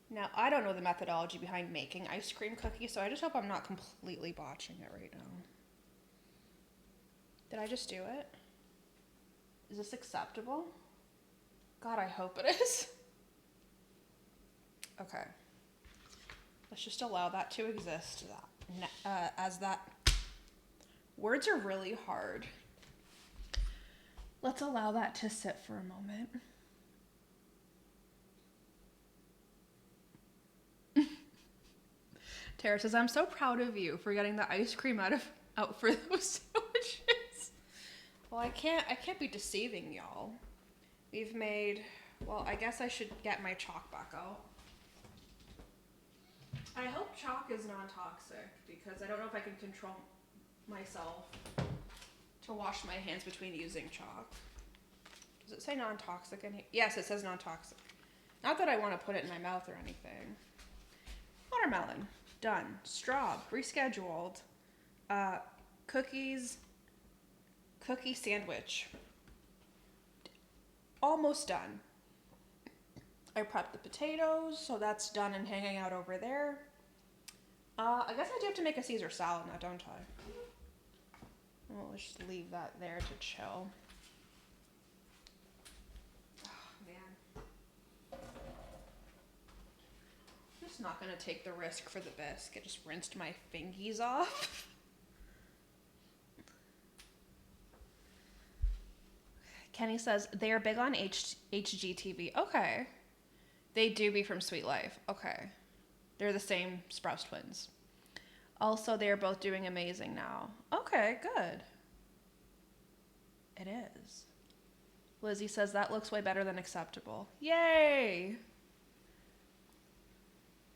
Now, I don't know the methodology behind making ice cream cookies, so I just hope I'm not completely botching it right now. Did I just do it? Is this acceptable? God, I hope it is. Okay. Let's just allow that to exist as that. Words are really hard. Let's allow that to sit for a moment. Tara says, I'm so proud of you for getting the ice cream out for those sandwiches. Well, I can't be deceiving y'all. We've made, well, I guess I should get my chalk back out. I hope chalk is non-toxic because I don't know if I can control myself to wash my hands between using chalk. Does it say non-toxic in here? Yes, it says non-toxic. Not that I want to put it in my mouth or anything. Watermelon, done. Straw, rescheduled. Cookies, cookie sandwich. Almost done. I prepped the potatoes, so that's done and hanging out over there. I guess I do have to make a Caesar salad now, don't I? Well, let's just leave that there to chill. Oh, man. I'm just not gonna take the risk for the biscuit. Just rinsed my fingies off. Kenny says, they are big on HGTV. Okay. They do be from Sweet Life. Okay. They're the same Sprouse twins. Also, they are both doing amazing now. Okay, good. It is. Lizzie says, that looks way better than acceptable. Yay!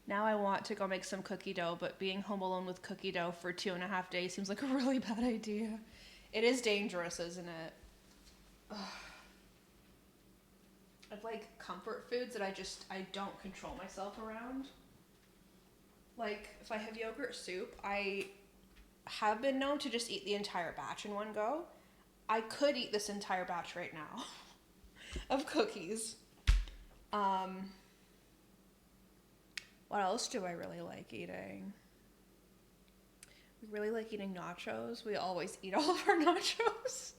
Now I want to go make some cookie dough, but being home alone with cookie dough for 2.5 days seems like a really bad idea. It is dangerous, isn't it? Ugh. I've like comfort foods that I don't control myself around. Like if I have yogurt soup, I have been known to just eat the entire batch in one go. I could eat this entire batch right now of cookies. What else do I really like eating? We really like eating nachos. We always eat all of our nachos.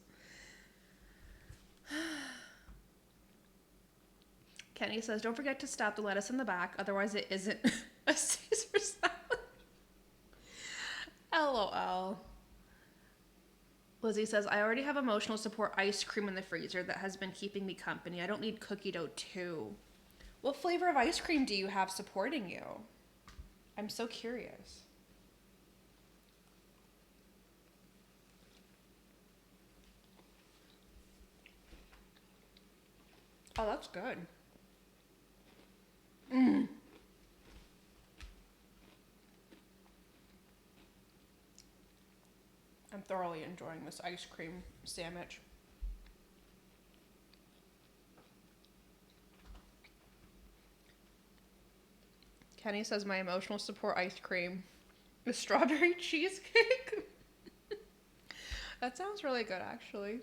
Kenny says, don't forget to stab the lettuce in the back, otherwise it isn't a Caesar salad. LOL. Lizzie says, I already have emotional support ice cream in the freezer that has been keeping me company. I don't need cookie dough too. What flavor of ice cream do you have supporting you? I'm so curious. Oh, that's good. thoroughly enjoying this ice cream sandwich. Kenny says my emotional support ice cream is strawberry cheesecake. That sounds really good, actually.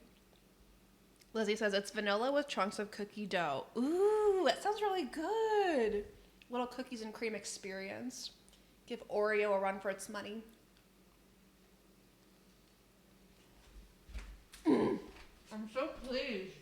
Lizzie says it's vanilla with chunks of cookie dough. Ooh, that sounds really good. Little cookies and cream experience. Give Oreo a run for its money. I'm so pleased.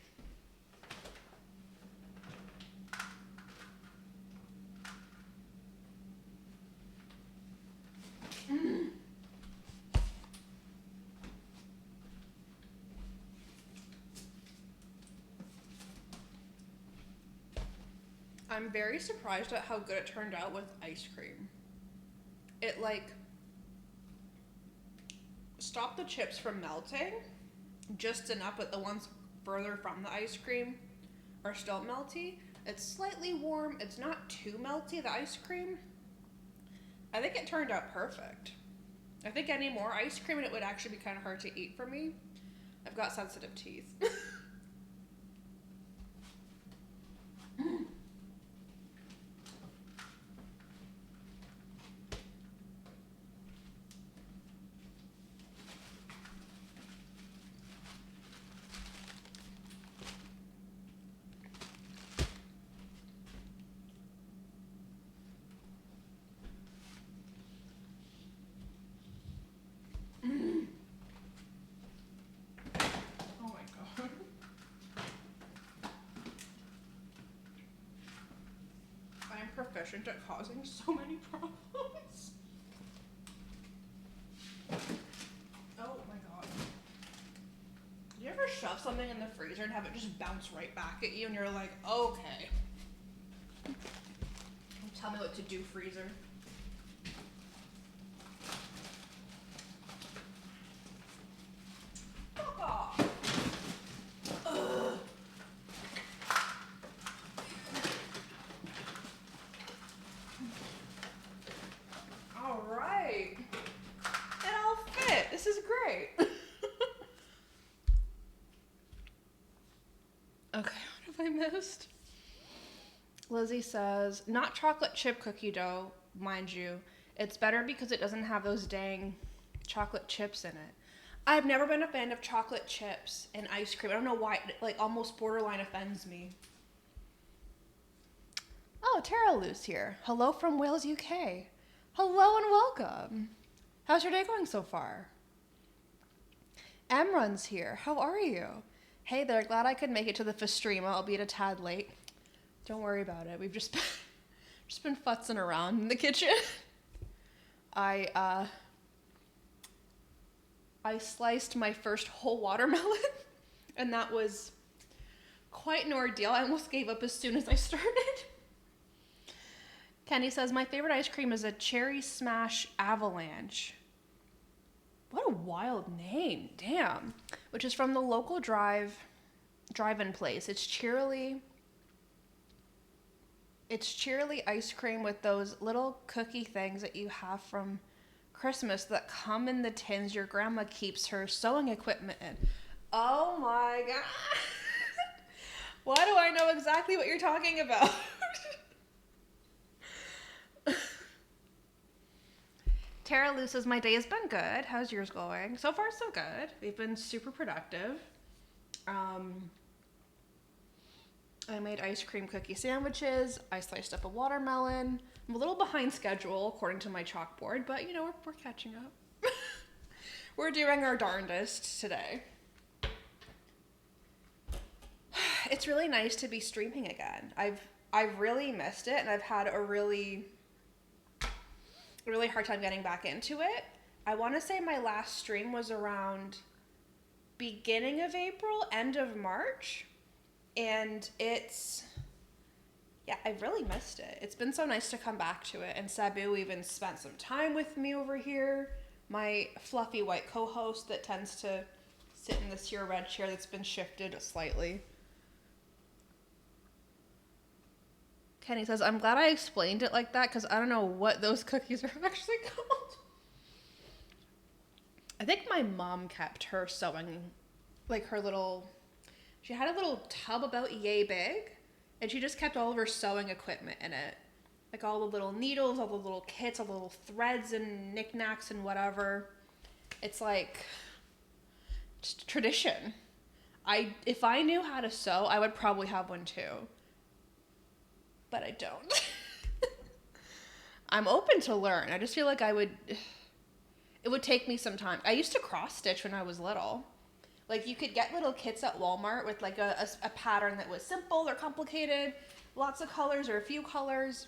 I'm very surprised at how good it turned out with ice cream. It like stopped the chips from melting just enough, but the ones further from the ice cream are still melty. It's slightly warm. It's not too melty, the ice cream. I think it turned out perfect. I think any more ice cream and it would actually be kind of hard to eat for me. I've got sensitive teeth. Oh my god. I am proficient at causing so many problems. Oh my god. Do you ever shove something in the freezer and have it just bounce right back at you and you're like, okay. Tell me what to do, freezer. Fuck off. Ugh. All right. It all fit. This is great. Okay, what have I missed? Lizzie says, not chocolate chip cookie dough, mind you. It's better because it doesn't have those dang chocolate chips in it. I've never been a fan of chocolate chips and ice cream. I don't know why, it like almost borderline offends me. Oh, Tara Lou's here. Hello from Wales, UK. Hello and welcome. How's your day going so far? Emron's here. How are you? Hey there, glad I could make it to the Festrima, albeit a tad late. Don't worry about it. We've just been futzing around in the kitchen. I sliced my first whole watermelon, and that was quite an ordeal. I almost gave up as soon as I started. Kenny says, my favorite ice cream is a Cherry Smash Avalanche. What a wild name, damn. Which is from the local drive-in place. It's cheerily ice cream with those little cookie things that you have from Christmas that come in the tins your grandma keeps her sewing equipment in. Oh my god. Why do I know exactly what you're talking about? Tara Lou says, my day has been good. How's yours going? So far, so good. We've been super productive. I made ice cream cookie sandwiches. I sliced up a watermelon. I'm a little behind schedule according to my chalkboard, but you know, we're catching up. We're doing our darndest today. It's really nice to be streaming again. I've really missed it, and I've had a really hard time getting back into it. I want to say my last stream was around beginning of April, end of March. And I've really missed it. It's been so nice to come back to it. And Sabu even spent some time with me over here. My fluffy white co-host that tends to sit in this here red chair that's been shifted slightly. Kenny says, I'm glad I explained it like that because I don't know what those cookies are actually called. I think my mom kept her sewing, like her little, she had a little tub about yay big, and she just kept all of her sewing equipment in it. Like all the little needles, all the little kits, all the little threads and knickknacks and whatever. It's like just tradition. If I knew how to sew, I would probably have one too. But I don't. I'm open to learn. I just feel like it would take me some time. I used to cross stitch when I was little. Like you could get little kits at Walmart with like a pattern that was simple or complicated, lots of colors or a few colors.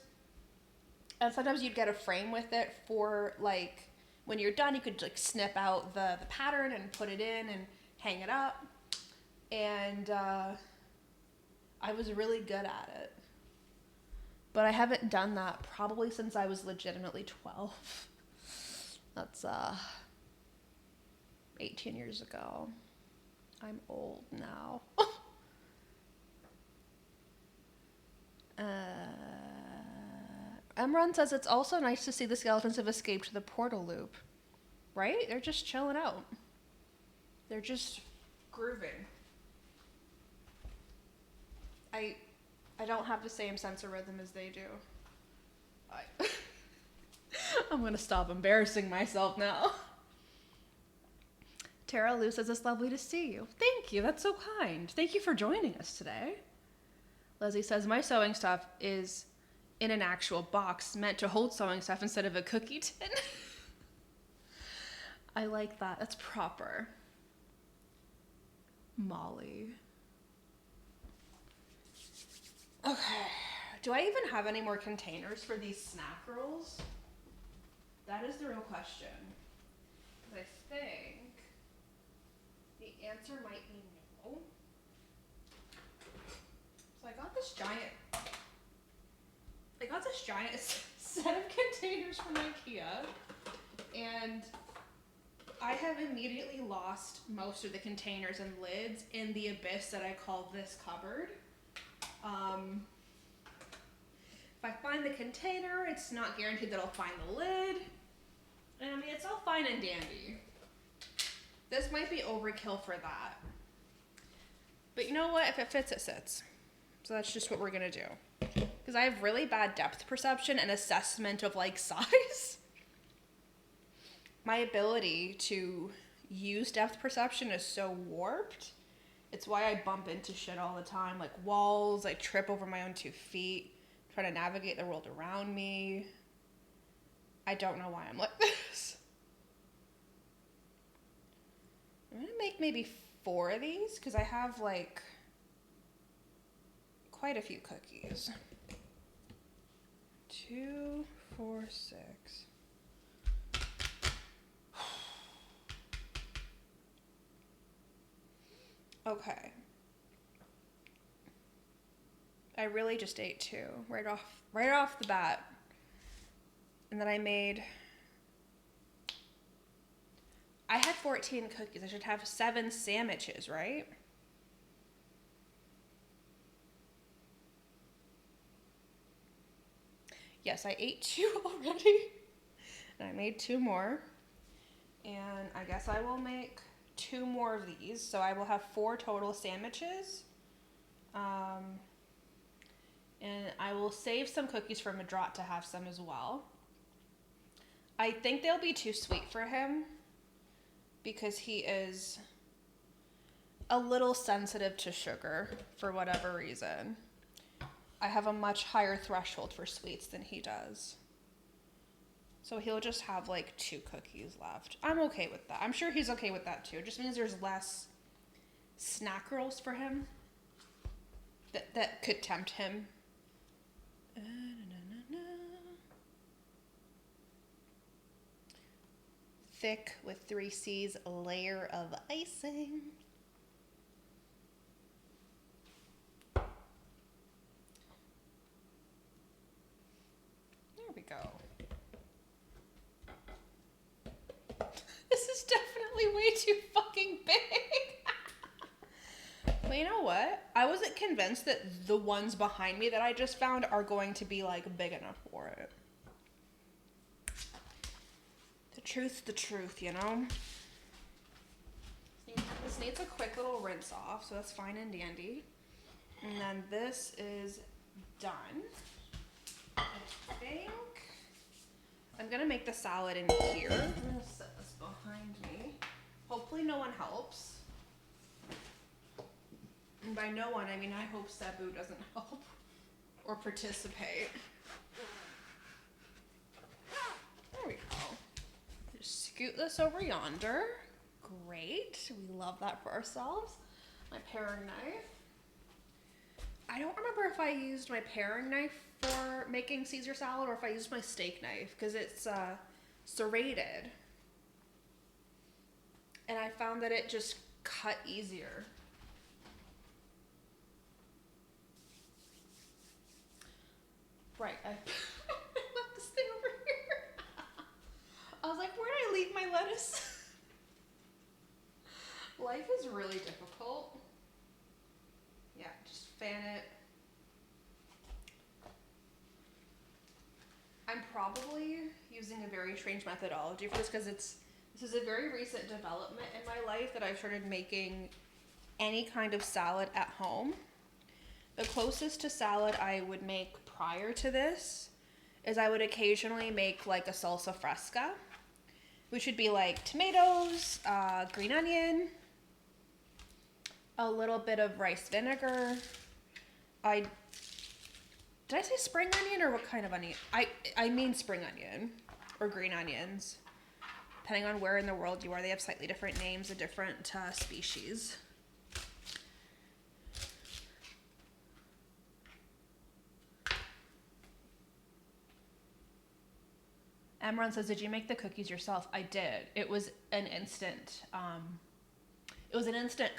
And sometimes you'd get a frame with it for like, when you're done, you could like snip out the pattern and put it in and hang it up. And I was really good at it. But I haven't done that probably since I was legitimately 12. That's 18 years ago. I'm old now. Emron says it's also nice to see the skeletons have escaped the portal loop. Right? They're just chilling out. They're just grooving. I don't have the same sense of rhythm as they do. I'm gonna stop embarrassing myself now. Tara Lou says it's lovely to see you. Thank you, that's so kind. Thank you for joining us today. Leslie says my sewing stuff is in an actual box meant to hold sewing stuff instead of a cookie tin. I like that. That's proper. Molly. Okay. Do I even have any more containers for these snack rolls? That is the real question. Because I think the answer might be no. So I got this giant set of containers from IKEA, and I have immediately lost most of the containers and lids in the abyss that I call this cupboard. If I find the container, it's not guaranteed that I'll find the lid. And I mean, it's all fine and dandy. This might be overkill for that. But you know what? If it fits, it sits. So that's just what we're gonna do. Because I have really bad depth perception and assessment of like size. My ability to use depth perception is so warped. It's why I bump into shit all the time, like walls. I trip over my own 2 feet, trying to navigate the world around me. I don't know why I'm like this. I'm gonna make maybe 4 of these because I have like quite a few cookies. 2, 4, 6. Okay. I really just ate 2 right off the bat. And then I had 14 cookies. I should have 7 sandwiches, right? Yes, I ate 2 already. And I made 2 more. And I guess I will make 2 more of these. So I will have 4 total sandwiches. And I will save some cookies for Madrat to have some as well. I think they'll be too sweet for him because he is a little sensitive to sugar for whatever reason. I have a much higher threshold for sweets than he does. So he'll just have like 2 cookies left. I'm okay with that. I'm sure he's okay with that too. It just means there's less snack rolls for him that could tempt him. Thick with 3 C's, a layer of icing. There we go. This is definitely way too fucking big. But you know what? I wasn't convinced that the ones behind me that I just found are going to be like big enough for it. The truth, you know? this needs a quick little rinse off, so that's fine and dandy. And then this is done. I think I'm gonna make the salad in here. I'm gonna set this behind me. Hopefully no one helps. And by no one, I mean I hope Sabu doesn't help or participate. There we go. Just scoot this over yonder. Great. We love that for ourselves. My paring knife. I don't remember if I used my paring knife for making Caesar salad or if I used my steak knife because it's serrated. And I found that it just cut easier. Right, I left this thing over here. I was like, where did I leave my lettuce? Life is really difficult. Yeah, just fan it. I'm probably using a very strange methodology for this because this is a very recent development in my life that I've started making any kind of salad at home. The closest to salad I would make prior to this is I would occasionally make like a salsa fresca, which would be like tomatoes, green onion, a little bit of rice vinegar. Did I say spring onion or what kind of onion? I mean spring onion or green onions. Depending on where in the world you are, they have slightly different names of different species. Emron says, did you make the cookies yourself? I did. It was an instant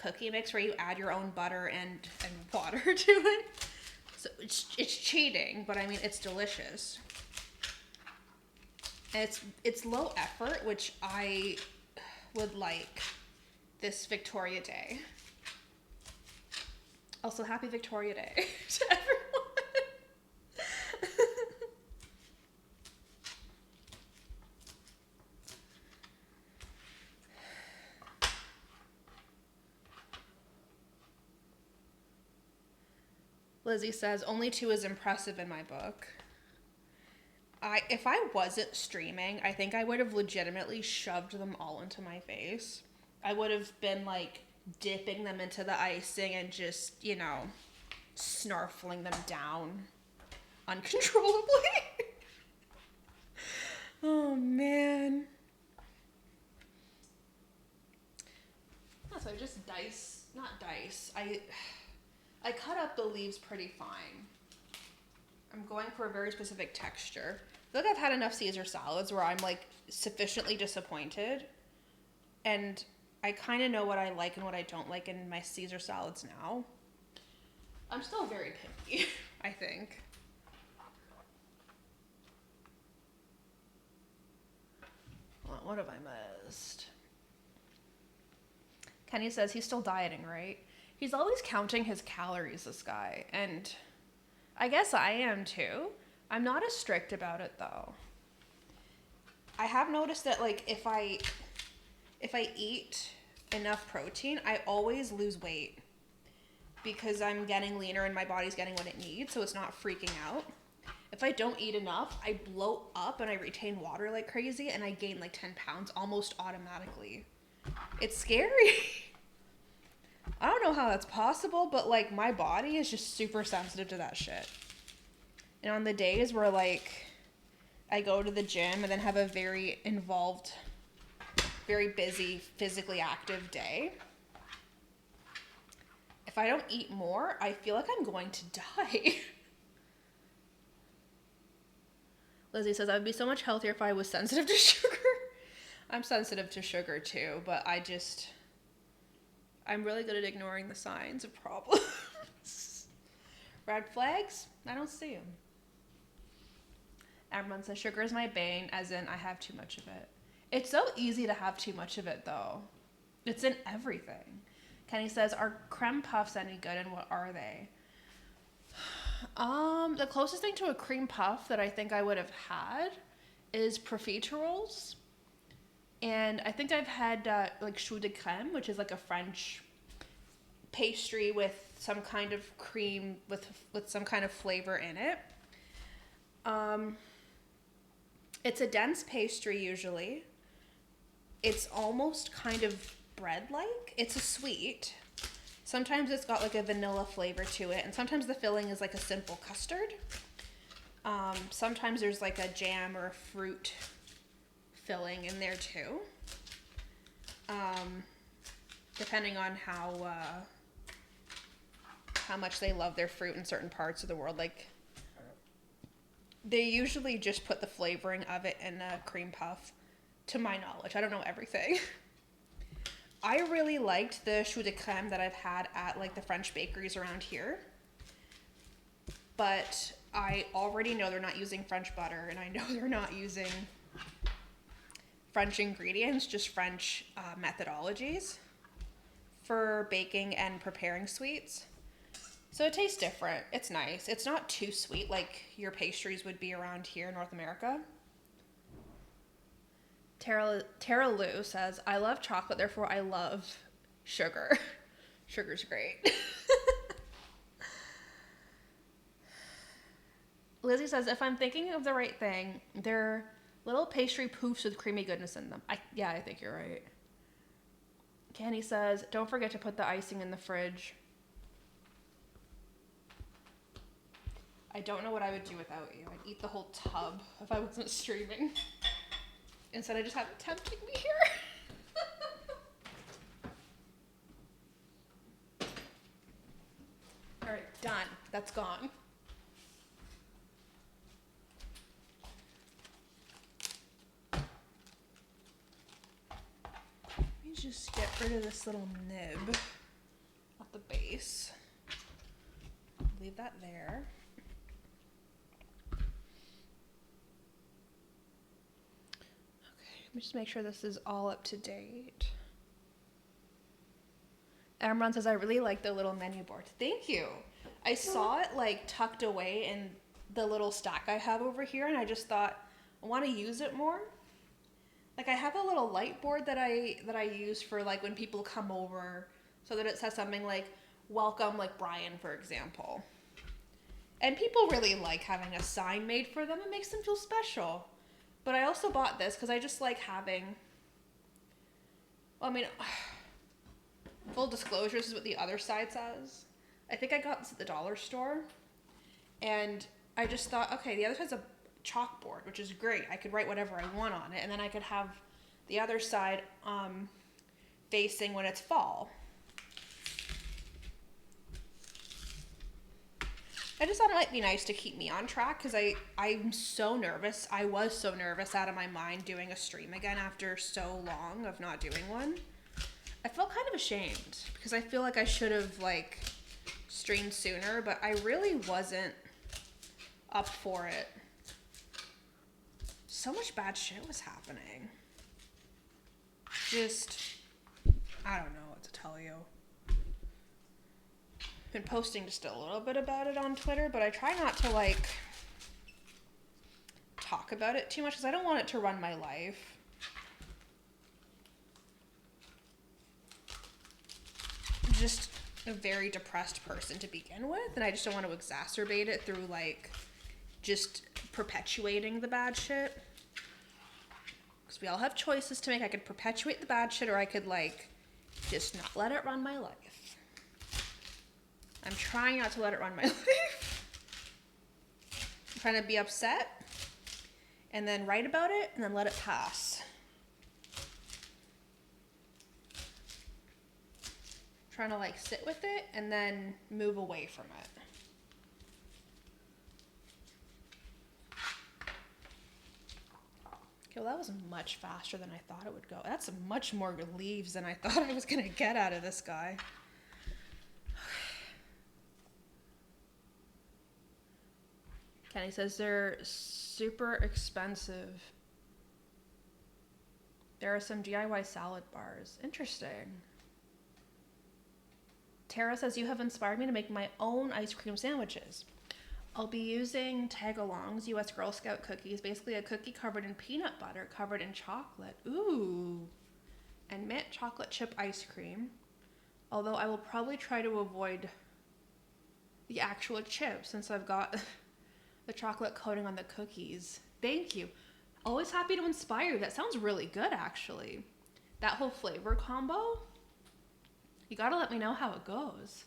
cookie mix where you add your own butter and water to it. So it's cheating, but I mean it's delicious. And it's low effort, which I would like this Victoria Day. Also, happy Victoria Day to everyone. Lizzie says, only 2 is impressive in my book. If I wasn't streaming, I think I would have legitimately shoved them all into my face. I would have been like dipping them into the icing and just, snarfling them down uncontrollably. Oh man. So I just not dice. I cut up the leaves pretty fine. I'm going for a very specific texture. I feel like I've had enough Caesar salads where I'm like sufficiently disappointed. And I kind of know what I like and what I don't like in my Caesar salads now. I'm still very picky, I think. Hold on, what have I missed? Kenny says he's still dieting, right? He's always counting his calories, this guy, and I guess I am too. I'm not as strict about it though. I have noticed that like if I eat enough protein, I always lose weight because I'm getting leaner and my body's getting what it needs, so it's not freaking out. If I don't eat enough, I bloat up and I retain water like crazy and I gain like 10 pounds almost automatically. It's scary. I don't know how that's possible, but like my body is just super sensitive to that shit. And on the days where like I go to the gym and then have a very involved, very busy, physically active day, if I don't eat more, I feel like I'm going to die. Lizzie says, I would be so much healthier if I was sensitive to sugar. I'm sensitive to sugar too, but I'm really good at ignoring the signs of problems. Red flags? I don't see them. Everyone says sugar is my bane, as in I have too much of it. It's so easy to have too much of it, though. It's in everything. Kenny says, are creme puffs any good, and what are they? The closest thing to a cream puff that I think I would have had is profiteroles. And I think I've had like choux de crème, which is like a French pastry with some kind of cream with some kind of flavor in it. It's a dense pastry usually. It's almost kind of bread-like. It's a sweet. Sometimes it's got like a vanilla flavor to it, and sometimes the filling is like a simple custard. Sometimes there's like a jam or a fruit filling in there too. Depending on how much they love their fruit in certain parts of the world. Like, they usually just put the flavoring of it in a cream puff, to my knowledge. I don't know everything. I really liked the choux de crème that I've had at like the French bakeries around here. But I already know they're not using French butter, and I know they're not using French ingredients, just French methodologies for baking and preparing sweets. So it tastes different. It's nice. It's not too sweet like your pastries would be around here in North America. Tara Lou says, I love chocolate, therefore I love sugar. Sugar's great. Lizzie says, if I'm thinking of the right thing, they're little pastry poofs with creamy goodness in them. I think you're right. Kenny says, don't forget to put the icing in the fridge. I don't know what I would do without you. I'd eat the whole tub if I wasn't streaming. Instead, I just have it tempting me here. All right, done. That's gone. Let me just get rid of this little nib at the base. Leave that there. Let me just make sure this is all up to date. Amron says, I really like the little menu board. Thank you. I saw it like tucked away in the little stack I have over here, and I just thought, I want to use it more. Like, I have a little light board that I use for like when people come over, so that it says something like, welcome, like Brian, for example. And people really like having a sign made for them. It makes them feel special. But I also bought this because I just like having, well, I mean, full disclosure, this is what the other side says. I think I got this at the dollar store. And I just thought, okay, the other side's a chalkboard, which is great. I could write whatever I want on it. And then I could have the other side facing when it's fall. I just thought it might be nice to keep me on track because I'm so nervous. I was so nervous out of my mind doing a stream again after so long of not doing one. I felt kind of ashamed because I feel like I should have like streamed sooner, but I really wasn't up for it. So much bad shit was happening. Just, I don't know what to tell you. Been posting just a little bit about it on Twitter, but I try not to like talk about it too much because I don't want it to run my life. I'm just a very depressed person to begin with, and I just don't want to exacerbate it through like just perpetuating the bad shit. Because we all have choices to make. I could perpetuate the bad shit, or I could like just not let it run my life. I'm trying not to let it run my life. I'm trying to be upset and then write about it and then let it pass. I'm trying to like sit with it and then move away from it. Okay, well that was much faster than I thought it would go. That's much more leaves than I thought I was gonna get out of this guy. Kenny says they're super expensive. There are some DIY salad bars. Interesting. Tara says, you have inspired me to make my own ice cream sandwiches. I'll be using Tagalong's US Girl Scout cookies, basically a cookie covered in peanut butter, covered in chocolate. Ooh. And mint chocolate chip ice cream. Although I will probably try to avoid the actual chip since I've got the chocolate coating on the cookies. Thank you. Always happy to inspire you. That sounds really good, actually. That whole flavor combo, you gotta let me know how it goes.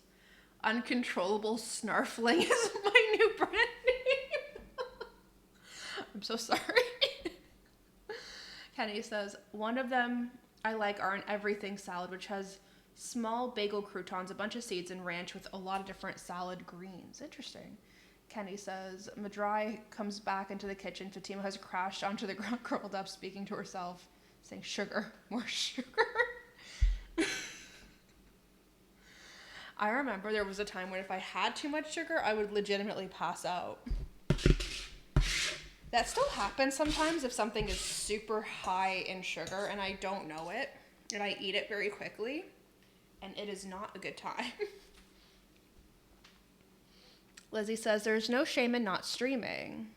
Uncontrollable Snarfling is my new brand name. I'm so sorry. Kenny says, one of them I like are an everything salad, which has small bagel croutons, a bunch of seeds, and ranch with a lot of different salad greens. Interesting. Kenny says, Madrai comes back into the kitchen. Fatima has crashed onto the ground, curled up, speaking to herself, saying, sugar, more sugar. I remember there was a time when if I had too much sugar, I would legitimately pass out. That still happens sometimes if something is super high in sugar and I don't know it, and I eat it very quickly, and it is not a good time. Lizzie says, there's no shame in not streaming.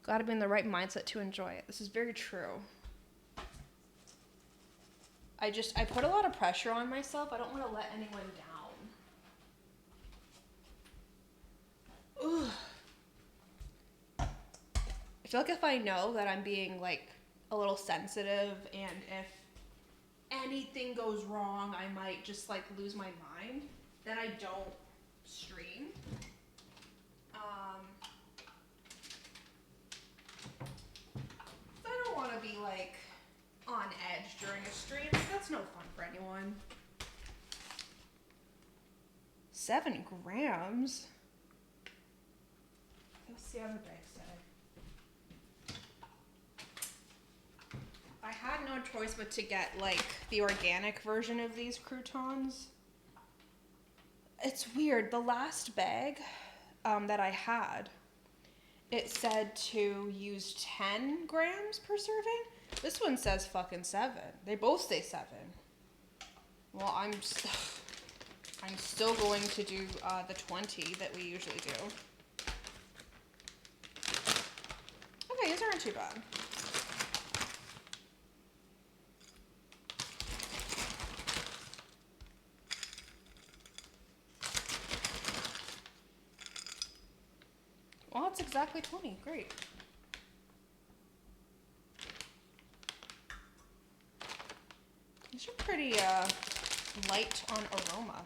Gotta be in the right mindset to enjoy it. This is very true. I put a lot of pressure on myself. I don't want to let anyone down. Ugh. I feel like if I know that I'm being like a little sensitive and if anything goes wrong, I might just like lose my mind, then I don't stream. I don't want to be like on edge during a stream. That's no fun for anyone. 7 grams? Let's see how the bag say. I had no choice but to get like the organic version of these croutons. It's weird. The last bag that I had, it said to use 10 grams per serving. This one says fucking 7. They both say 7. Well, I'm still going to do the 20 that we usually do. Okay, these aren't too bad. Well, it's exactly 20. Great. These are pretty light on aroma.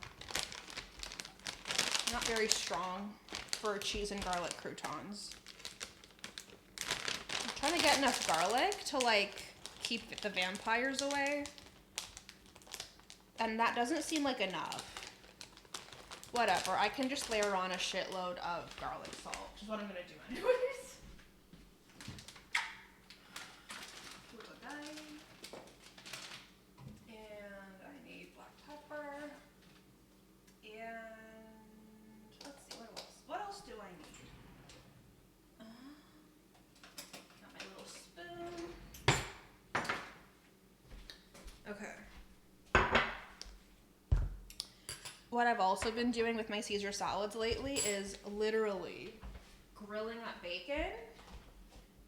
Not very strong for cheese and garlic croutons. I'm trying to get enough garlic to like keep the vampires away. And that doesn't seem like enough. Whatever, I can just layer on a shitload of garlic salt, which is what I'm gonna do anyways. And I need black pepper. And let's see, what else? What else do I need? Got my little spoon. Okay. What I've also been doing with my Caesar salads lately is literally grilling up bacon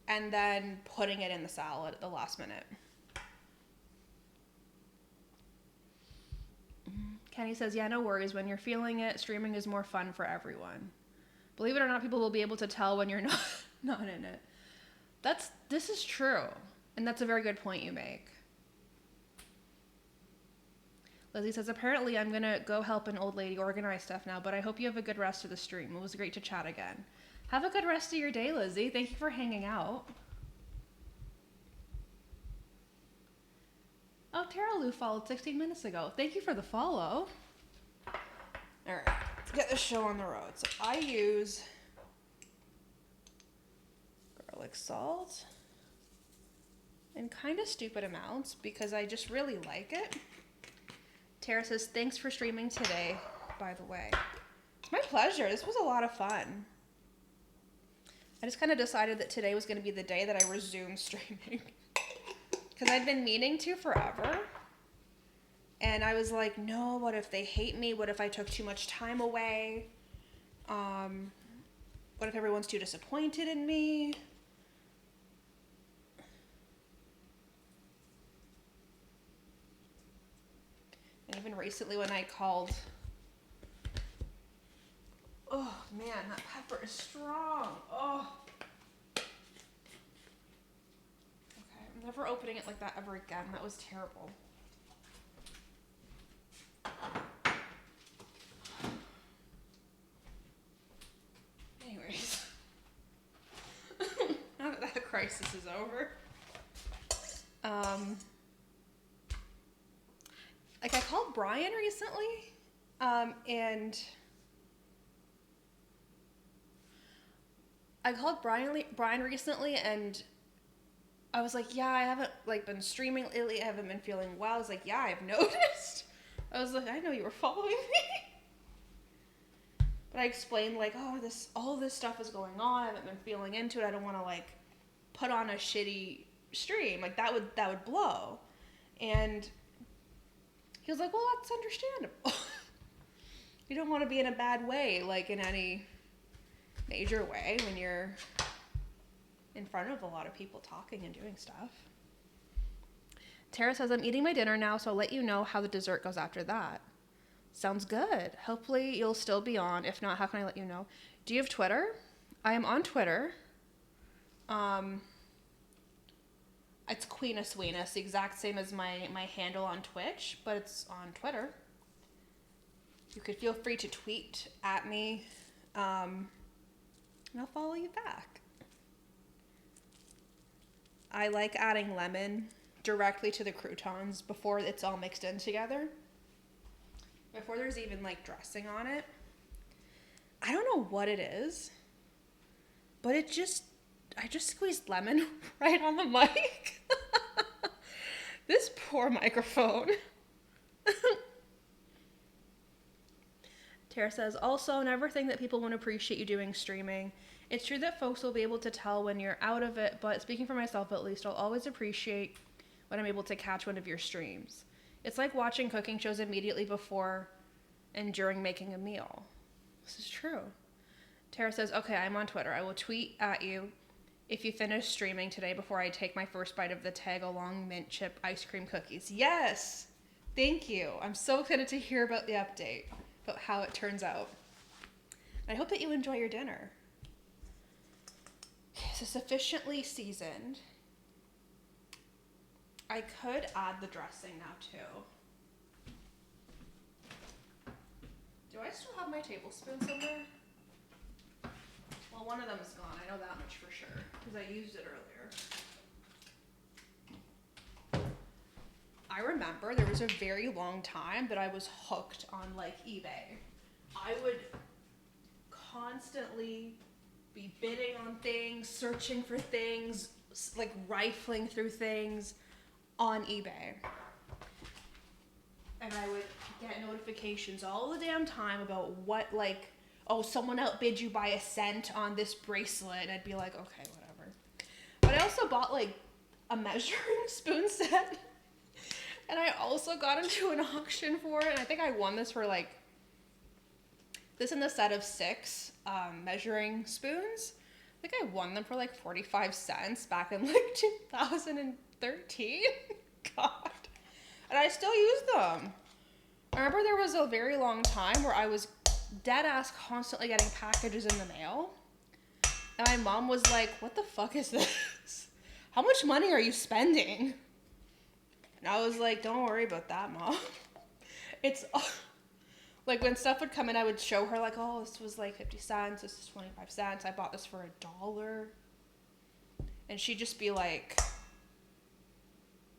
and then putting it in the salad at the last minute. Kenny says, yeah, no worries. When you're feeling it, streaming is more fun for everyone. Believe it or not, people will be able to tell when you're not in it. This is true. And that's a very good point you make. Lizzie says, apparently I'm going to go help an old lady organize stuff now, but I hope you have a good rest of the stream. It was great to chat again. Have a good rest of your day, Lizzie. Thank you for hanging out. Oh, Tara Lou followed 16 minutes ago. Thank you for the follow. All right, let's get this show on the road. So I use garlic salt in kind of stupid amounts because I just really like it. Tara says, thanks for streaming today, by the way. It's my pleasure. This was a lot of fun. I just kind of decided that today was going to be the day that I resumed streaming. Because I'd been meaning to forever. And I was like, no, what if they hate me? What if I took too much time away? What if everyone's too disappointed in me? And even recently when I called, oh man, that pepper is strong. Oh. Okay, I'm never opening it like that ever again. That was terrible. Anyways. Now that that crisis is over. Like I called Brian recently, and I called Brian recently, and I was like, yeah, I haven't like been streaming lately. I haven't been feeling well. I was like, yeah, I've noticed. I was like, I know you were following me. But I explained like, oh, all this stuff is going on. I haven't been feeling into it. I don't want to like put on a shitty stream. Like that would blow. And he was like, well, that's understandable. You don't want to be in a bad way, like in any major way when you're in front of a lot of people talking and doing stuff. Tara says, I'm eating my dinner now, so I'll let you know how the dessert goes after that. Sounds good. Hopefully you'll still be on. If not, how can I let you know? Do you have Twitter? I am on Twitter. It's Queen of Sweetness, the exact same as my handle on Twitch, but it's on Twitter. You could feel free to tweet at me, and I'll follow you back. I like adding lemon directly to the croutons before it's all mixed in together. Before there's even like dressing on it. I don't know what it is, but I just squeezed lemon right on the mic. This poor microphone. Tara says, also, never think that people won't appreciate you doing streaming. It's true that folks will be able to tell when you're out of it, but speaking for myself at least, I'll always appreciate when I'm able to catch one of your streams. It's like watching cooking shows immediately before and during making a meal. This is true. Tara says, okay, I'm on Twitter. I will tweet at you if you finish streaming today before I take my first bite of the tag-along mint chip ice cream cookies. Yes! Thank you. I'm so excited to hear about the update, about how it turns out. I hope that you enjoy your dinner. Okay, so sufficiently seasoned. I could add the dressing now too. Do I still have my tablespoon somewhere? Well, one of them is gone. I know that much for sure because I used it earlier. I remember there was a very long time that I was hooked on like eBay. I would constantly be bidding on things, searching for things, like rifling through things on eBay. And I would get notifications all the damn time about what, like, oh, someone outbid you by a cent on this bracelet. And I'd be like, okay, whatever. But I also bought, like, a measuring spoon set. And I also got into an auction for it. And I think I won this for, like, this in the set of 6 measuring spoons. I think I won them for, like, 45 cents back in, like, 2013. God. And I still use them. I remember there was a very long time where I was dead ass constantly getting packages in the mail. And my mom was like, what the fuck is this? How much money are you spending? And I was like, don't worry about that, Mom. It's like when stuff would come in, I would show her like, oh, this was like 50 cents. This is 25 cents. I bought this for $1. And she'd just be like,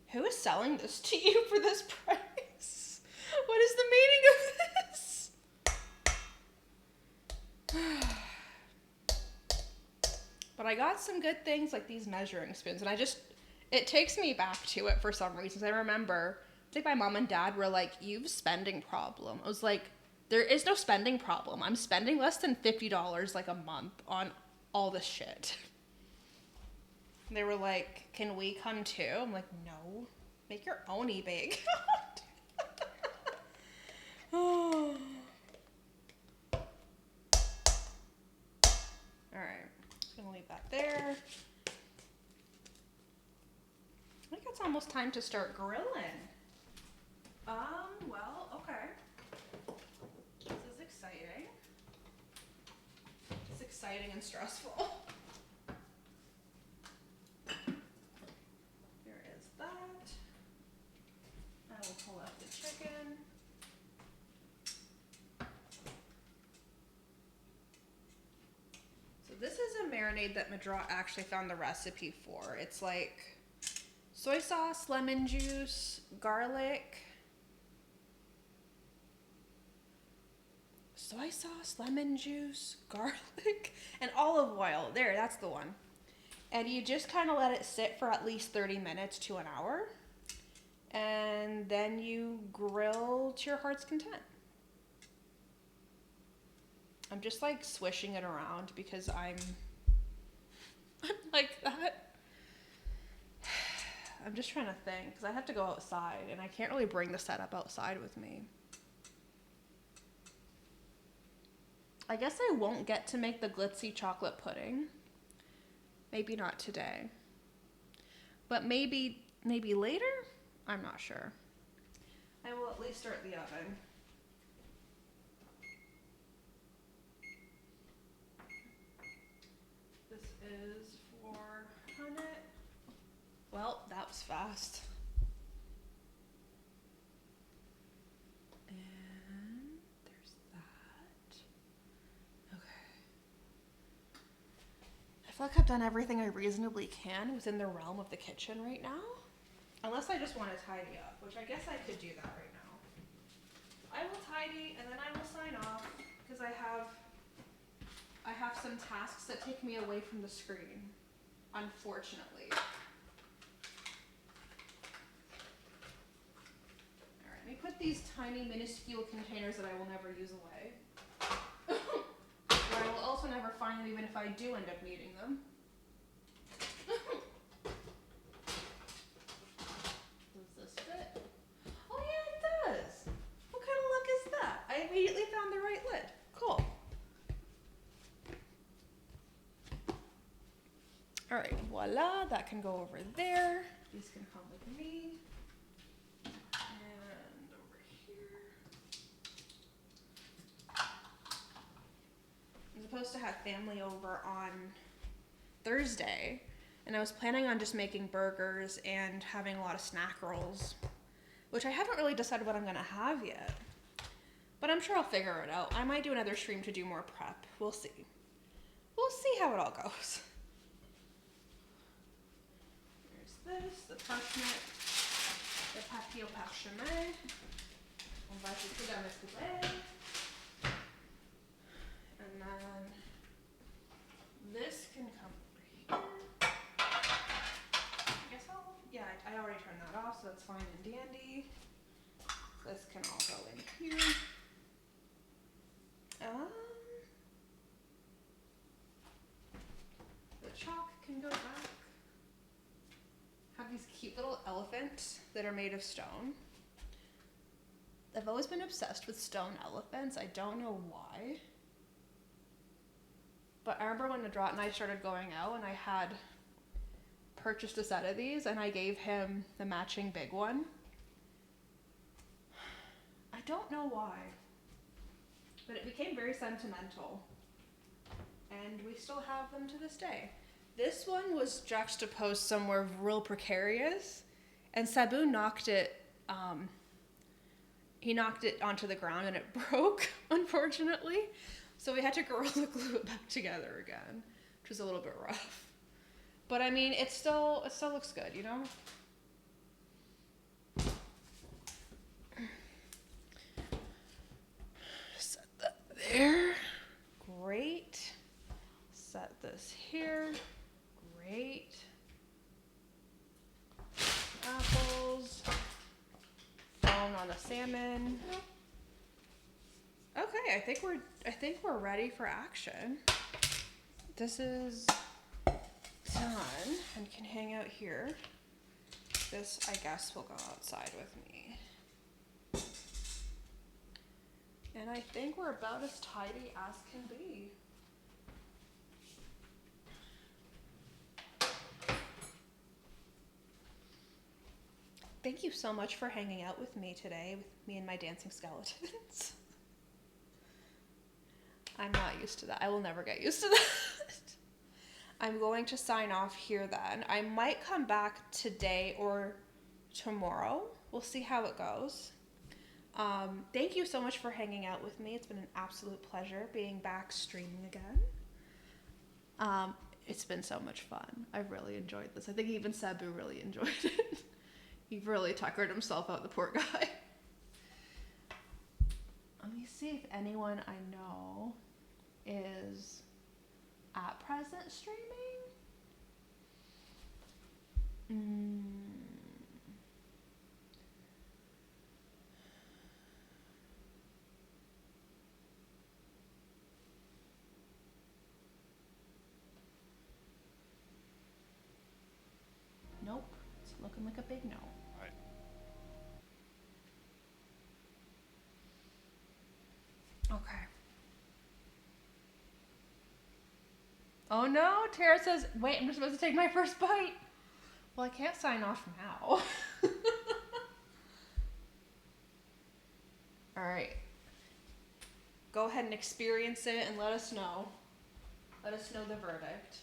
who is selling this to you for this price? What is the meaning of this? But I got some good things like these measuring spoons, and it takes me back to it for some reasons. I remember, I think my mom and dad were like, you've spending problem. I was like, there is no spending problem. I'm spending less than $50 like a month on all this shit. And they were like, can we come too? I'm like, no. Make your own eBay account. Oh. All almost time to start grilling. Well, okay. This is exciting. It's exciting and stressful. Here is that. I will pull out the chicken. So this is a marinade that Madra actually found the recipe for. It's like soy sauce, lemon juice, garlic, and olive oil. There, that's the one. And you just kind of let it sit for at least 30 minutes to an hour. And then you grill to your heart's content. I'm just like swishing it around because I'm like that. I'm just trying to think because I have to go outside and I can't really bring the setup outside with me. I guess I won't get to make the glitzy chocolate pudding. Maybe not today. But maybe later? I'm not sure. I will at least start the oven. This is for Hunnet. Well, that was fast. And there's that. Okay. I feel like I've done everything I reasonably can within the realm of the kitchen right now. Unless I just want to tidy up, which I guess I could do that right now. I will tidy and then I will sign off because I have some tasks that take me away from the screen, unfortunately. All right, let me put these tiny minuscule containers that I will never use away. Where I will also never find them even if I do end up needing them. Does this fit? Oh yeah, it does. What kind of luck is that? I immediately found the right lid. Cool. All right, voila, that can go over there. These can come with me. And over here. I'm supposed to have family over on Thursday, and I was planning on just making burgers and having a lot of snack rolls, which I haven't really decided what I'm gonna have yet. But I'm sure I'll figure it out. I might do another stream to do more prep. We'll see. We'll see how it all goes. This, the parsnip, the papier parchemin. On va ajouter dans la poubelle. And then this can come over here. I guess I already turned that off, so that's fine and dandy. This can all go in here. The chalk can go back. Have these cute little elephants that are made of stone. I've always been obsessed with stone elephants. I don't know why. But I remember when Nadrat and I started going out and I had purchased a set of these and I gave him the matching big one. I don't know why. But it became very sentimental. And we still have them to this day. This one was juxtaposed somewhere real precarious, and Sabu knocked it. He knocked it onto the ground, and it broke, unfortunately. So we had to Gorilla Glue it back together again, which was a little bit rough. But I mean, it still looks good, you know. Set that there. Great. Set this here. Great. Apples. Bone on the salmon. Okay, I think we're ready for action. This is done and can hang out here. This, I guess, will go outside with me. And I think we're about as tidy as can be. Thank you so much for hanging out with me today, with me and my dancing skeletons. I'm not used to that. I will never get used to that. I'm going to sign off here then. I might come back today or tomorrow. We'll see how it goes. Thank you so much for hanging out with me. It's been an absolute pleasure being back streaming again. It's been so much fun. I've really enjoyed this. I think even Sabu really enjoyed it. He really tuckered himself out, the poor guy. Let me see if anyone I know is at present streaming. Nope. It's looking like a big no. Right. Okay. Oh no, Tara says, wait, I'm just supposed to take my first bite. Well, I can't sign off now. All right. Go ahead and experience it and let us know. Let us know the verdict.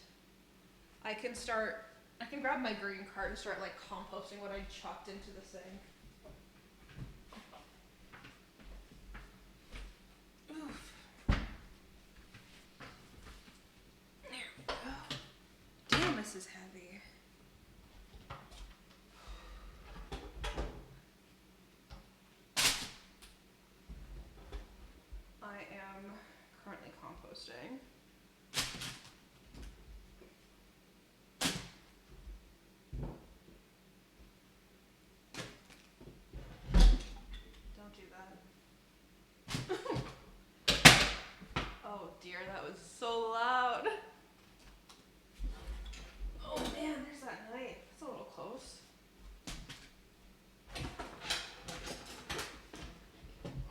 I can grab my green cart and start like composting what I chucked into the sink. Oof. There we go. Damn, this is heavy. I am currently composting. Don't do that. Oh dear, that was so loud. Oh man, there's that knife. It's a little close.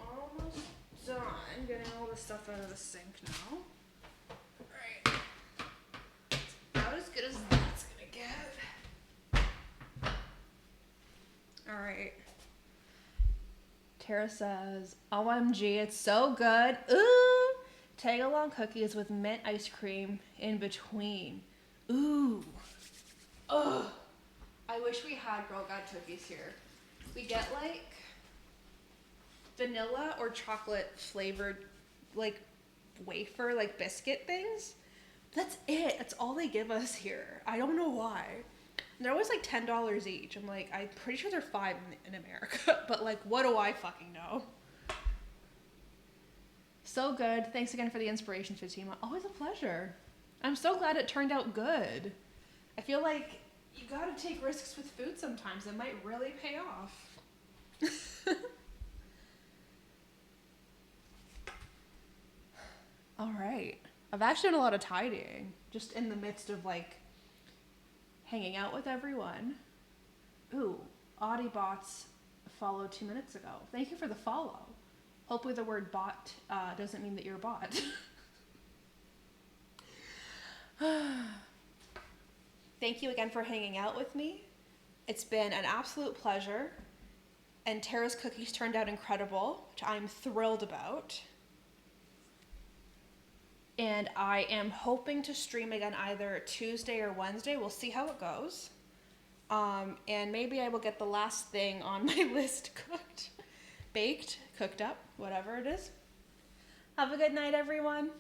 Almost done getting all this stuff out of the sink now. Alright. About as good as that's gonna get. Alright. Tara says, OMG, it's so good. Ooh! Tag along cookies with mint ice cream in between. Ooh. Ugh. I wish we had Girl God cookies here. We get like vanilla or chocolate flavored like wafer, like biscuit things. That's it. That's all they give us here. I don't know why. They're always like $10 each. I'm like, I'm pretty sure they're $5 in America, but like, what do I fucking know? So good. Thanks again for the inspiration, Fatima. Always a pleasure. I'm so glad it turned out good. I feel like you gotta take risks with food sometimes. It might really pay off. All right. I've actually done a lot of tidying, just in the midst of like hanging out with everyone. Ooh, Audiobots followed 2 minutes ago. Thank you for the follow. Hopefully the word bot doesn't mean that you're a bot. Thank you again for hanging out with me. It's been an absolute pleasure. And Tara's cookies turned out incredible, which I'm thrilled about. And I am hoping to stream again either Tuesday or Wednesday. We'll see how it goes. And maybe I will get the last thing on my list cooked, baked, cooked up, whatever it is. Have a good night, everyone.